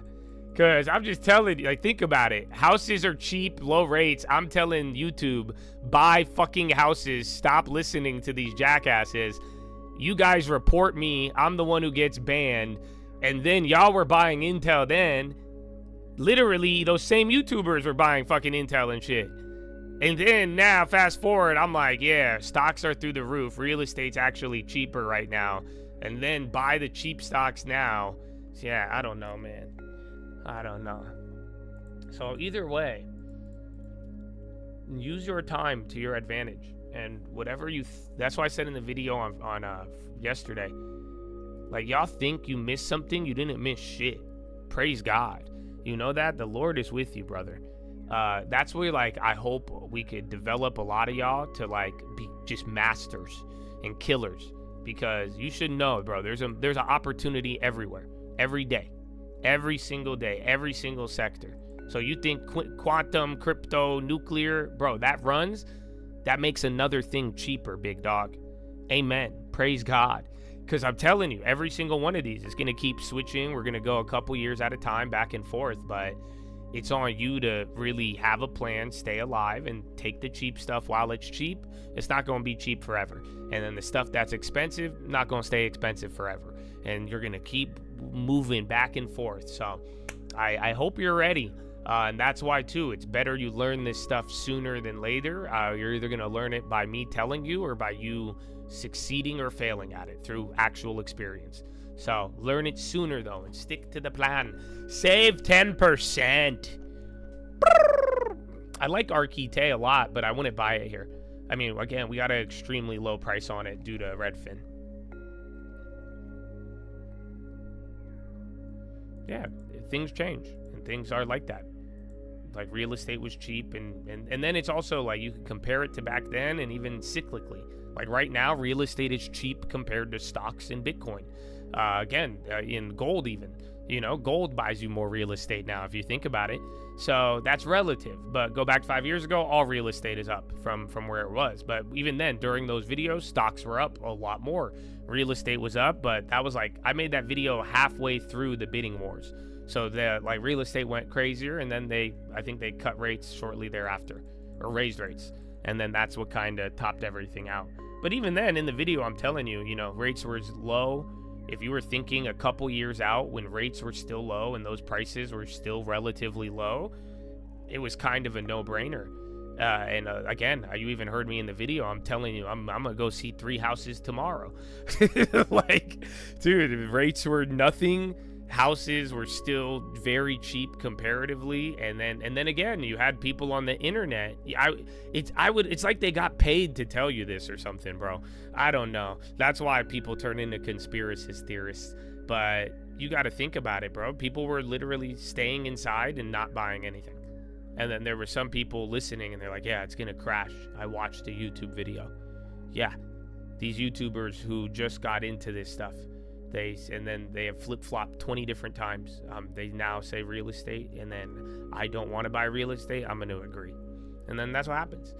Because I'm just telling you, like, think about it. Houses are cheap, low rates. I'm telling YouTube, buy fucking houses. Stop listening to these jackasses. You guys report me. I'm the one who gets banned. And then y'all were buying Intel then. Literally, those same YouTubers were buying fucking Intel and shit. And then now, fast forward, I'm like, yeah, stocks are through the roof. Real estate's actually cheaper right now. And then buy the cheap stocks now. So yeah, I don't know, man. I don't know. So either way, use your time to your advantage. And whatever you... that's why I said in the video on yesterday, like, y'all think you missed something. You didn't miss shit. Praise God. You know that? The Lord is with you, brother. That's where, like, I hope we could develop a lot of y'all to, like, be just masters and killers, because you should know, bro, there's an opportunity everywhere, every day, every single day, every single sector. So you think quantum, crypto, nuclear, bro, that makes another thing cheaper, big dog. Amen. Praise God. Because I'm telling you, every single one of these is going to keep switching. We're going to go a couple years at a time, back and forth, but it's on you to really have a plan, stay alive, and take the cheap stuff while it's cheap. It's not going to be cheap forever. And then the stuff that's expensive, not going to stay expensive forever. And you're going to keep moving back and forth. So I hope you're ready. And that's why, too, it's better you learn this stuff sooner than later. You're either going to learn it by me telling you or by you succeeding or failing at it through actual experience. So learn it sooner, though, and stick to the plan. Save 10%. I like Arquite a lot, but I wouldn't buy it here. I mean, again, we got an extremely low price on it due to Redfin. Yeah, things change, and things are like that. Like, real estate was cheap, and then it's also like you can compare it to back then, and even cyclically. Like right now, real estate is cheap compared to stocks and Bitcoin. In gold even. You know, gold buys you more real estate now if you think about it. So that's relative. But go back 5 years ago, all real estate is up from where it was. But even then, during those videos, stocks were up a lot more. Real estate was up, but that was like, I made that video halfway through the bidding wars. So the real estate went crazier, and then I think they cut rates shortly thereafter, or raised rates. And then that's what kind of topped everything out. But even then, in the video, I'm telling you, you know, rates were low. If you were thinking a couple years out when rates were still low and those prices were still relatively low, it was kind of a no-brainer. Again, you even heard me in the video. I'm telling you, I'm going to go see 3 houses tomorrow. Like, dude, rates were nothing. Houses were still very cheap comparatively, and then again, you had people on the internet. It's like they got paid to tell you this or something, bro. I don't know. That's why people turn into conspiracy theorists. But you got to think about it, bro. People were literally staying inside and not buying anything. And then there were some people listening, and they're like, "Yeah, it's gonna crash." I watched a YouTube video. Yeah, these YouTubers who just got into this stuff. And then they have flip-flopped 20 different times. They now say real estate, and then I don't want to buy real estate. I'm going to agree. And then that's what happens.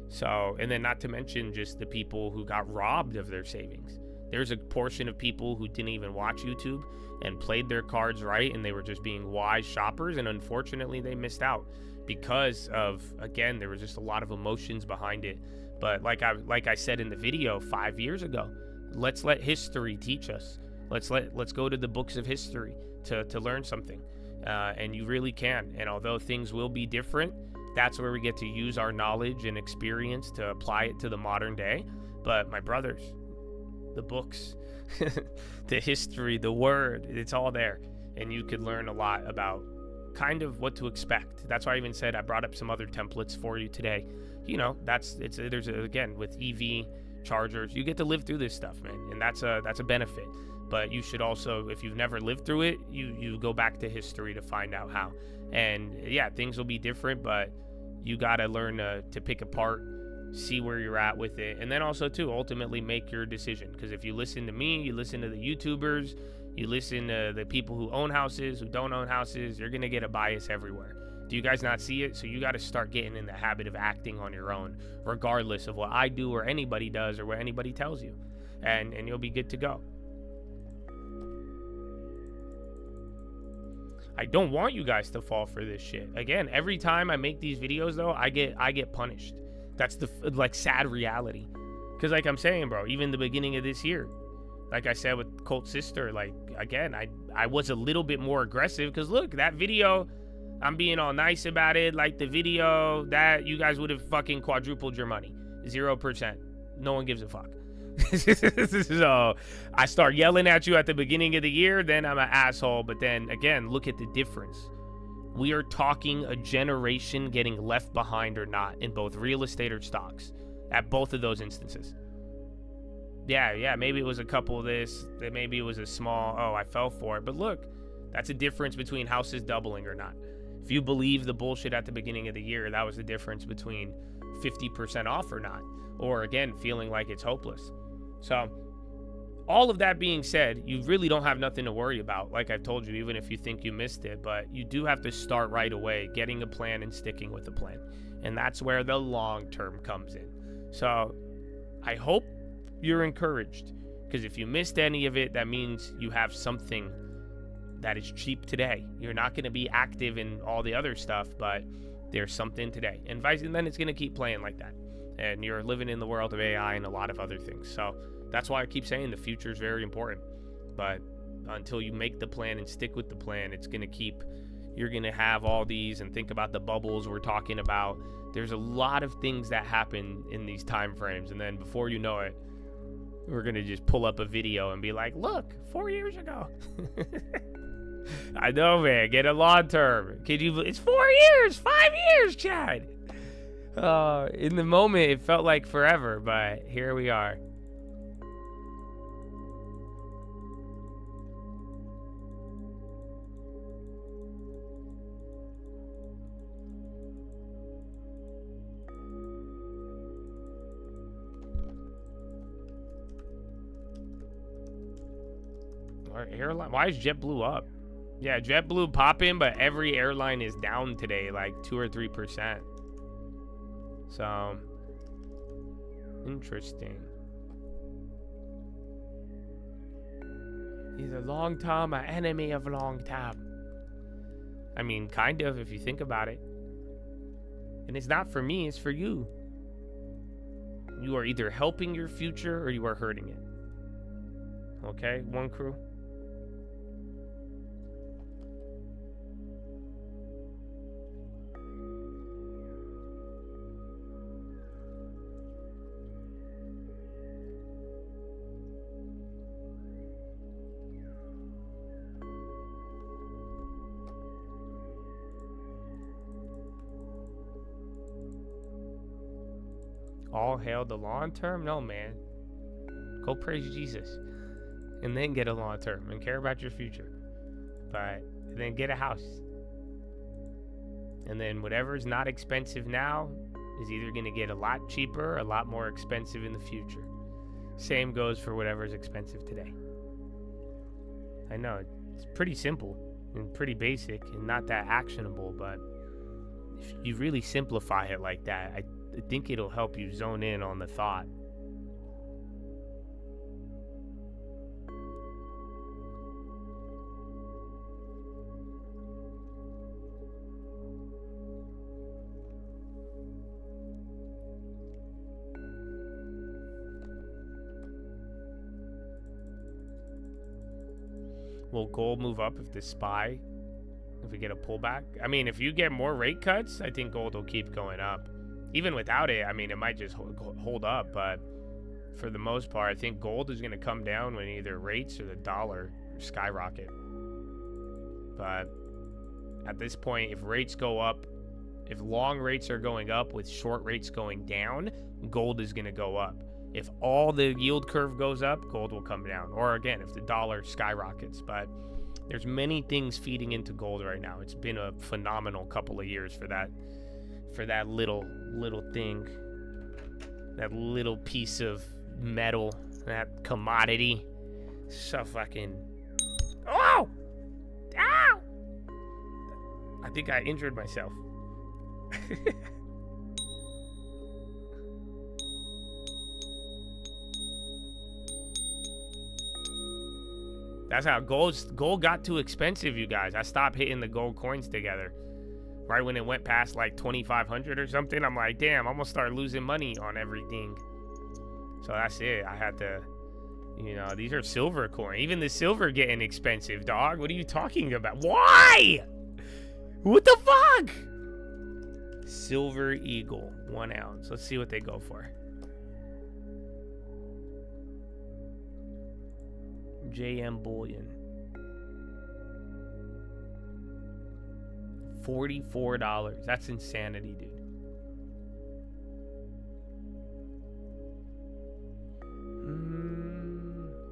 So, and then not to mention just the people who got robbed of their savings. There's a portion of people who didn't even watch YouTube and played their cards right, and they were just being wise shoppers, and unfortunately they missed out because of, again, there was just a lot of emotions behind it. But like I said in the video 5 years ago, let's let history teach us. Let's go to the books of history to learn something, and you really can. And although things will be different, that's where we get to use our knowledge and experience to apply it to the modern day. But my brothers, the books, the history, the word, it's all there. and you could learn a lot about kind of what to expect. That's why I even said I brought up some other templates for you today. You know, again, with EV chargers, you get to live through this stuff, man, and that's a benefit. But you should also, if you've never lived through it, you go back to history to find out how. And yeah, things will be different, but you got to learn to pick apart, see where you're at with it, and then also too ultimately make your decision. Because if you listen to me, you listen to the YouTubers, you listen to the people who own houses, who don't own houses, you're gonna get a bias everywhere. Do you guys not see it? So you got to start getting in the habit of acting on your own, regardless of what I do or anybody does or what anybody tells you, and you'll be good to go. I don't want you guys to fall for this shit. Again, every time I make these videos though, I get punished. That's the sad reality. Cause like I'm saying, bro, even the beginning of this year, like I said with Colt's sister, like again, I was a little bit more aggressive. Cause look, that video, I'm being all nice about it. Like the video that you guys would have fucking quadrupled your money. 0%. No one gives a fuck. So I start yelling at you at the beginning of the year, then I'm an asshole. But then again, look at the difference. We are talking a generation getting left behind or not in both real estate or stocks at both of those instances. Yeah, maybe it was a couple of this, that maybe it was a small, oh, I fell for it. But look, that's a difference between houses doubling or not. If you believe the bullshit at the beginning of the year, that was the difference between 50% off or not. Or again, feeling like it's hopeless. So all of that being said, you really don't have nothing to worry about, like I've told you, even if you think you missed it. But you do have to start right away, getting a plan and sticking with the plan. And that's where the long term comes in. So I hope you're encouraged, because if you missed any of it, that means you have something that is cheap today. You're not going to be active in all the other stuff, but there's something today. And then it's going to keep playing like that. And you're living in the world of AI and a lot of other things. So that's why I keep saying the future is very important. But until you make the plan and stick with the plan, it's going to keep, you're going to have all these, and think about the bubbles we're talking about. There's a lot of things that happen in these time frames. And then before you know it, we're going to just pull up a video and be like, look, 4 years ago. I know, man. Get a long term. It's 4 years, 5 years, Chad. In the moment, it felt like forever, but here we are. Our airline, why is JetBlue up? Yeah, JetBlue popping, but every airline is down today, like 2 or 3%. So, interesting. He's a long time, an enemy of long time. I mean, kind of, if you think about it. And it's not for me, it's for you. You are either helping your future or you are hurting it. Okay, one crew. All hail the long term? No, man. Go praise Jesus. And then get a long term and care about your future. But then get a house. And then whatever's not expensive now is either going to get a lot cheaper or a lot more expensive in the future. Same goes for whatever's expensive today. I know, it's pretty simple and pretty basic and not that actionable, but if you really simplify it like that, I think it'll help you zone in on the thought. Will gold move up if the SPY, if we get a pullback? I mean, if you get more rate cuts, I think gold will keep going up. Even without it, I mean, it might just hold up, but for the most part, I think gold is going to come down when either rates or the dollar skyrocket. But at this point, if rates go up, if long rates are going up with short rates going down, gold is going to go up. If all the yield curve goes up, gold will come down. Or again, if the dollar skyrockets. But there's many things feeding into gold right now. It's been a phenomenal couple of years for that little thing, that little piece of metal, that commodity. So fucking. Oh! Ow! I think I injured myself. That's how gold got too expensive, you guys. I stopped hitting the gold coins together. Right when it went past like 2,500 or something, I'm like, damn, I'm gonna start losing money on everything. So that's it. I had to, you know, these are silver coin. Even the silver getting expensive, dog. What are you talking about? Why? What the fuck? Silver Eagle, 1 ounce. Let's see what they go for. JM Bullion. $44. That's insanity, dude.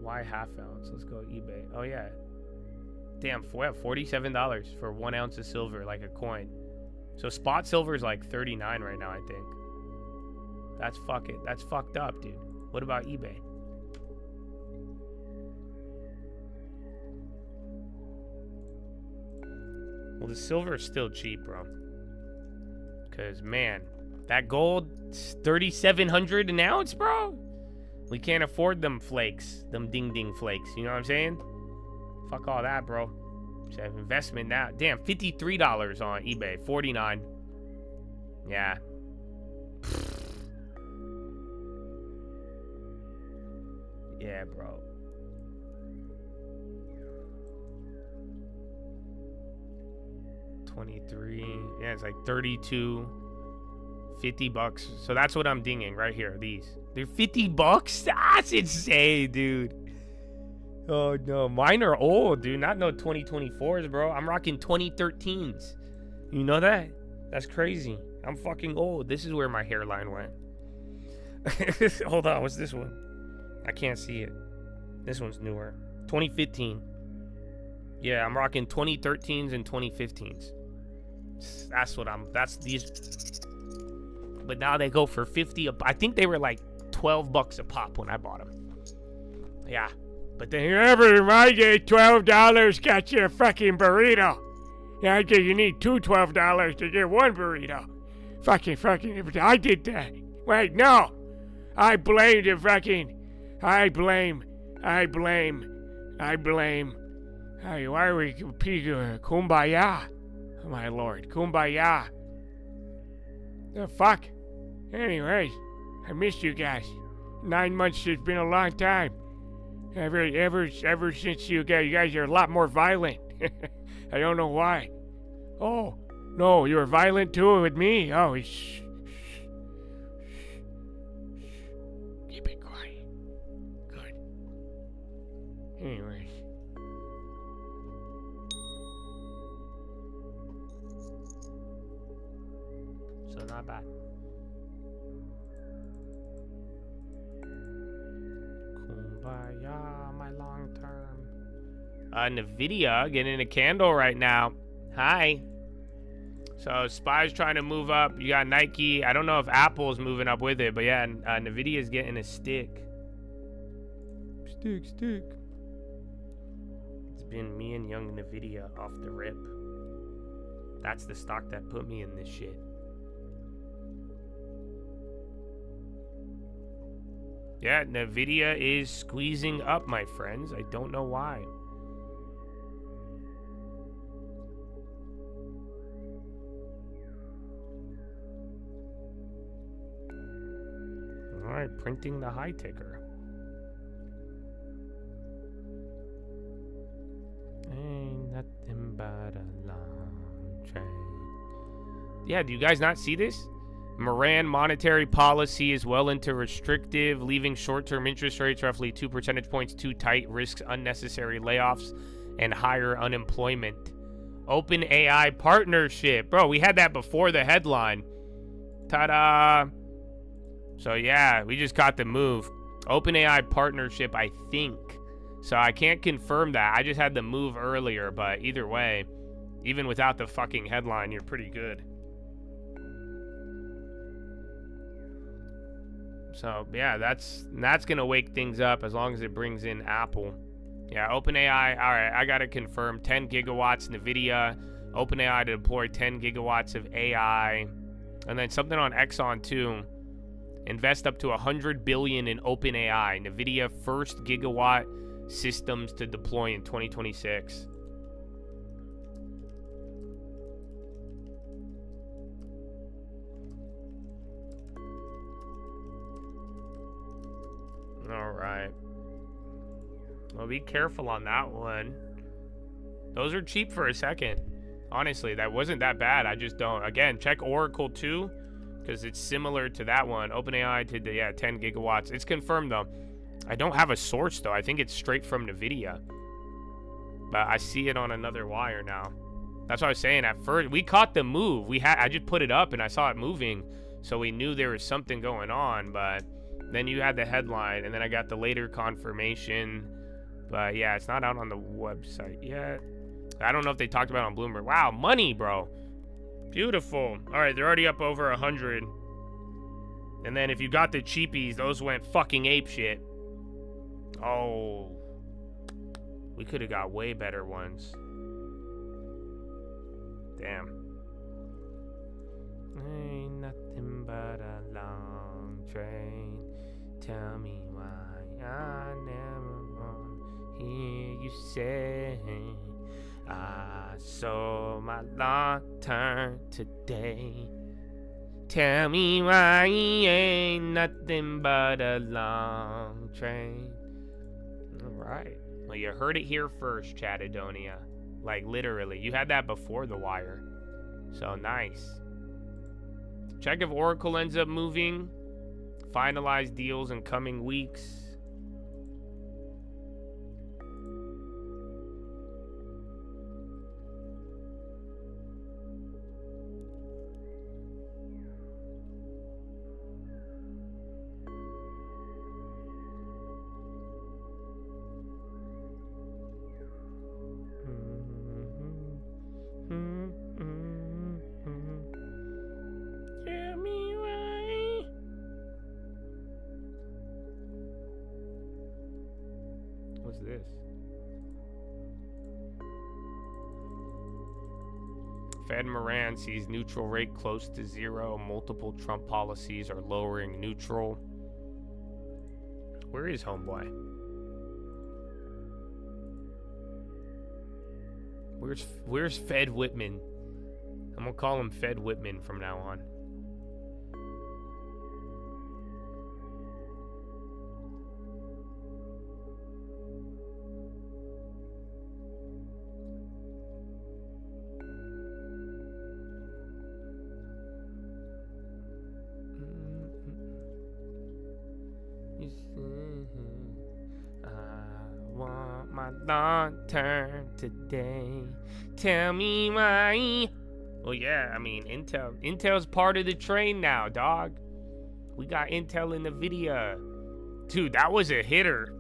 Why half ounce? Let's go eBay. Oh yeah. Damn, $47 for 1 ounce of silver, like a coin. So spot silver is like 39 right now, I think. That's fucked up, dude. What about eBay? Well, the silver is still cheap, bro. Because, man, that gold, 3,700 an ounce, bro. We can't afford them flakes, them ding-ding flakes. You know what I'm saying? Fuck all that, bro. Just have investment now. Damn, $53 on eBay. 49. Yeah. Yeah, bro. $23. Yeah, it's like 32. $50. So that's what I'm dinging right here. These. They're $50? That's insane, dude. Oh no, mine are old, dude. Not no 2024s, bro. I'm rocking 2013s. You know that? That's crazy. I'm fucking old. This is where my hairline went. Hold on, what's this one? I can't see it. This one's newer. 2015. Yeah, I'm rocking 2013s and 2015s. That's these. But now they go for 50. I think they were like $12 a pop when I bought them. Yeah. But then remember, in my day, $12 got you a fucking burrito. Yeah, you need two $12 to get one burrito. Fucking, I did that. Wait, no. I blame the fucking, I blame. Hey, why are we kumbaya? Oh, my lord, kumbaya. The fuck? Anyways, I missed you guys. 9 months has been a long time. Ever since you guys are a lot more violent. I don't know why. Oh, no, you were violent too with me? Oh, shh. Keep it quiet. Good. Anyways. So not bad. Kumbaya, my long term. Nvidia getting a candle right now. Hi. So Spy's trying to move up. You got Nike. I don't know if Apple's moving up with it, but yeah, Nvidia's getting a stick. Stick. It's been me and young Nvidia off the rip. That's the stock that put me in this shit. Yeah, Nvidia is squeezing up, my friends. I don't know why. All right, printing the high ticker. Ain't nothing but a long train. Yeah, do you guys not see this? Moran monetary policy is well into restrictive, leaving short-term interest rates roughly 2 percentage points too tight, risks unnecessary layoffs and higher unemployment. OpenAI partnership. Bro, we had that before the headline. Ta-da. So yeah, we just got the move. OpenAI partnership, I think. So I can't confirm that. I just had the move earlier, but either way, even without the fucking headline, you're pretty good. So yeah, that's gonna wake things up as long as it brings in Apple. Yeah, OpenAI. All right, I got to confirm 10 gigawatts NVIDIA. OpenAI to deploy 10 gigawatts of AI. And then something on Exxon too. Invest up to $100 billion in OpenAI. NVIDIA first gigawatt systems to deploy in 2026. All right. Well, be careful on that one. Those are cheap for a second. Honestly, that wasn't that bad. I just don't. Again, check Oracle too, because it's similar to that one. OpenAI did the 10 gigawatts. It's confirmed though. I don't have a source though. I think it's straight from NVIDIA. But I see it on another wire now. That's what I was saying. At first, we caught the move. I just put it up and I saw it moving, so we knew there was something going on. But then you had the headline, and then I got the later confirmation. But yeah, it's not out on the website yet. I don't know if they talked about it on Bloomberg. Wow, money, bro. Beautiful. All right, they're already up over 100. And then if you got the cheapies, those went fucking apeshit. Oh. We could have got way better ones. Damn. Ain't nothing but a long train. Tell me why I never want to hear you say I saw my long turn today. Tell me why ain't nothing but a long train. Alright. Well, you heard it here first, Chattadonia. Like, literally. You had that before the wire. So, nice. Check if Oracle ends up moving. Finalize deals in coming weeks. What's this? Fed Moran sees neutral rate close to zero. Multiple Trump policies are lowering neutral. Where is homeboy? Where's Fed Whitman? I'm gonna call him Fed Whitman from now on. I want my long turn today. Tell me why. Well, yeah, I mean, Intel's part of the train now, dog. We got Intel in the video. Dude, that was a hitter.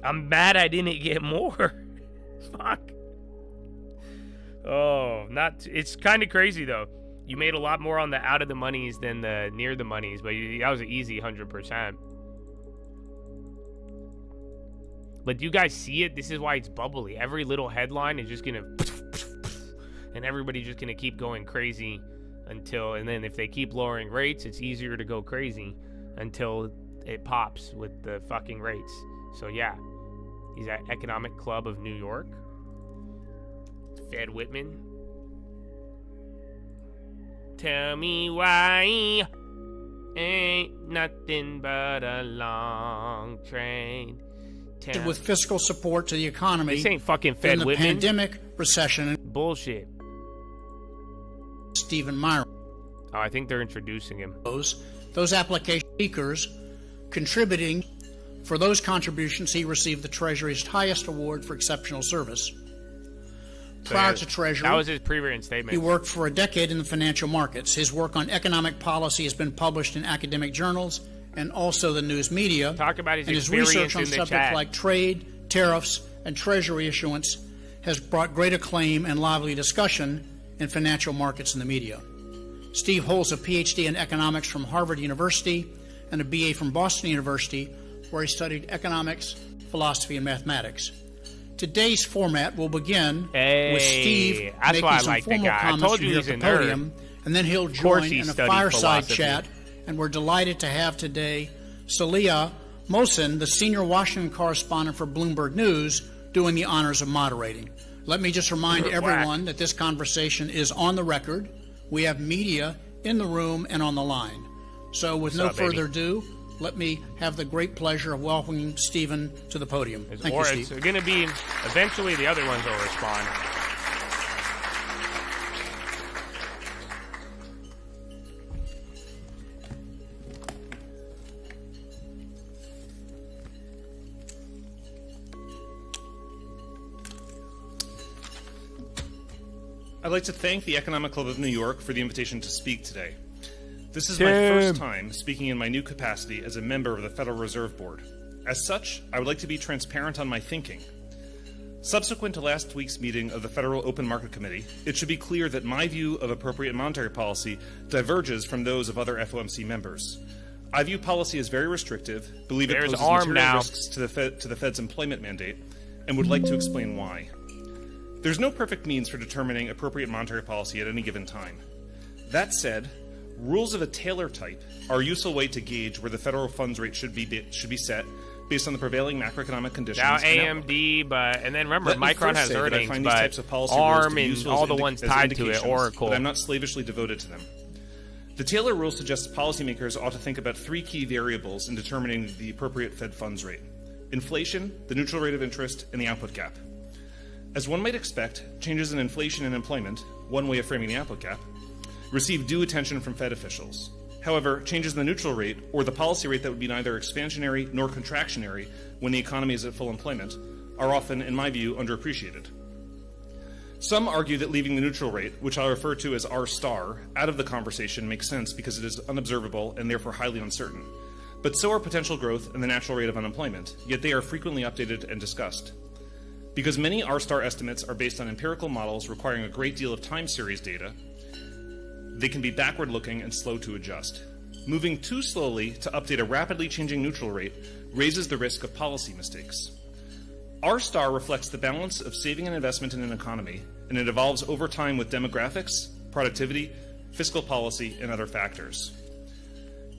I'm mad I didn't get more. Fuck. Oh, it's kind of crazy, though. You made a lot more on the out of the monies than the near the monies, but that was an easy 100%. But do you guys see it? This is why it's bubbly. Every little headline is just gonna, and everybody's just gonna keep going crazy and then if they keep lowering rates, it's easier to go crazy until it pops with the fucking rates. So yeah, he's at Economic Club of New York. Fed Whitman. Tell me why ain't nothing but a long train. With fiscal support to the economy. This ain't fucking Fed Whitman. The pandemic, recession. Bullshit. Stephen Myron. Oh, I think they're introducing him. Those application speakers contributing. For those contributions, he received the Treasury's highest award for exceptional service. Prior to Treasury, that was his pre-written statement. He worked for a decade in the financial markets. His work on economic policy has been published in academic journals and also the news media. Talk about his experience research on subjects like trade, tariffs, and Treasury issuance has brought great acclaim and lively discussion in financial markets and the media. Steve holds a PhD in economics from Harvard University and a BA from Boston University, where he studied economics, philosophy, and mathematics. Today's format will begin with Steve making some formal comments from here at the podium, and then he'll join in a fireside chat. And we're delighted to have today Saleha Mohsin, the senior Washington correspondent for Bloomberg News, doing the honors of moderating. Let me just remind everyone that this conversation is on the record. We have media in the room and on the line. So with no further ado, let me have the great pleasure of welcoming Stephen to the podium. Thank you, Steve. It's going to be, eventually the other ones will respond. I'd like to thank the Economic Club of New York for the invitation to speak today. This is my first time speaking in my new capacity as a member of the Federal Reserve Board. As such, I would like to be transparent on my thinking. Subsequent to last week's meeting of the Federal Open Market Committee, it should be clear that my view of appropriate monetary policy diverges from those of other FOMC members. I view policy as very restrictive, believe it poses material risks to the Fed's employment mandate, and would like to explain why. There's no perfect means for determining appropriate monetary policy at any given time. That said, rules of a Taylor type are a useful way to gauge where the federal funds rate should be set based on the prevailing macroeconomic conditions. Now AMD, and then remember, Micron has earnings, but ARM and all the ones tied to it, Oracle. But I'm not slavishly devoted to them. The Taylor rule suggests policymakers ought to think about three key variables in determining the appropriate Fed funds rate: inflation, the neutral rate of interest, and the output gap. As one might expect, changes in inflation and employment, one way of framing the output gap, receive due attention from Fed officials. However, changes in the neutral rate, or the policy rate that would be neither expansionary nor contractionary when the economy is at full employment, are often, in my view, underappreciated. Some argue that leaving the neutral rate, which I refer to as R star, out of the conversation makes sense because it is unobservable and therefore highly uncertain. But so are potential growth and the natural rate of unemployment, yet they are frequently updated and discussed. Because many R star estimates are based on empirical models requiring a great deal of time series data, they can be backward-looking and slow to adjust. Moving too slowly to update a rapidly changing neutral rate raises the risk of policy mistakes. R star reflects the balance of saving and investment in an economy, and it evolves over time with demographics, productivity, fiscal policy, and other factors.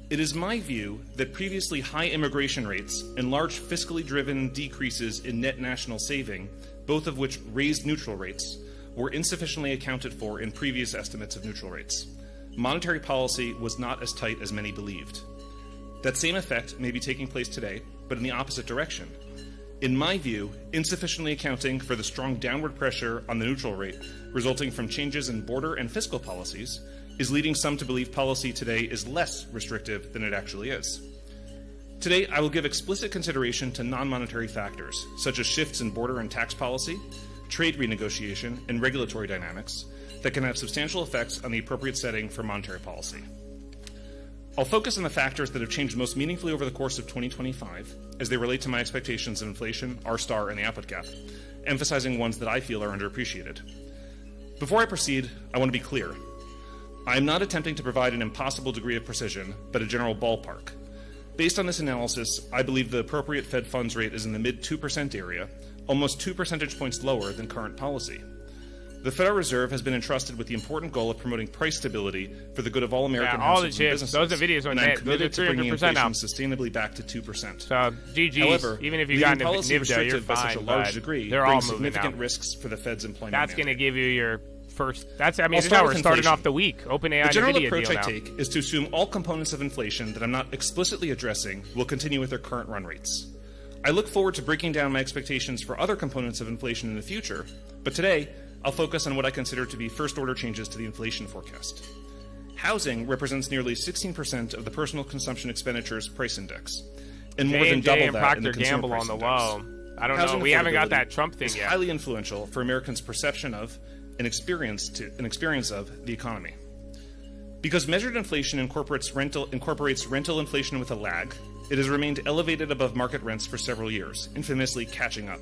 It is my view that previously high immigration rates and large fiscally driven decreases in net national saving, both of which raised neutral rates, were insufficiently accounted for in previous estimates of neutral rates. Monetary policy was not as tight as many believed. That same effect may be taking place today, but in the opposite direction. In my view, insufficiently accounting for the strong downward pressure on the neutral rate resulting from changes in border and fiscal policies is leading some to believe policy today is less restrictive than it actually is. Today, I will give explicit consideration to non-monetary factors, such as shifts in border and tax policy, trade renegotiation, and regulatory dynamics that can have substantial effects on the appropriate setting for monetary policy. I'll focus on the factors that have changed most meaningfully over the course of 2025 as they relate to my expectations of inflation, R star, and the output gap, emphasizing ones that I feel are underappreciated. Before I proceed, I want to be clear. I am not attempting to provide an impossible degree of precision, but a general ballpark. Based on this analysis, I believe the appropriate Fed funds rate is in the mid 2% area, almost 2 percentage points lower than current policy. The Federal Reserve has been entrusted with the important goal of promoting price stability for the good of all American households and businesses. Those are videos on and I'm committed to bringing inflation now. sustainably back to 2%. So, GG's, however, even if you got policy NVIDIA, you're by fine, such a large degree they're all brings moving significant now. risks for the Fed's employment. That's going to give you your first. That's I'll this is start how with we're starting inflation. off the week. OpenAI The general NVIDIA approach deal I now. take is to assume all components of inflation that I'm not explicitly addressing will continue with their current run rates. I look forward to breaking down my expectations for other components of inflation in the future, but today I'll focus on what I consider to be first-order changes to the inflation forecast. Housing represents nearly 16% of the personal consumption expenditures price index, and more than double that in the consumer price index. I don't know. We haven't got that Trump thing yet. It's highly influential for Americans' perception of and experience of the economy. Because measured inflation incorporates rental inflation with a lag, it has remained elevated above market rents for several years, infamously catching up.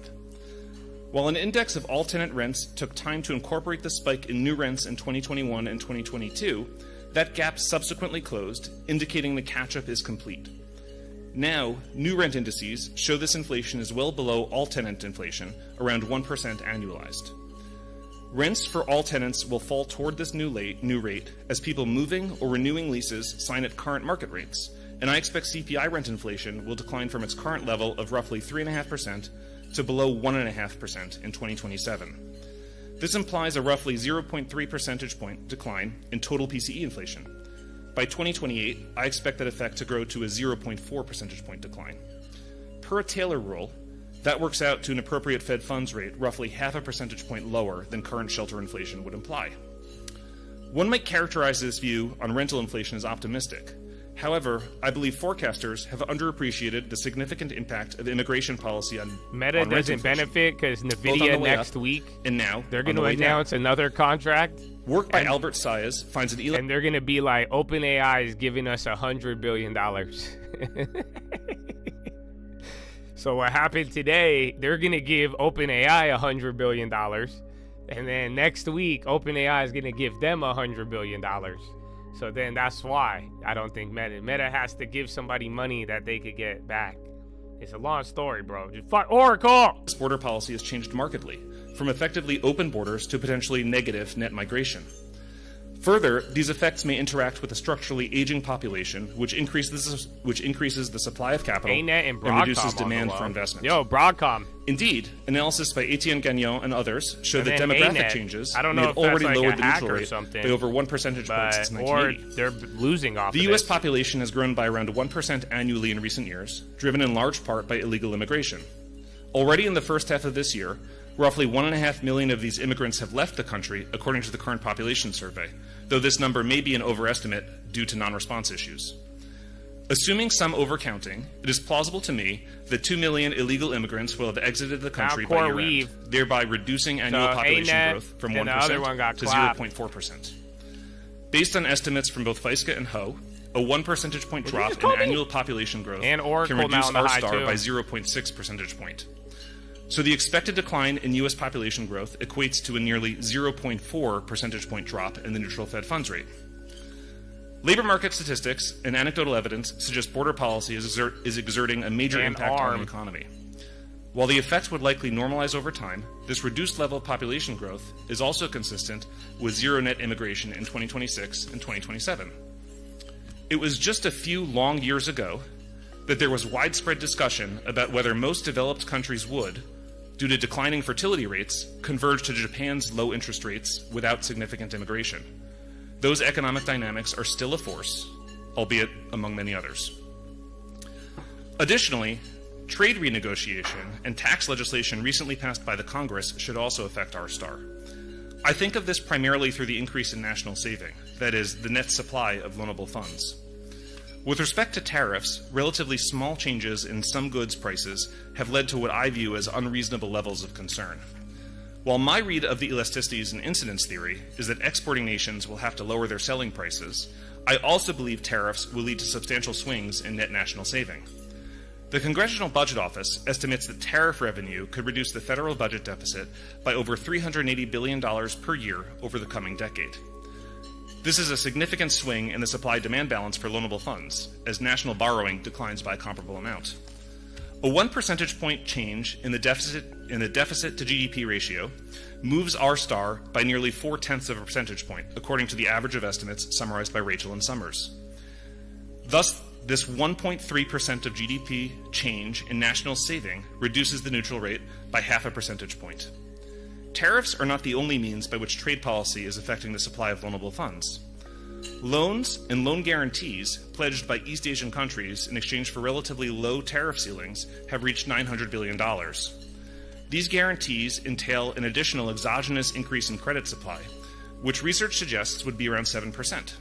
While an index of all tenant rents took time to incorporate the spike in new rents in 2021 and 2022, that gap subsequently closed, indicating the catch-up is complete. Now, new rent indices show this inflation is well below all tenant inflation, around 1% annualized. Rents for all tenants will fall toward this new rate as people moving or renewing leases sign at current market rates, and I expect CPI rent inflation will decline from its current level of roughly 3.5% to below 1.5% in 2027. This implies a roughly 0.3 percentage point decline in total PCE inflation. By 2028, I expect that effect to grow to a 0.4 percentage point decline. Per a Taylor rule, that works out to an appropriate Fed funds rate roughly half a percentage point lower than current shelter inflation would imply. One might characterize this view on rental inflation as optimistic. However, I believe forecasters have underappreciated the significant impact of immigration policy on Meta on doesn't benefit because NVIDIA next week, and now they're going to announce another contract. Work by Albert Sayez finds an and they're going to be like, OpenAI is giving us $100 billion. So what happened today, they're going to give OpenAI $100 billion. And then next week, OpenAI is going to give them $100 billion. So then that's why I don't think Meta has to give somebody money that they could get back. It's a long story, bro. Just fuck Oracle! This border policy has changed markedly, from effectively open borders to potentially negative net migration. Further, these effects may interact with a structurally aging population, which increases the supply of capital and reduces demand for investment. Yo, Broadcom. Indeed, analysis by Etienne Gagnon and others show that demographic changes may have already lowered the neutral rate by over 1 percentage point since 1980. Or they're losing off the U.S. population has grown by around 1% annually in recent years, driven in large part by illegal immigration. Already in the first half of this year, roughly 1.5 million of these immigrants have left the country, according to the current population survey, though this number may be an overestimate due to non-response issues. Assuming some overcounting, it is plausible to me that 2 million illegal immigrants will have exited the country by year-end, thereby reducing annual population growth from 1% to 0.4%. Based on estimates from both FISCA and Ho, a 1 percentage point drop in annual population growth can reduce R-star by 0.6 percentage point. So the expected decline in U.S. population growth equates to a nearly 0.4 percentage point drop in the neutral Fed funds rate. Labor market statistics and anecdotal evidence suggest border policy is exerting a major impact on the economy. While the effects would likely normalize over time, this reduced level of population growth is also consistent with zero net immigration in 2026 and 2027. It was just a few long years ago that there was widespread discussion about whether most developed countries would, due to declining fertility rates, converge to Japan's low interest rates without significant immigration. Those economic dynamics are still a force, albeit among many others. Additionally, trade renegotiation and tax legislation recently passed by the Congress should also affect R-star. I think of this primarily through the increase in national saving, that is, the net supply of loanable funds. With respect to tariffs, relatively small changes in some goods prices have led to what I view as unreasonable levels of concern. While my read of the elasticities and incidence theory is that exporting nations will have to lower their selling prices, I also believe tariffs will lead to substantial swings in net national saving. The Congressional Budget Office estimates that tariff revenue could reduce the federal budget deficit by over $380 billion per year over the coming decade. This is a significant swing in the supply-demand balance for loanable funds, as national borrowing declines by a comparable amount. A 1 percentage point change in the deficit to GDP ratio moves R-star by nearly 0.4 of a percentage point, according to the average of estimates summarized by Rachel and Summers. Thus, this 1.3% of GDP change in national saving reduces the neutral rate by half a percentage point. Tariffs are not the only means by which trade policy is affecting the supply of loanable funds. Loans and loan guarantees pledged by East Asian countries in exchange for relatively low tariff ceilings have reached $900 billion. These guarantees entail an additional exogenous increase in credit supply, which research suggests would be around 7%.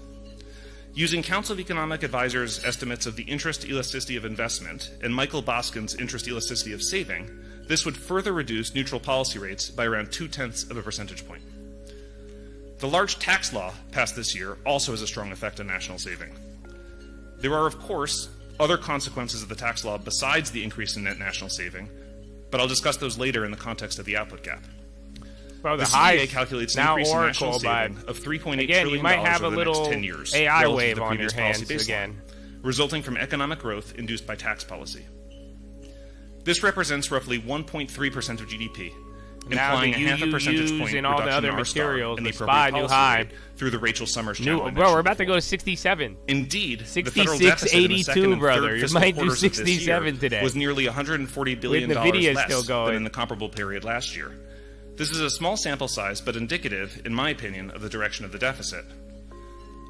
Using Council of Economic Advisors' estimates of the interest elasticity of investment and Michael Boskin's interest elasticity of saving, This would further reduce neutral policy rates by around 0.2 of a percentage point. The large tax law passed this year also has a strong effect on national saving. There are, of course, other consequences of the tax law besides the increase in net national saving, but I'll discuss those later in the context of the output gap. Bro, the CEA calculates an increase in national saving of $3.8 trillion over the next 10 years, AI relative wave to the on your previous hands policy baseline, again, resulting from economic growth induced by tax policy. This represents roughly 1.3% of GDP, implying a half a percentage point and all the reduction other in R star materials, in the the appropriate SPY new policy high. rate through the Rachel Summers channel. Bro, we're about to go to 67. Indeed, the federal deficit in the second 66.82, and brother. third You fiscal might do quarters of this 67 year today. was nearly $140 billion With the video less still going. than in the comparable period last year. This is a small sample size, but indicative, in my opinion, of the direction of the deficit.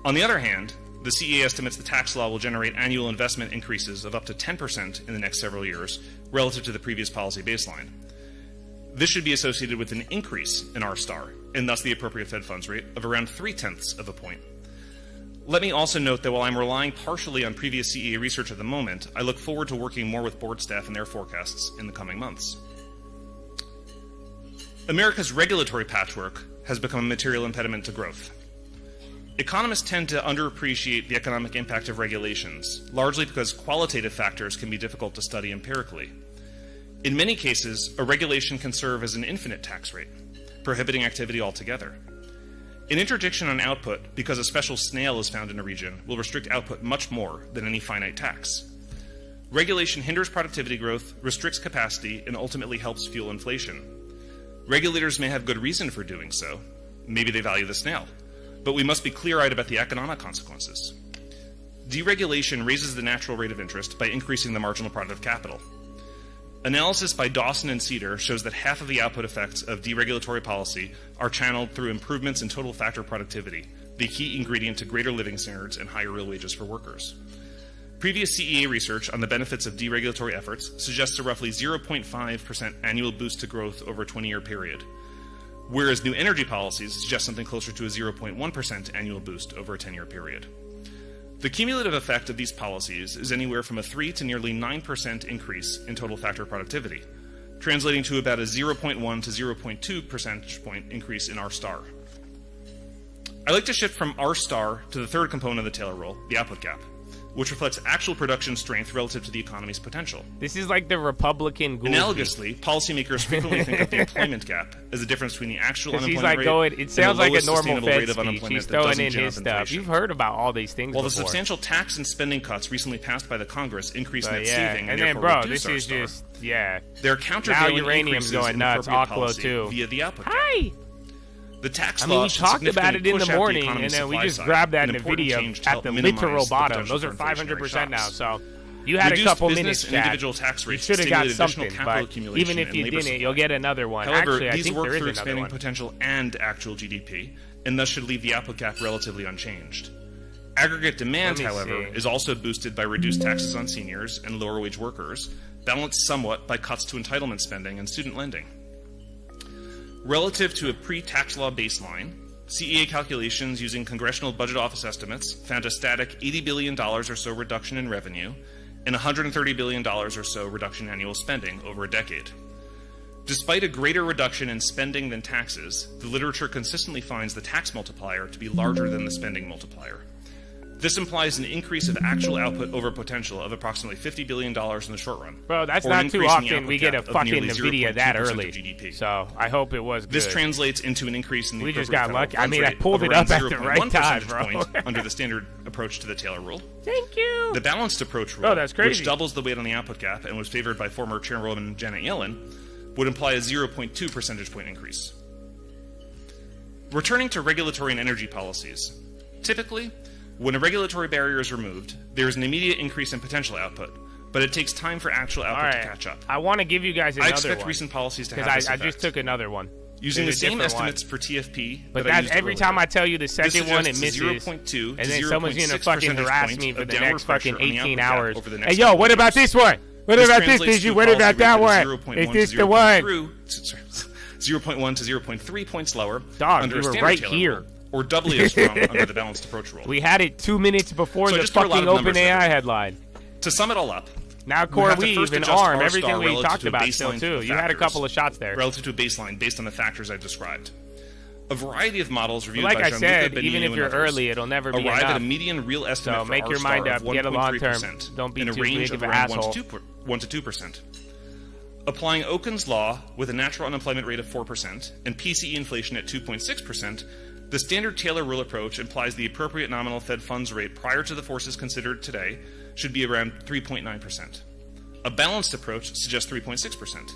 On the other hand, the CEA estimates the tax law will generate annual investment increases of up to 10% in the next several years relative to the previous policy baseline. This should be associated with an increase in R star, and thus the appropriate Fed funds rate of around 0.3 of a point. Let me also note that while I'm relying partially on previous CEA research at the moment, I look forward to working more with board staff and their forecasts in the coming months. America's regulatory patchwork has become a material impediment to growth. Economists tend to underappreciate the economic impact of regulations, largely because qualitative factors can be difficult to study empirically. In many cases, a regulation can serve as an infinite tax rate, prohibiting activity altogether. An interdiction on output, because a special snail is found in a region, will restrict output much more than any finite tax. Regulation hinders productivity growth, restricts capacity, and ultimately helps fuel inflation. Regulators may have good reason for doing so. Maybe they value the snail. But we must be clear-eyed about the economic consequences. Deregulation raises the natural rate of interest by increasing the marginal product of capital. Analysis by Dawson and Cedar shows that half of the output effects of deregulatory policy are channeled through improvements in total factor productivity, the key ingredient to greater living standards and higher real wages for workers. Previous CEA research on the benefits of deregulatory efforts suggests a roughly 0.5% annual boost to growth over a 20-year period, whereas new energy policies suggest something closer to a 0.1% annual boost over a 10-year period. The cumulative effect of these policies is anywhere from a 3 to nearly 9% increase in total factor productivity, translating to about a 0.1 to 0.2 percentage point increase in R star. I like to shift from R star to the third component of the Taylor rule, the output gap, which reflects actual production strength relative to the economy's potential. This is like the Republican Goofy. Analogously, policymakers frequently think of the employment gap as the difference between the actual unemployment rate it sounds and the like a lowest normal sustainable Fed rate of speech. unemployment He's that throwing doesn't in gin his up stuff. inflation. You've heard about all these things While the before. substantial tax and spending cuts recently passed by the Congress increased net yeah. saving And and then, therefore bro, reduced this R is star, just, yeah. there are Now countervailing uranium's increases going in nuts. appropriate Aqua, policy too. via the output gap. Hi! The tax I mean, law we should talked about it in significantly the push out morning, economy's and then we supply just side, grabbed that an in the important video change to at help the minimize literal the bottom. potential Those are for inflationary 500% now, shocks. so you had Reduced a couple business minutes, and Chad. individual tax You rates should have got stimulated additional something, capital but accumulation even if and you labor didn't, supply. you'll get another one. However, Actually, I these think work there is through another expanding one. potential and actual GDP, and thus should leave the output gap relatively unchanged. Aggregate demand, however, is also boosted by reduced taxes on seniors and lower wage workers, balanced somewhat by cuts to entitlement spending and student lending. Relative to a pre-tax law baseline, CEA calculations using Congressional Budget Office estimates found a static $80 billion or so reduction in revenue and $130 billion or so reduction in annual spending over a decade. Despite a greater reduction in spending than taxes, the literature consistently finds the tax multiplier to be larger than the spending multiplier. This implies an increase of actual output over potential of approximately $50 billion in the short run. Bro, that's or an not too increase in the often output we get a gap of fucking nearly NVIDIA that 0.2% of early. GDP. So I hope it was good. This translates into an increase in the We just appropriate got federal lucky. I funds mean, I rate pulled of it up around at the right 0.1 time, percentage bro. point under the standard approach to the Taylor rule. Thank you. The balanced approach rule, that's crazy. which doubles the weight on the output gap and was favored by former Chairwoman Janet Yellen, would imply a 0.2 percentage point increase. Returning to regulatory and energy policies, typically, when a regulatory barrier is removed, there is an immediate increase in potential output, but it takes time for actual output to catch up. I want to give you guys another I expect one. recent policies to have Because this I effect. just took another one. Using the It's a same different estimates for TFP, But that I that's used every earlier, time I tell you the second one, it this misses. 0.2 to And then someone's going to 0.6 fucking percentage harass point me for of the downward next fucking pressure on the 18 output gap hours. over the next Hey, yo, couple what of about years. this one? What This about this, translates to Digi? a What about that policy one? rate Is of this the one? 0.1 to 0.3 points lower Dog, under you a were standard right Taylor here. rule, or doubly as strong under the balanced approach rule. We had it 2 minutes before So I the just threw a lot fucking of numbers OpenAI at you. headline. To sum it all up, Now core weave and arm, everything we talked about still too. You had a couple of shots there. Relative to a baseline based on the factors I described. A variety of models reviewed like by I said, even if you're early, it'll never be enough. Arrive at a median real estimate so for make your mind up, get a long term. Don't be in a too range big of of an around asshole. 1 to 2%. Applying Okun's law with a natural unemployment rate of 4% and PCE inflation at 2.6%, the standard Taylor rule approach implies the appropriate nominal Fed funds rate prior to the forces considered today should be around 3.9%. A balanced approach suggests 3.6%.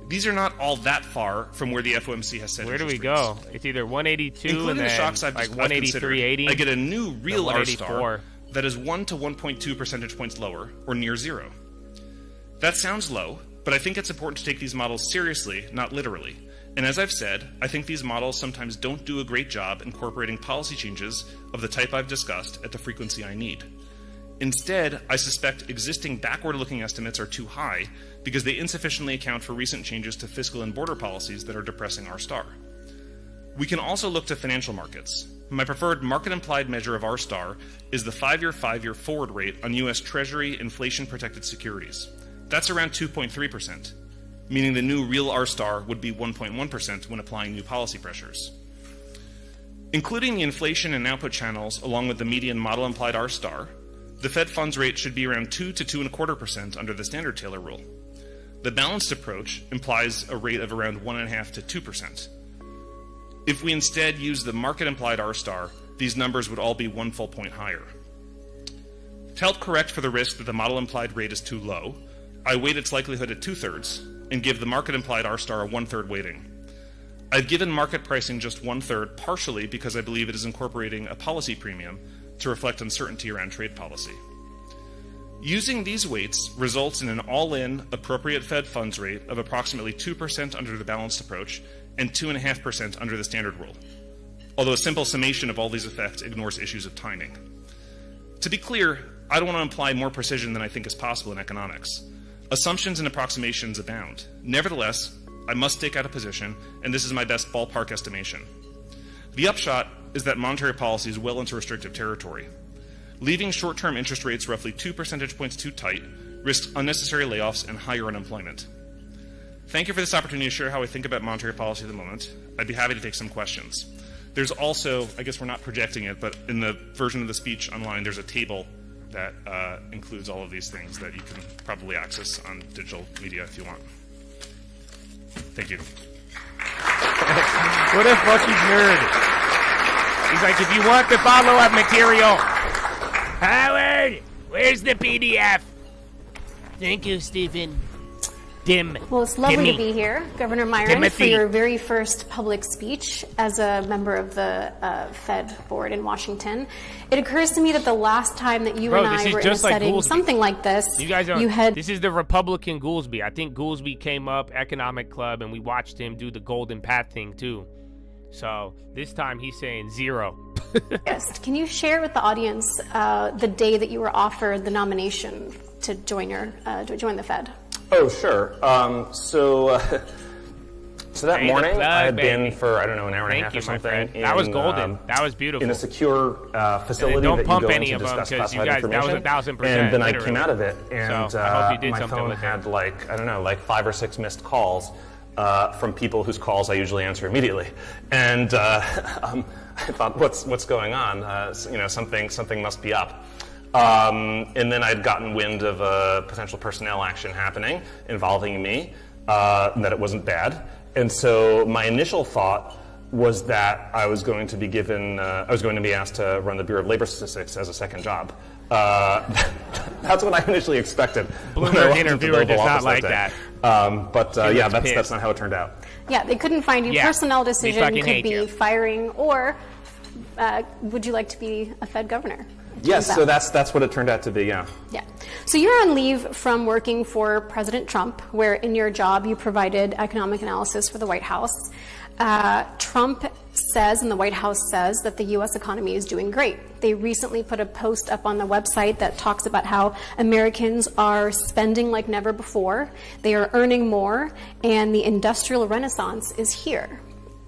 These are not all that far from where the FOMC has set. Where do we go? It's either 182 Including and then the shocks I've like I've 183.80. I get a new real R-star 184. that is 1 to 1.2 percentage points lower, or near zero. That sounds low, but I think it's important to take these models seriously, not literally. And as I've said, I think these models sometimes don't do a great job incorporating policy changes of the type I've discussed at the frequency I need. Instead, I suspect existing backward-looking estimates are too high because they insufficiently account for recent changes to fiscal and border policies that are depressing R-star. We can also look to financial markets. My preferred market-implied measure of R-star is the 5-year forward rate on U.S. Treasury inflation-protected securities. That's around 2.3%, meaning the new real R-star would be 1.1% when applying new policy pressures. Including the inflation and output channels along with the median model-implied R-star, the Fed funds rate should be around 2 to 2.25% under the standard Taylor rule. The balanced approach implies a rate of around 1.5 to 2%. If we instead use the market-implied R-star, these numbers would all be 1 full point higher. To help correct for the risk that the model-implied rate is too low, I weight its likelihood at 2/3 and give the market-implied R-star a 1/3 weighting. I've given market pricing just 1/3 partially because I believe it is incorporating a policy premium to reflect uncertainty around trade policy. Using these weights results in an all-in appropriate Fed funds rate of approximately 2% under the balanced approach and 2.5% under the standard rule, although a simple summation of all these effects ignores issues of timing. To be clear, I don't want to imply more precision than I think is possible in economics. Assumptions and approximations abound. Nevertheless, I must stake out a position, and this is my best ballpark estimation. The upshot is that monetary policy is well into restrictive territory. Leaving short-term interest rates roughly 2 percentage points too tight risks unnecessary layoffs and higher unemployment. Thank you for this opportunity to share how I think about monetary policy at the moment. I'd be happy to take some questions. There's also, I guess we're not projecting it, but in the version of the speech online, there's a table that includes all of these things that you can probably access on digital media if you want. Thank you. What a fucking nerd. He's like, if you want the follow-up material, Howard, where's the PDF? Thank you, Stephen. Well, it's lovely to be here, Governor Myron, for your very first public speech as a member of the Fed board in Washington. It occurs to me that the last time that you and I were in a setting something like this, you had... This is the Republican Goolsby. I think Goolsby came up, Economic Club, and we watched him do the Golden Path thing, too. So this time he's saying 0. Yes. Can you share with the audience the day that you were offered the nomination to join the Fed? Oh, sure. So that morning, I had been for, I don't know, an hour and a half or something. That was golden. That was beautiful. In a secure facility don't that pump you go any into of to them discuss because you classified guys, that was 1,000%. And then literally. I came out of it, and so I hope you did my something phone with had it. like, I don't know, like 5 or 6 missed calls from people whose calls I usually answer immediately. And I thought, what's going on? Something must be up. And then I'd gotten wind of a potential personnel action happening involving me, that it wasn't bad. And so my initial thought was that I was going to be asked to run the Bureau of Labor Statistics as a second job. That's what I initially expected. Bloomberg interviewer does not like that. That's not how it turned out. Yeah, they couldn't find you. Personnel decision could be firing, or would you like to be a Fed governor? Yes, so that's what it turned out to be, yeah. Yeah. So you're on leave from working for President Trump, where in your job you provided economic analysis for the White House. Trump says, and the White House says, that the U.S. economy is doing great. They recently put a post up on the website that talks about how Americans are spending like never before, they are earning more, and the industrial renaissance is here.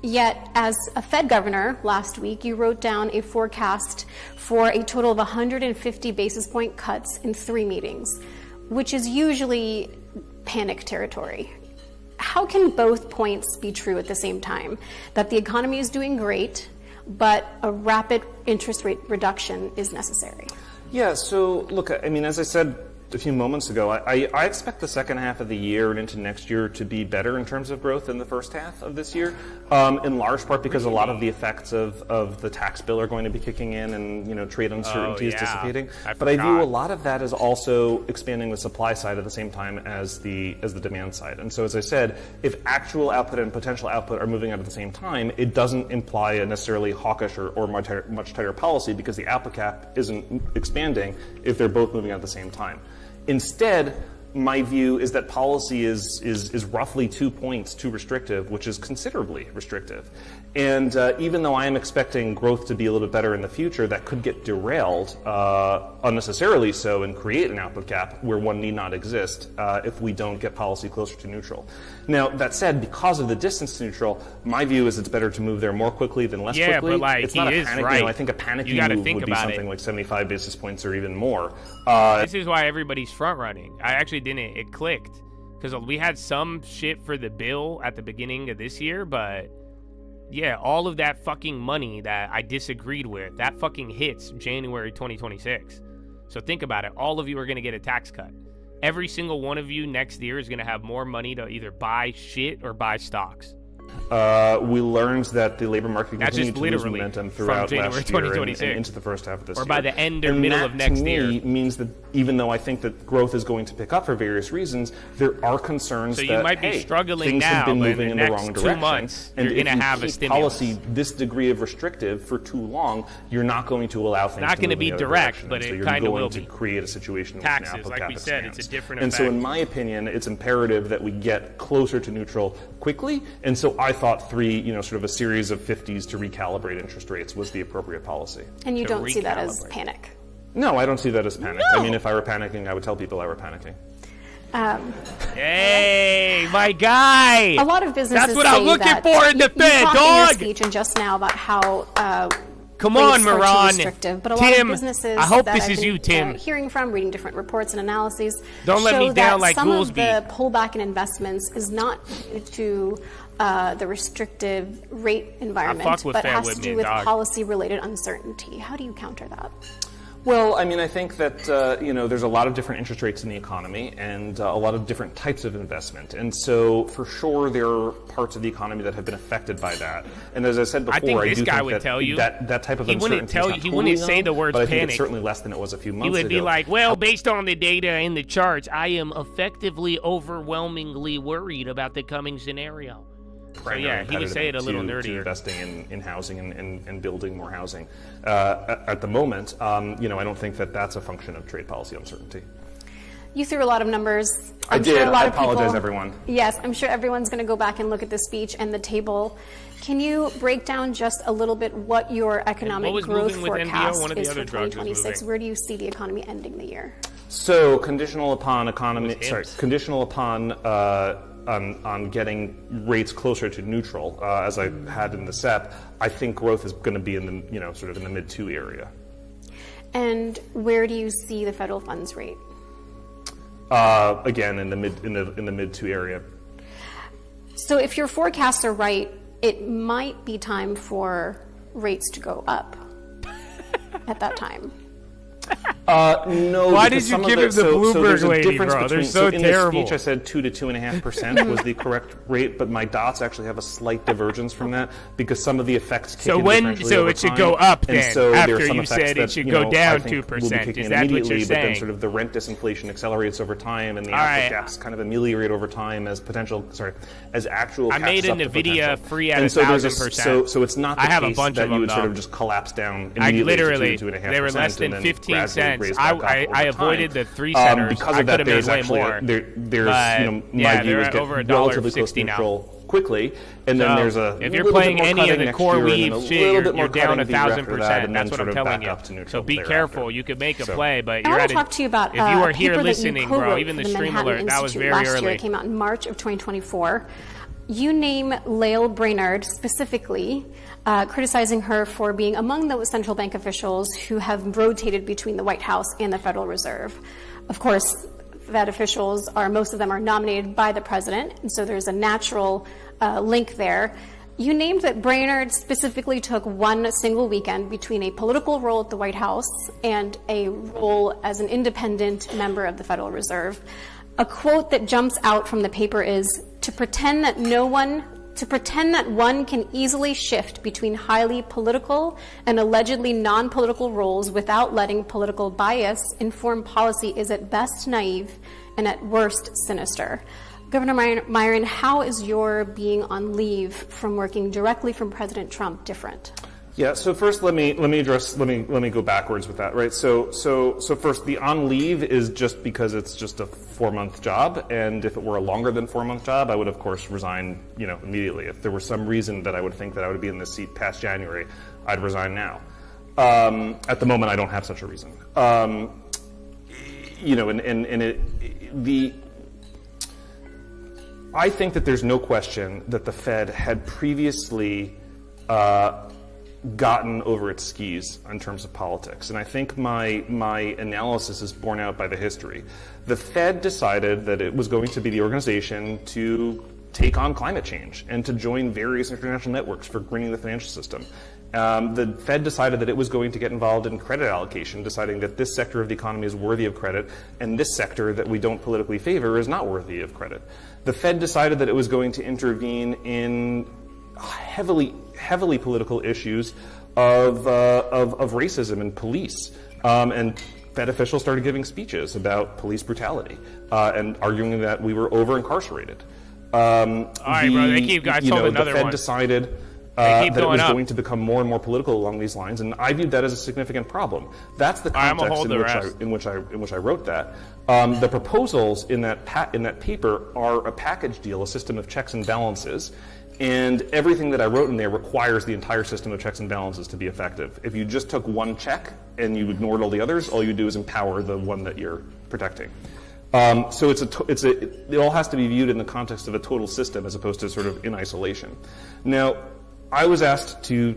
Yet, as a Fed governor last week, you wrote down a forecast for a total of 150 basis point cuts in 3 meetings. which is usually panic territory. How can both points be true at the same time? That the economy is doing great, but a rapid interest rate reduction is necessary? Yeah, so look, I mean, as I said a few moments ago, I expect the second half of the year and into next year to be better in terms of growth than the first half of this year, in large part because a lot of the effects of the tax bill are going to be kicking in and, trade uncertainty is dissipating. But I view a lot of that as also expanding the supply side at the same time as the demand side. And so, as I said, if actual output and potential output are moving out at the same time, it doesn't imply a necessarily hawkish or much tighter policy because the output cap isn't expanding if they're both moving out at the same time. Instead, my view is that policy is roughly 2 points too restrictive, which is considerably restrictive. And even though I am expecting growth to be a little bit better in the future, that could get derailed unnecessarily so and create an output cap where one need not exist if we don't get policy closer to neutral. Now, that said, because of the distance to neutral, my view is it's better to move there more quickly than less quickly. Yeah, but like, it's not he a is panic, right. I think a panicky move would be something like 75 basis points or even more. This is why everybody's front running. I actually didn't. It clicked because we had some shit for the bill at the beginning of this year, but yeah, all of that fucking money that I disagreed with, that fucking hits January 2026. So think about it. All of you are going to get a tax cut. Every single one of you next year is going to have more money to either buy shit or buy stocks. We learned that the labor market continued to lose momentum throughout January last year 2026. and into the first half of this year. Or by the end or middle of next year. And that, to me, means that even though I think that growth is going to pick up for various reasons, there are concerns that, you might be struggling things now, have been but moving in the wrong direction. 2 months, and you're going to have a keep stimulus. policy this degree of restrictive for too long, you're not going to allow things not to move to be in the other direct, direction. but So it you're kind of will going be. to create a situation Taxes, where an output like cap we said, expands. it's a different And so effect. in my opinion, it's imperative that we get closer to neutral quickly. And so I thought sort of a series of 50s to recalibrate interest rates was the appropriate policy. And you don't see that as panic? No, I don't see that as panic. No. I mean, if I were panicking, I would tell people I were panicking. Hey, my guy! A lot of businesses That's what I'm looking for in the Fed, you dog! in your speech and just now about how come on, rates are too Moran. restrictive, but a Tim, lot of businesses I hope that this I've is been, you, Tim. Hearing from, reading different reports and analyses, Don't let me show down that like some Goolsby. of the pullback in investments is not to the restrictive rate environment, but has to do with policy-related uncertainty. How do you counter that? Well, I mean, I think that, there's a lot of different interest rates in the economy and a lot of different types of investment. And so, for sure, there are parts of the economy that have been affected by that. And as I said before, I think this guy would tell you that type of uncertainty he wouldn't say the words but I think panic. it's certainly less than it was a few months ago. He would be like, well, based on the data and the charts, I am effectively overwhelmingly worried about the coming scenario. So yeah, he would say it a little nerdier. To investing in housing and building more housing. At the moment, I don't think that that's a function of trade policy uncertainty. You threw a lot of numbers. I apologize, everyone. Yes, I'm sure everyone's going to go back and look at the speech and the table. Can you break down just a little bit what your economic growth forecast is for 2026? Where do you see the economy ending the year? So, conditional upon on getting rates closer to neutral, as I had in the SEP, I think growth is going to be in the sort of in the mid-2 area. And where do you see the federal funds rate? Again, in the mid-2 area. So, if your forecasts are right, it might be time for rates to go up at that time. No. Why did you give him the Bloomberg lady, bro? They're so terrible. In the speech, I said 2 to 2.5% was the correct rate, but my dots actually have a slight divergence from that because some of the effects kick in differentially so over it should time. go up then, and so after there are some you said effects it should that, go down I think 2%. will be kicking Is in that what you're immediately, but then saying? sort of the rent disinflation accelerates over time, and the output gaps kind of ameliorate over time as actual. I made an NVIDIA free at 1,000%. So it's not the case that you would sort of just collapse down immediately to 2.5%. They were less than 15 cents. I avoided the 3 centers. Because I of that, could have made way more. My view is over get relatively close to neutral quickly, and then there's a if you're playing any of the core weave shit, you're down 1,000%. That's what I'm telling you. So be careful. You could make a play, but I you're want at to talk to you about if you were here paper listening, that you bro, even the stream alert, that was very last early. Year. It came out in March of 2024. You name Lael Brainard specifically, criticizing her for being among the central bank officials who have rotated between the White House and the Federal Reserve. Of course, Fed officials most of them are nominated by the president, and so there's a natural link there. You named that Brainerd specifically took one single weekend between a political role at the White House and a role as an independent member of the Federal Reserve. A quote that jumps out from the paper is, to pretend that one can easily shift between highly political and allegedly non-political roles without letting political bias inform policy is at best naive and at worst sinister. Governor Myron, how is your being on leave from working directly from President Trump different? Yeah. So first, let me go backwards with that, right? So first, the on leave is just because it's just a 4-month job, and if it were a longer than 4-month job, I would of course resign, immediately. If there was some reason that I would think that I would be in this seat past January, I'd resign now. At the moment, I don't have such a reason. I think that there's no question that the Fed had previously gotten over its skis in terms of politics. And I think my analysis is borne out by the history. The Fed decided that it was going to be the organization to take on climate change and to join various international networks for greening the financial system. The Fed decided that it was going to get involved in credit allocation, deciding that this sector of the economy is worthy of credit and this sector that we don't politically favor is not worthy of credit. The Fed decided that it was going to intervene in heavily political issues of racism and police. And Fed officials started giving speeches about police brutality and arguing that we were over-incarcerated. All right, bro, they keep guys told another the Fed one. Decided that it was going to become more and more political along these lines, and I viewed that as a significant problem. That's the context in which I wrote that. The proposals in that paper are a package deal, a system of checks and balances, and everything that I wrote in there requires the entire system of checks and balances to be effective. If you just took one check and you ignored all the others, all you do is empower the one that you're protecting. So it all has to be viewed in the context of a total system as opposed to sort of in isolation. Now, I was asked to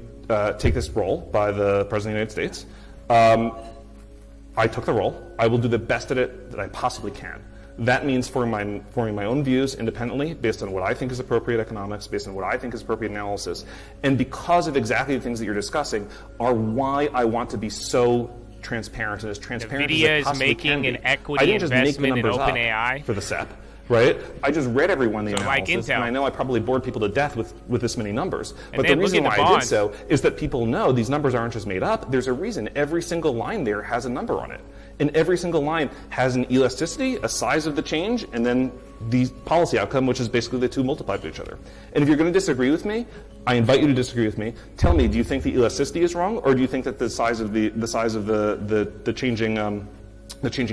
take this role by the President of the United States. I took the role. I will do the best at it that I possibly can. That means forming my own views independently based on what I think is appropriate economics, based on what I think is appropriate analysis, and because of exactly the things that you're discussing are why I want to be so transparent and as transparent as I possibly can be. NVIDIA is making an equity investment in OpenAI for the SEP. Right? I just read every one of the analysis, and I know I probably bored people to death with this many numbers. But the reason why I did so is that people know these numbers aren't just made up. There's a reason. Every single line there has a number on it. And every single line has an elasticity, a size of the change, and then the policy outcome, which is basically the two multiplied by each other. And if you're going to disagree with me, I invite you to disagree with me. Tell me, do you think the elasticity is wrong, or do you think that the size of the changing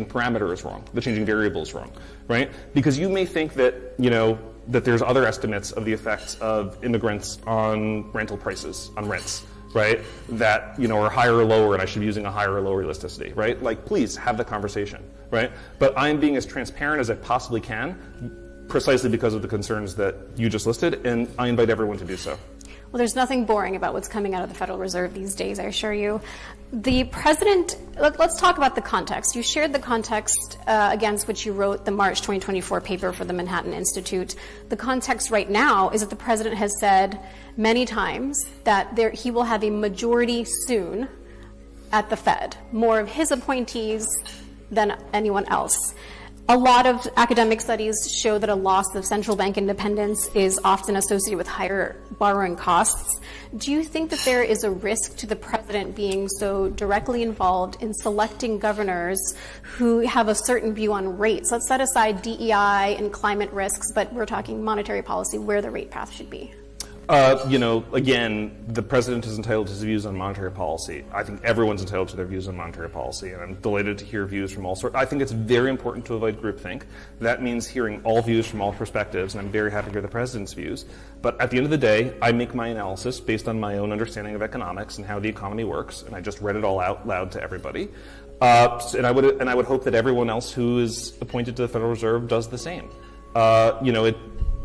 parameter is wrong, the changing variable is wrong, right? Because you may think that, that there's other estimates of the effects of immigrants on rental prices, on rents, right? That, are higher or lower, and I should be using a higher or lower elasticity, right? Like, please have the conversation, right? But I'm being as transparent as I possibly can, precisely because of the concerns that you just listed, and I invite everyone to do so. Well, there's nothing boring about what's coming out of the Federal Reserve these days, I assure you. The president, let's talk about the context. You shared the context against which you wrote the March 2024 paper for the Manhattan Institute. The context right now is that the president has said many times that he will have a majority soon at the Fed, more of his appointees than anyone else. A lot of academic studies show that a loss of central bank independence is often associated with higher borrowing costs. Do you think that there is a risk to the president being so directly involved in selecting governors who have a certain view on rates? Let's set aside DEI and climate risks, but we're talking monetary policy, where the rate path should be. Again, the president is entitled to his views on monetary policy. I think everyone's entitled to their views on monetary policy, and I'm delighted to hear views from all sorts. I think it's very important to avoid groupthink. That means hearing all views from all perspectives, and I'm very happy to hear the president's views. But at the end of the day, I make my analysis based on my own understanding of economics and how the economy works, and I just read it all out loud to everybody. And I would hope that everyone else who is appointed to the Federal Reserve does the same.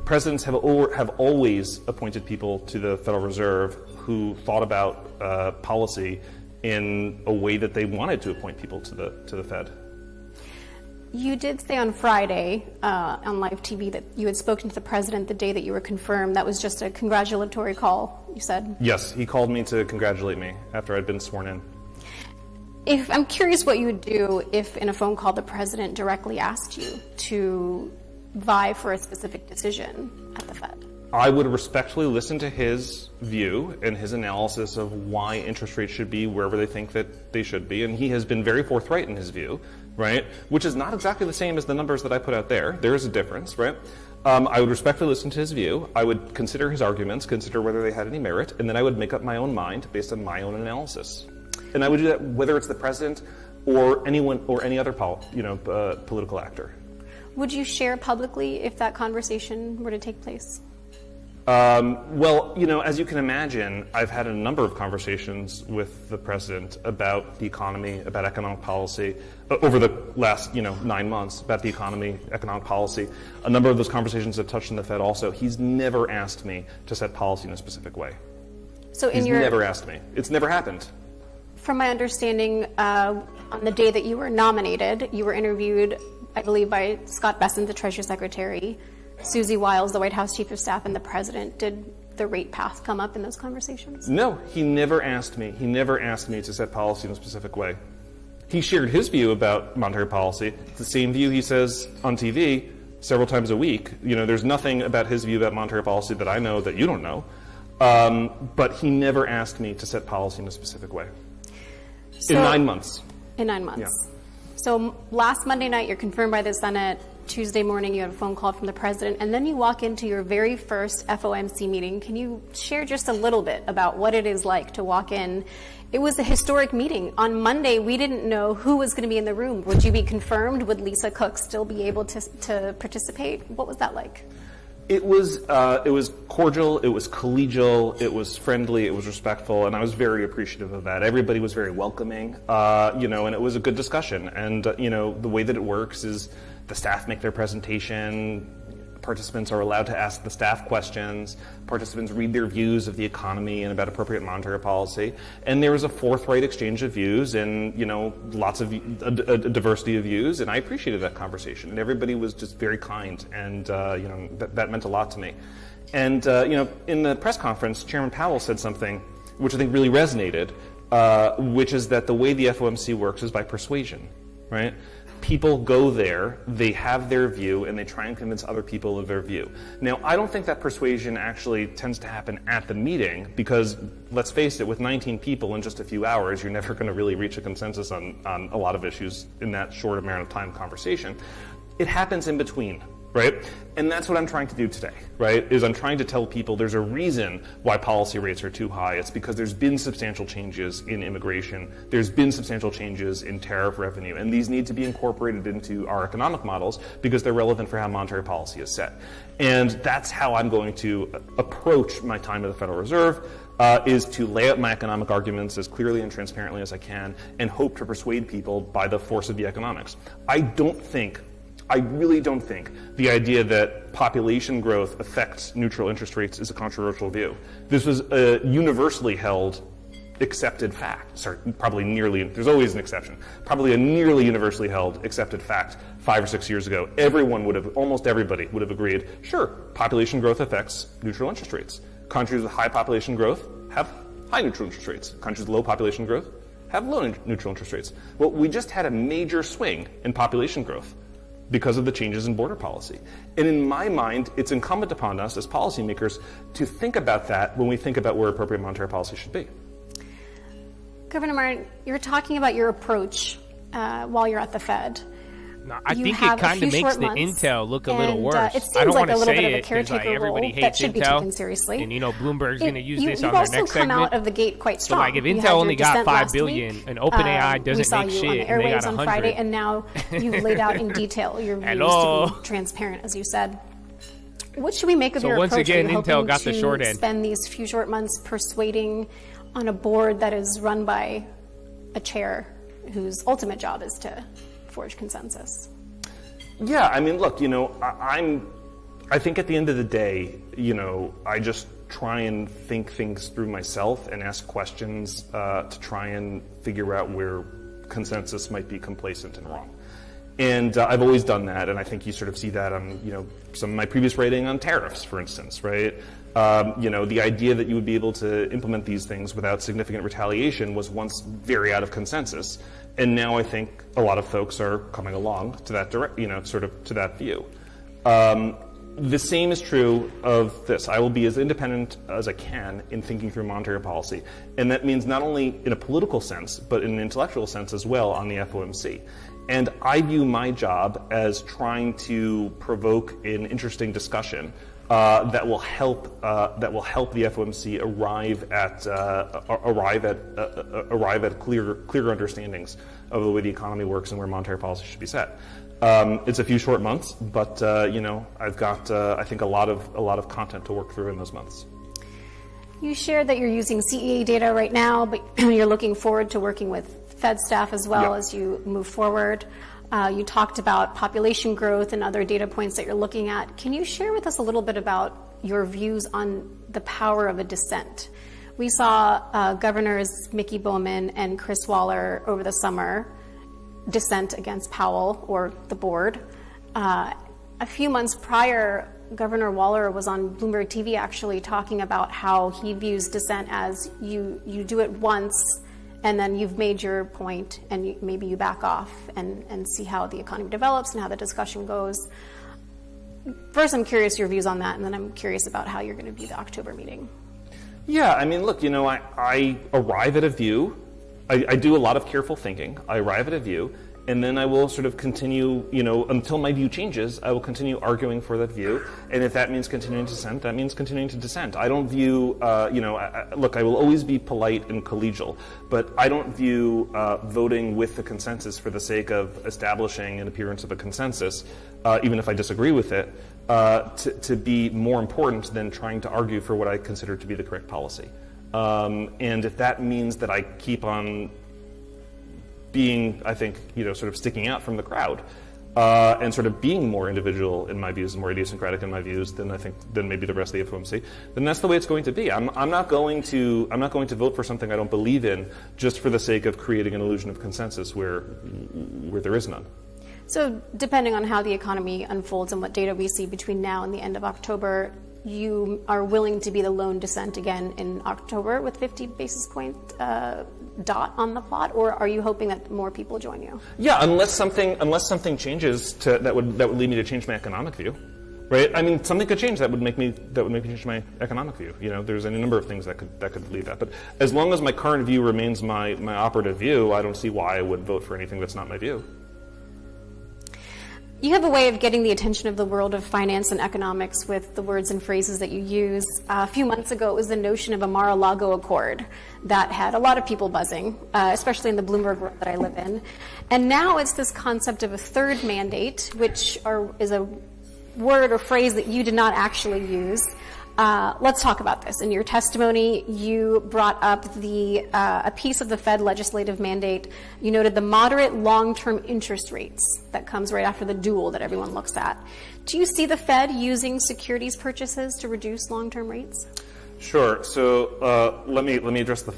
Presidents have always appointed people to the Federal Reserve who thought about policy in a way that they wanted to appoint people to the Fed. You did say on Friday on live TV that you had spoken to the president the day that you were confirmed. That was just a congratulatory call, you said? Yes, he called me to congratulate me after I'd been sworn in. I'm curious what you would do if in a phone call the president directly asked you to vie for a specific decision at the Fed. I would respectfully listen to his view and his analysis of why interest rates should be wherever they think that they should be, and he has been very forthright in his view, right? Which is not exactly the same as the numbers that I put out there. There is a difference, right? I would respectfully listen to his view. I would consider his arguments, consider whether they had any merit, and then I would make up my own mind based on my own analysis. And I would do that whether it's the president or anyone or any other political actor. Would you share publicly if that conversation were to take place? Well, as you can imagine, I've had a number of conversations with the president about the economy, about economic policy, over the last, 9 months, about the economy, economic policy. A number of those conversations have touched on the Fed also. He's never asked me to set policy in a specific way. So He's never asked me. It's never happened. From my understanding, on the day that you were nominated, you were interviewed, I believe, by Scott Bessent, the Treasury Secretary, Susie Wiles, the White House Chief of Staff, and the President. Did the rate path come up in those conversations? No, he never asked me. He never asked me to set policy in a specific way. He shared his view about monetary policy. It's the same view he says on TV several times a week. There's nothing about his view about monetary policy that I know that you don't know. But he never asked me to set policy in a specific way. In 9 months. In 9 months. Yeah. So last Monday night, you're confirmed by the Senate. Tuesday morning, you have a phone call from the president, and then you walk into your very first FOMC meeting. Can you share just a little bit about what it is like to walk in? It was a historic meeting. On Monday, we didn't know who was going to be in the room. Would you be confirmed? Would Lisa Cook still be able to participate? What was that like? It was cordial, it was collegial, it was friendly, it was respectful, and I was very appreciative of that. Everybody was very welcoming, and it was a good discussion. And, the way that it works is the staff make their presentation, participants are allowed to ask the staff questions, participants read their views of the economy and about appropriate monetary policy, and there was a forthright exchange of views and, lots of a diversity of views, and I appreciated that conversation. And everybody was just very kind, and, that meant a lot to me. And, in the press conference, Chairman Powell said something which I think really resonated, which is that the way the FOMC works is by persuasion, right? People go there, they have their view, and they try and convince other people of their view. Now, I don't think that persuasion actually tends to happen at the meeting because, let's face it, with 19 people in just a few hours, you're never going to really reach a consensus on a lot of issues in that short amount of time conversation. It happens in between, right? And that's what I'm trying to do today, right? Is I'm trying to tell people there's a reason why policy rates are too high. It's because there's been substantial changes in immigration. There's been substantial changes in tariff revenue. And these need to be incorporated into our economic models because they're relevant for how monetary policy is set. And that's how I'm going to approach my time at the Federal Reserve, is to lay out my economic arguments as clearly and transparently as I can and hope to persuade people by the force of the economics. I really don't think the idea that population growth affects neutral interest rates is a controversial view. This was a universally held, accepted fact. Probably nearly, there's always an exception. Probably a nearly universally held, accepted fact 5 or 6 years ago. Almost everybody would have agreed, sure, population growth affects neutral interest rates. Countries with high population growth have high neutral interest rates. Countries with low population growth have low neutral interest rates. Well, we just had a major swing in population growth because of the changes in border policy. And in my mind, it's incumbent upon us as policymakers to think about that when we think about where appropriate monetary policy should be. Governor Martin, you're talking about your approach while you're at the Fed. No, I think it kind of makes the intel look a little worse. It seems I don't like want a to little say bit of a it because caretaker everybody role hates that should be intel, taken seriously. and Bloomberg's going to use this on you've their also next come segment. out of the gate quite strong. So, like, if You Intel had your only got dissent $5 last billion week. and OpenAI doesn't we saw make you shit, on the and they got airwaves on 100. Friday, and now you've laid out in detail your views to be transparent, as you said. What should we make of your approach? Once again, Are you Intel got the hoping short to end. spend these few short months persuading on a board that is run by a chair whose ultimate job is to forge consensus? Yeah, I mean, look, I think at the end of the day, I just try and think things through myself and ask questions to try and figure out where consensus might be complacent and wrong. And I've always done that, and I think you sort of see that on, some of my previous writing on tariffs, for instance, right? The idea that you would be able to implement these things without significant retaliation was once very out of consensus, and now I think a lot of folks are coming along to that to that view. The same is true of this. I will be as independent as I can in thinking through monetary policy. And that means not only in a political sense, but in an intellectual sense as well on the FOMC. And I view my job as trying to provoke an interesting discussion that will help the FOMC arrive at clear understandings of the way the economy works and where monetary policy should be set. It's a few short months, but I've got I think a lot of content to work through in those months. You shared that you're using CEA data right now, but you're looking forward to working with Fed staff as well as you move forward. You talked about population growth and other data points that you're looking at. Can you share with us a little bit about your views on the power of a dissent? We saw Governors Mickey Bowman and Chris Waller over the summer dissent against Powell or the board. A few months prior, Governor Waller was on Bloomberg TV actually talking about how he views dissent as you do it once and then you've made your point and maybe you back off and see how the economy develops and how the discussion goes. First, I'm curious your views on that, and then I'm curious about how you're going to view the October meeting. Yeah, I mean, look, I arrive at a view. I do a lot of careful thinking. I arrive at a view, and then I will sort of continue, until my view changes, I will continue arguing for that view. And if that means continuing to dissent, that means continuing to dissent. I don't view, look, I will always be polite and collegial, but I don't view voting with the consensus for the sake of establishing an appearance of a consensus, even if I disagree with it, to be more important than trying to argue for what I consider to be the correct policy. And if that means that I keep on being, I think, sort of sticking out from the crowd, and sort of being more individual in my views, more idiosyncratic in my views than maybe the rest of the FOMC, then that's the way it's going to be. I'm not going to vote for something I don't believe in just for the sake of creating an illusion of consensus where there is none. So depending on how the economy unfolds and what data we see between now and the end of October, you are willing to be the lone dissent again in October with 50 basis point dot on the plot, or are you hoping that more people join you? Yeah, unless something changes that would lead me to change my economic view, right? I mean, something could change that would make me change my economic view. There's any number of things that could lead that. But as long as my current view remains my operative view, I don't see why I would vote for anything that's not my view. You have a way of getting the attention of the world of finance and economics with the words and phrases that you use. A few months ago, it was the notion of a Mar-a-Lago Accord that had a lot of people buzzing, especially in the Bloomberg world that I live in. And now it's this concept of a third mandate, which is a word or phrase that you did not actually use. Let's talk about this. In your testimony, you brought up a piece of the Fed legislative mandate. You noted the moderate long-term interest rates that comes right after the dual that everyone looks at. Do you see the Fed using securities purchases to reduce long-term rates? Sure. So let me address the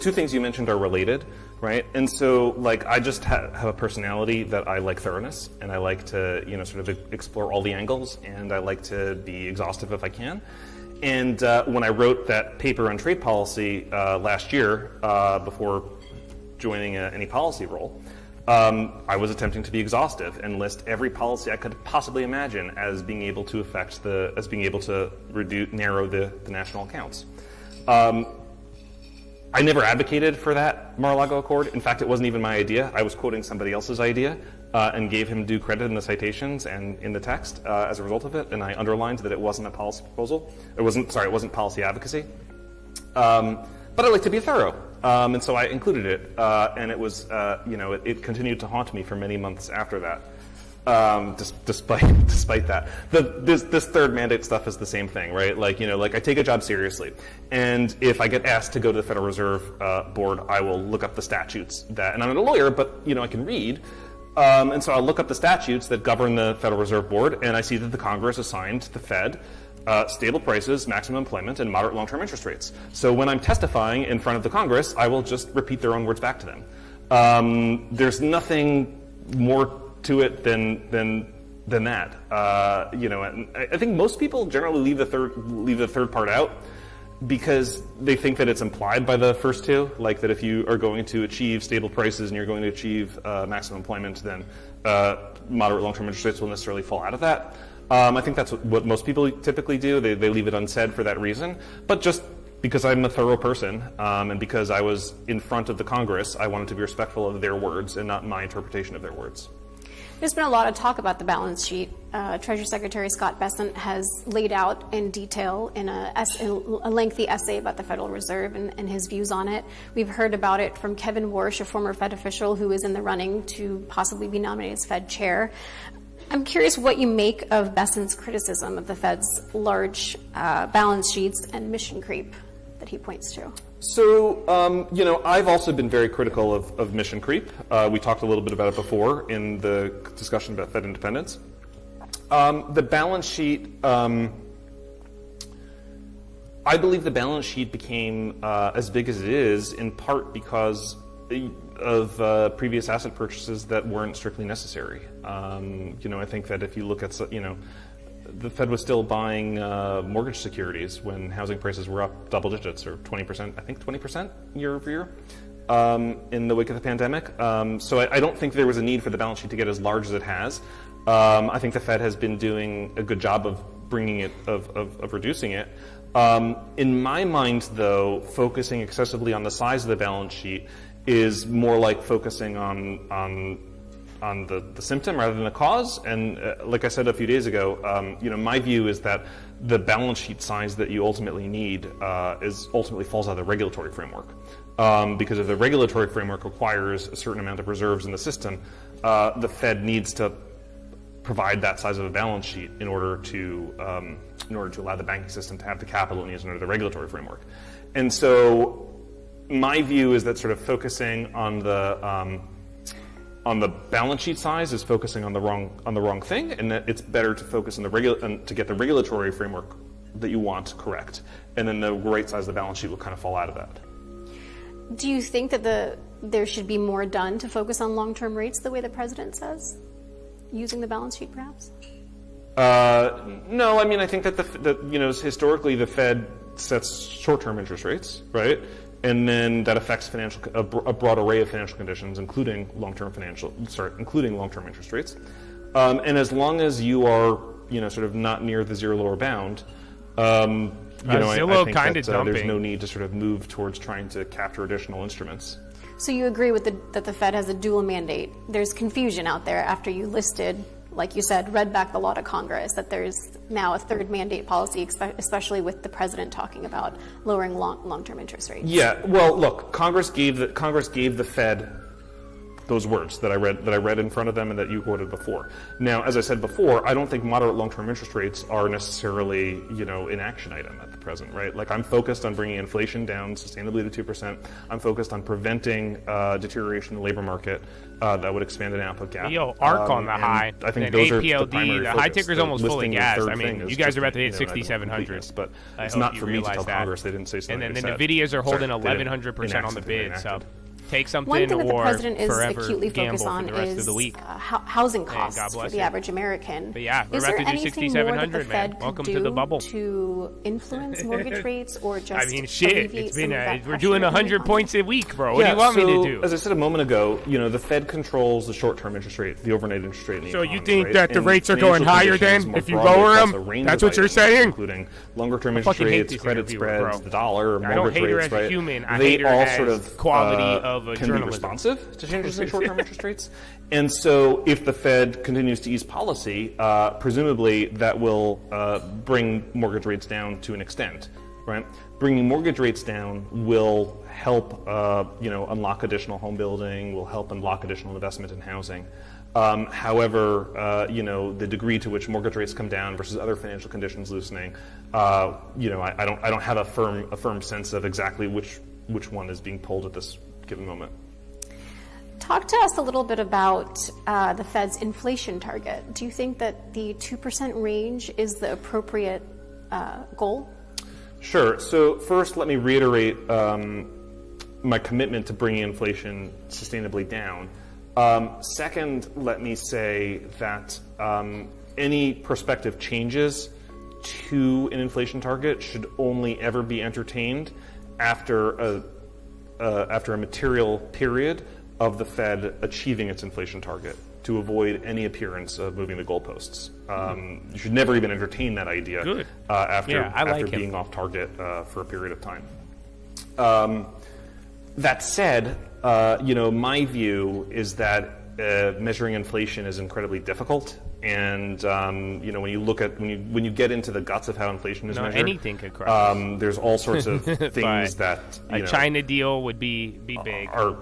two things you mentioned are related. Right, and so I just have a personality that I like thoroughness, and I like to sort of explore all the angles, and I like to be exhaustive if I can. And when I wrote that paper on trade policy last year, before joining any policy role, I was attempting to be exhaustive and list every policy I could possibly imagine as being able to narrow the national accounts. I never advocated for that Mar-a-Lago Accord. In fact, it wasn't even my idea. I was quoting somebody else's idea and gave him due credit in the citations and in the text as a result of it. And I underlined that it wasn't a policy proposal. It wasn't policy advocacy. But I like to be thorough, and so I included it. And it was, it continued to haunt me for many months after that. Despite that, this third mandate stuff is the same thing, right? I take a job seriously, and if I get asked to go to the Federal Reserve Board, I will look up the statutes and I'm not a lawyer, but I can read, and so I'll look up the statutes that govern the Federal Reserve Board, and I see that the Congress assigned the Fed stable prices, maximum employment, and moderate long-term interest rates. So when I'm testifying in front of the Congress, I will just repeat their own words back to them. There's nothing more to it than that. And I think most people generally leave the third part out because they think that it's implied by the first two, like that if you are going to achieve stable prices and you're going to achieve maximum employment, then moderate long-term interest rates will necessarily fall out of that. I think that's what most people typically do. They leave it unsaid for that reason. But just because I'm a thorough person and because I was in front of the Congress, I wanted to be respectful of their words and not my interpretation of their words. There's been a lot of talk about the balance sheet. Treasury Secretary Scott Bessent has laid out in detail in a lengthy essay about the Federal Reserve and his views on it. We've heard about it from Kevin Warsh, a former Fed official who is in the running to possibly be nominated as Fed chair. I'm curious what you make of Bessent's criticism of the Fed's large balance sheets and mission creep that he points to. So, I've also been very critical of mission creep. We talked a little bit about it before in the discussion about Fed independence. The balance sheet, I believe the balance sheet became as big as it is in part because of previous asset purchases that weren't strictly necessary. I think that if you look at, the Fed was still buying mortgage securities when housing prices were up double digits, or 20%, I think 20% year over year, in the wake of the pandemic. So I don't think there was a need for the balance sheet to get as large as it has. I think the Fed has been doing a good job of bringing it, of reducing it. In my mind, though, focusing excessively on the size of the balance sheet is more like focusing on the symptom rather than the cause. And like I said a few days ago, my view is that the balance sheet size that you ultimately need ultimately falls out of the regulatory framework. Because if the regulatory framework requires a certain amount of reserves in the system, the Fed needs to provide that size of a balance sheet in order to allow the banking system to have the capital it needs under the regulatory framework. And so my view is that sort of focusing on the balance sheet size is focusing on the wrong thing, and that it's better to focus on to get the regulatory framework that you want correct, and then the right size of the balance sheet will kind of fall out of that. Do you think that there should be more done to focus on long-term rates the way the president says, using the balance sheet perhaps? No, I mean I think that historically the Fed sets short-term interest rates, right? And then that affects a broad array of financial conditions, including long-term interest rates. And as long as you are, sort of not near the zero lower bound, I think that there's no need to sort of move towards trying to capture additional instruments. So you agree with that the Fed has a dual mandate. There's confusion out there after you listed, like you said, read back the law to Congress, that there's now a third mandate policy, especially with the president talking about lowering long-term interest rates. Yeah, well, look, Congress gave the Fed those words that I read in front of them and that you quoted before. Now, as I said before, I don't think moderate long-term interest rates are necessarily, an action item at the present, right? Like, I'm focused on bringing inflation down sustainably to 2%. I'm focused on preventing deterioration in the labor market that would expand an output gap. ARC on the high. I think and those APLD, are the primary the focus. high ticker's almost fully gassed. I mean, you guys are about to hit just, 6,700. But it's not for me to tell Congress they didn't say something. And then the Nvidias are holding 1,100% on the bid, so take something One thing that the or president is forever acutely focused gamble on for the rest is of the week. housing costs for the you. average American. But yeah, we're is about there to do anything more that the 6,700, Fed man. Welcome could to the do bubble. to influence mortgage rates or just I mean, shit, alleviate it's been some of that we're doing pressure 100 points a week, bro. What do you want me to do? As I said a moment ago, the Fed controls the short-term interest rate, the overnight interest rate in the So economy, you think right? that the And rates are going financial higher conditions then more if you broadly lower across them? a range That's of what you're items, saying? including longer-term I interest fucking hate rates, these credit interviews, spreads, bro. the dollar, I don't mortgage hate her rates, as a right? human. I They hate her all as sort of quality of a can journalism. be responsive to changes in short-term interest rates. And so if the Fed continues to ease policy, presumably that will bring mortgage rates down to an extent, right? Bringing mortgage rates down will help, unlock additional home building, will help unlock additional investment in housing. However, the degree to which mortgage rates come down versus other financial conditions loosening, I don't have a firm sense of exactly which one is being pulled at this given moment. Talk to us a little bit about the Fed's inflation target. Do you think that the 2% range is the appropriate goal? Sure. So first, let me reiterate my commitment to bringing inflation sustainably down. Second, let me say that any prospective changes to an inflation target should only ever be entertained after a material period of the Fed achieving its inflation target, to avoid any appearance of moving the goalposts. You should never even entertain that idea after being off target for a period of time. That said, my view is that measuring inflation is incredibly difficult, and when you get into the guts of how inflation is measured, anything could crash. There's all sorts of things that a China deal would be big. Are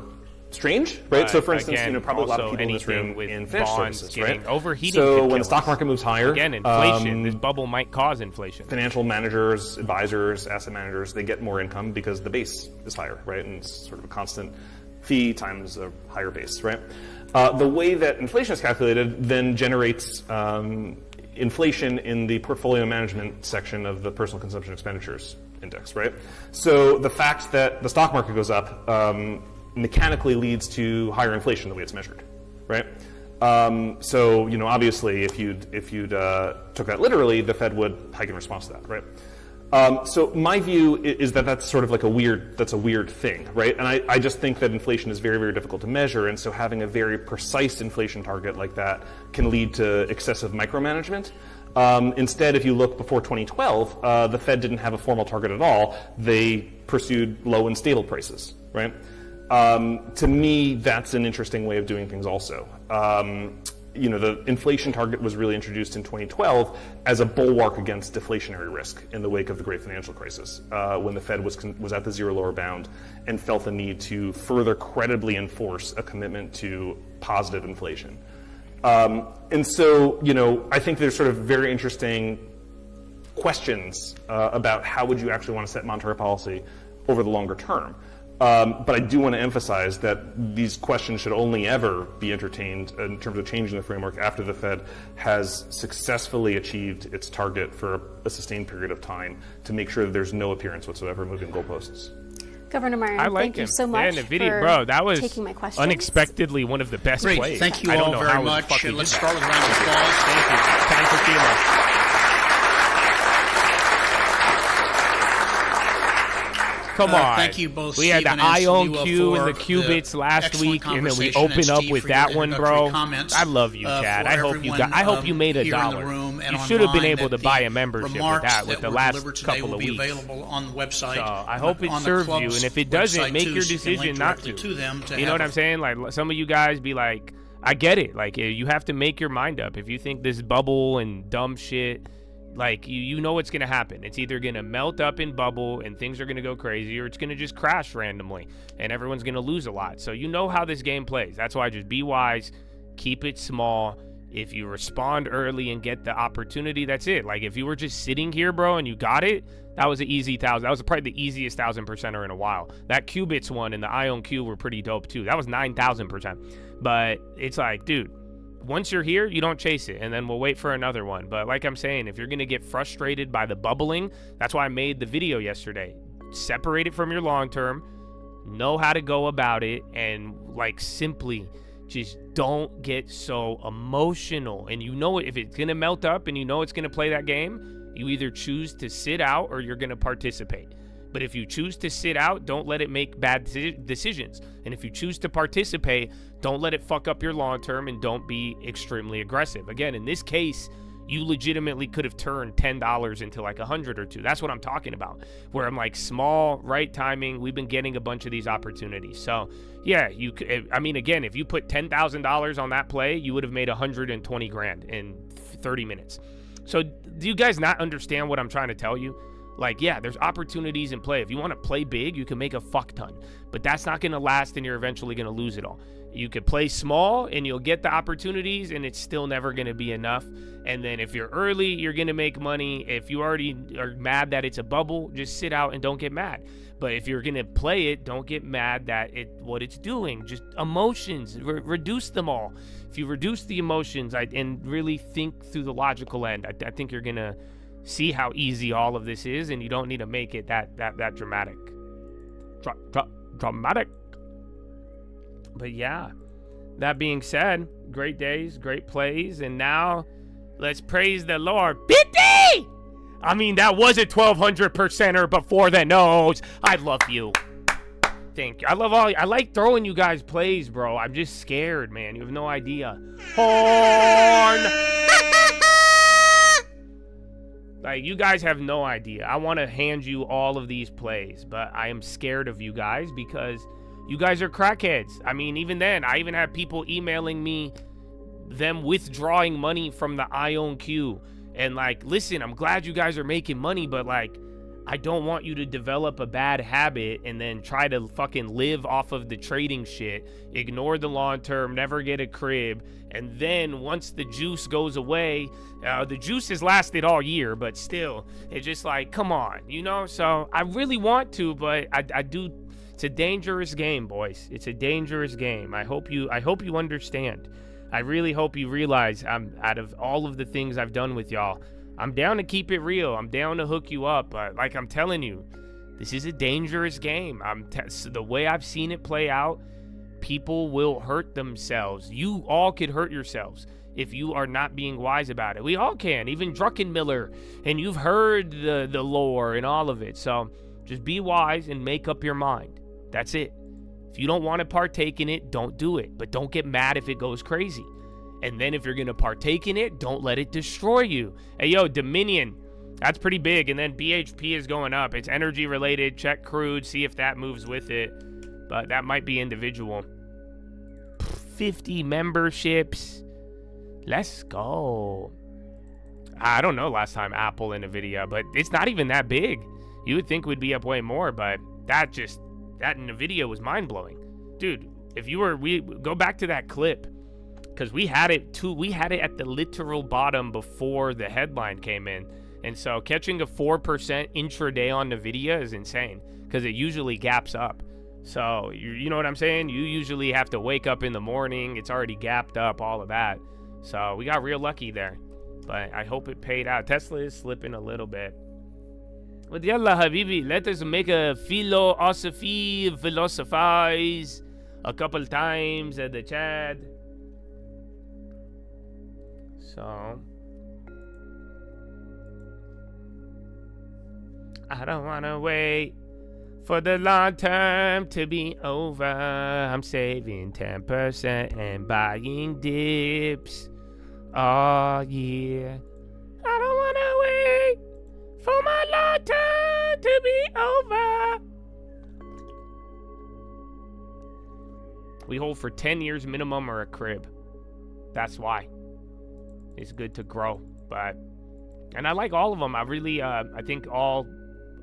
strange, right? So, for instance, probably a lot of people in this room in financial services, right? Overheating. So, when the stock market moves higher, again, inflation. This bubble might cause inflation. Financial managers, advisors, asset managers, they get more income because the base is higher, right? And it's sort of a constant fee times a higher base, right? The way that inflation is calculated then generates inflation in the portfolio management section of the personal consumption expenditures index, right? So the fact that the stock market goes up mechanically leads to higher inflation the way it's measured, right? So obviously, if you'd took that literally, the Fed would hike in response to that, right? So my view is that that's sort of like a weird thing, right? And I just think that inflation is very, very difficult to measure, and so having a very precise inflation target like that can lead to excessive micromanagement. Instead, if you look before 2012, the Fed didn't have a formal target at all. They pursued low and stable prices, right? To me, that's an interesting way of doing things also. The inflation target was really introduced in 2012 as a bulwark against deflationary risk in the wake of the Great Financial Crisis, when the Fed was at the zero lower bound and felt the need to further credibly enforce a commitment to positive inflation. And so, I think there's sort of very interesting questions about how would you actually want to set monetary policy over the longer term. But I do want to emphasize that these questions should only ever be entertained in terms of changing the framework after the Fed has successfully achieved its target for a sustained period of time to make sure that there's no appearance whatsoever moving goalposts. Governor Meyer, thank you so much the video, bro, that was taking my questions. Unexpectedly one of the best Great. plays. Thank you all very much. Let's start with a round of applause. Thank you. Time for FEMA. Come on. Thank you both. We had the IonQ and the qubits last week, and then we open up with that one, bro. I love you, Chad. I hope you made $1. You should have been able to buy a membership with that with the last couple of weeks. On the website. So I hope it serves you, and if it doesn't, make your decision not to. You know what I'm saying? Like some of you guys be like, I get it. Like you have to make your mind up. If you think this bubble and dumb shit, like you know what's gonna happen. It's either gonna melt up and bubble and things are gonna go crazy, or it's gonna just crash randomly and everyone's gonna lose a lot. So you know how this game plays. That's why just be wise, keep it small. If you respond early and get the opportunity, that's it. Like if you were just sitting here, bro, and you got it, that was an easy 1,000. That was probably the easiest 1,000%er in a while. That qubits one and the IonQ were pretty dope too. That was 9,000%. But it's like, dude, once you're here, you don't chase it, and then we'll wait for another one. But like I'm saying, if you're going to get frustrated by the bubbling, that's why I made the video yesterday. Separate it from your long term, know how to go about it, and like simply just don't get so emotional. And you know if it's going to melt up and you know it's going to play that game, you either choose to sit out or you're going to participate. But if you choose to sit out, don't let it make bad decisions. And if you choose to participate, don't let it fuck up your long term, and don't be extremely aggressive. Again, in this case, you legitimately could have turned $10 into like 100 or 2. That's what I'm talking about. Where I'm like, small, right timing. We've been getting a bunch of these opportunities. So yeah, again, if you put $10,000 on that play, you would have made 120 grand in 30 minutes. So do you guys not understand what I'm trying to tell you? Like, yeah, there's opportunities in play. If you want to play big, you can make a fuck ton. But that's not going to last, and you're eventually going to lose it all. You could play small, and you'll get the opportunities, and it's still never going to be enough. And then if you're early, you're going to make money. If you already are mad that it's a bubble, just sit out and don't get mad. But if you're going to play it, don't get mad that what it's doing. Just emotions, reduce them all. If you reduce the emotions and really think through the logical end, I think you're going to see how easy all of this is, and you don't need to make it that dramatic. Drop Dramatic. But yeah, that being said, great days, great plays, and now let's praise the Lord. 50! I mean, that was a 1,200%er before the nose. I love you. Thank you. I like throwing you guys plays, bro. I'm just scared, man. You have no idea. Horn! Like, you guys have no idea. I want to hand you all of these plays, but I am scared of you guys because you guys are crackheads. I mean, even then, I even have people emailing me them withdrawing money from the IONQ. And like, listen, I'm glad you guys are making money, but like, I don't want you to develop a bad habit and then try to fucking live off of the trading shit, ignore the long term, never get a crib, and then once the juice goes away, the juice has lasted all year, but still, it's just like, come on, you know? So I really want to, but I do. It's a dangerous game, boys. It's a dangerous game. I hope you understand. I really hope you realize out of all of the things I've done with y'all, I'm down to keep it real. I'm down to hook you up. But like I'm telling you, this is a dangerous game. The way I've seen it play out, people will hurt themselves. You all could hurt yourselves if you are not being wise about it. We all can, even Druckenmiller. And you've heard the lore and all of it. So just be wise and make up your mind. That's it. If you don't want to partake in it, don't do it. But don't get mad if it goes crazy. And then if you're going to partake in it, don't let it destroy you. Hey, yo, Dominion, that's pretty big. And then BHP is going up. It's energy related. Check crude, see if that moves with it. But that might be individual. 50 memberships. Let's go. I don't know last time Apple in a video, but it's not even that big. You would think we'd be up way more, but that in the video was mind-blowing. Dude, we go back to that clip. Because we had it at the literal bottom before the headline came in. And so catching a 4% intraday on the video is insane because it usually gaps up. So you know what I'm saying? You usually have to wake up in the morning. It's already gapped up, all of that. So we got real lucky there. But I hope it paid out. Tesla is slipping a little bit. But yalla habibi, let us make a philosophize a couple times at the chat. So, I don't want to wait for the long term to be over. I'm saving 10% and buying dips all year. I don't want to wait for my long term to be over. We hold for 10 years minimum or a crib. That's why. It's good to grow, and I like all of them. I really, I think all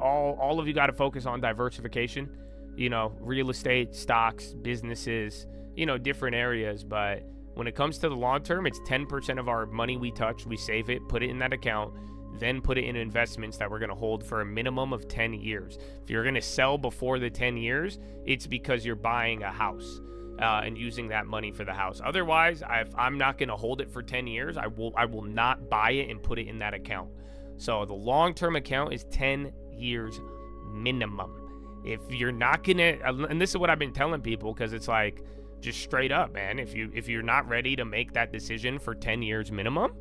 of you got to focus on diversification. You know, real estate, stocks, businesses, you know, different areas. But when it comes to the long term, it's 10% of our money we touch. We save it, put it in that account, then put it in investments that we're going to hold for a minimum of 10 years. If you're going to sell before the 10 years, it's because you're buying a house. And using that money for the house. Otherwise, I'm not going to hold it for 10 years. I will not buy it and put it in that account. So the long-term account is 10 years minimum. If you're not going to, and this is what I've been telling people, because it's like, just straight up, man. If you're not ready to make that decision for 10 years minimum,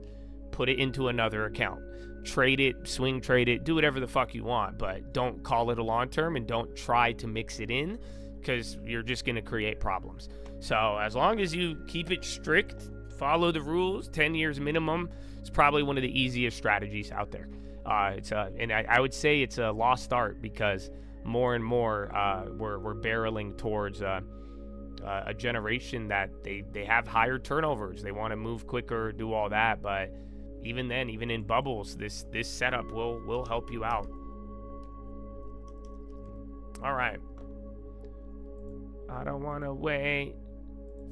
put it into another account. Trade it, swing trade it, do whatever the fuck you want, but don't call it a long-term and don't try to mix it in, because you're just going to create problems. So as long as you keep it strict, follow the rules, 10 years minimum, it's probably one of the easiest strategies out there. And I would say it's a lost art because more and more we're barreling towards a generation that they have higher turnovers. They want to move quicker, do all that. But even then, even in bubbles, this setup will help you out. All right. I don't want to wait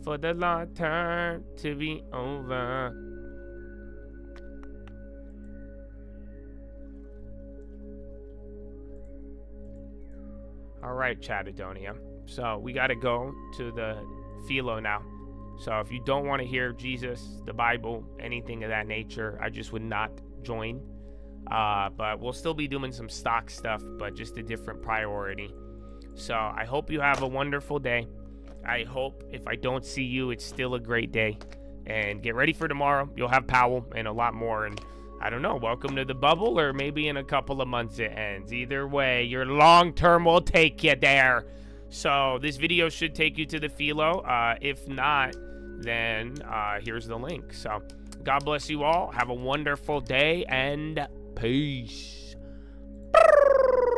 for the long term to be over. All right, Chatadonia. So we got to go to the philo now. So if you don't want to hear Jesus, the Bible, anything of that nature, I just would not join. But we'll still be doing some stock stuff, but just a different priority. So I hope you have a wonderful day. I hope if I don't see you, it's still a great day. And get ready for tomorrow. You'll have Powell and a lot more. And I don't know, welcome to the bubble, or maybe in a couple of months it ends. Either way, your long term will take you there. So this video should take you to the philo. If not, then here's the link. So God bless you all. Have a wonderful day, and peace.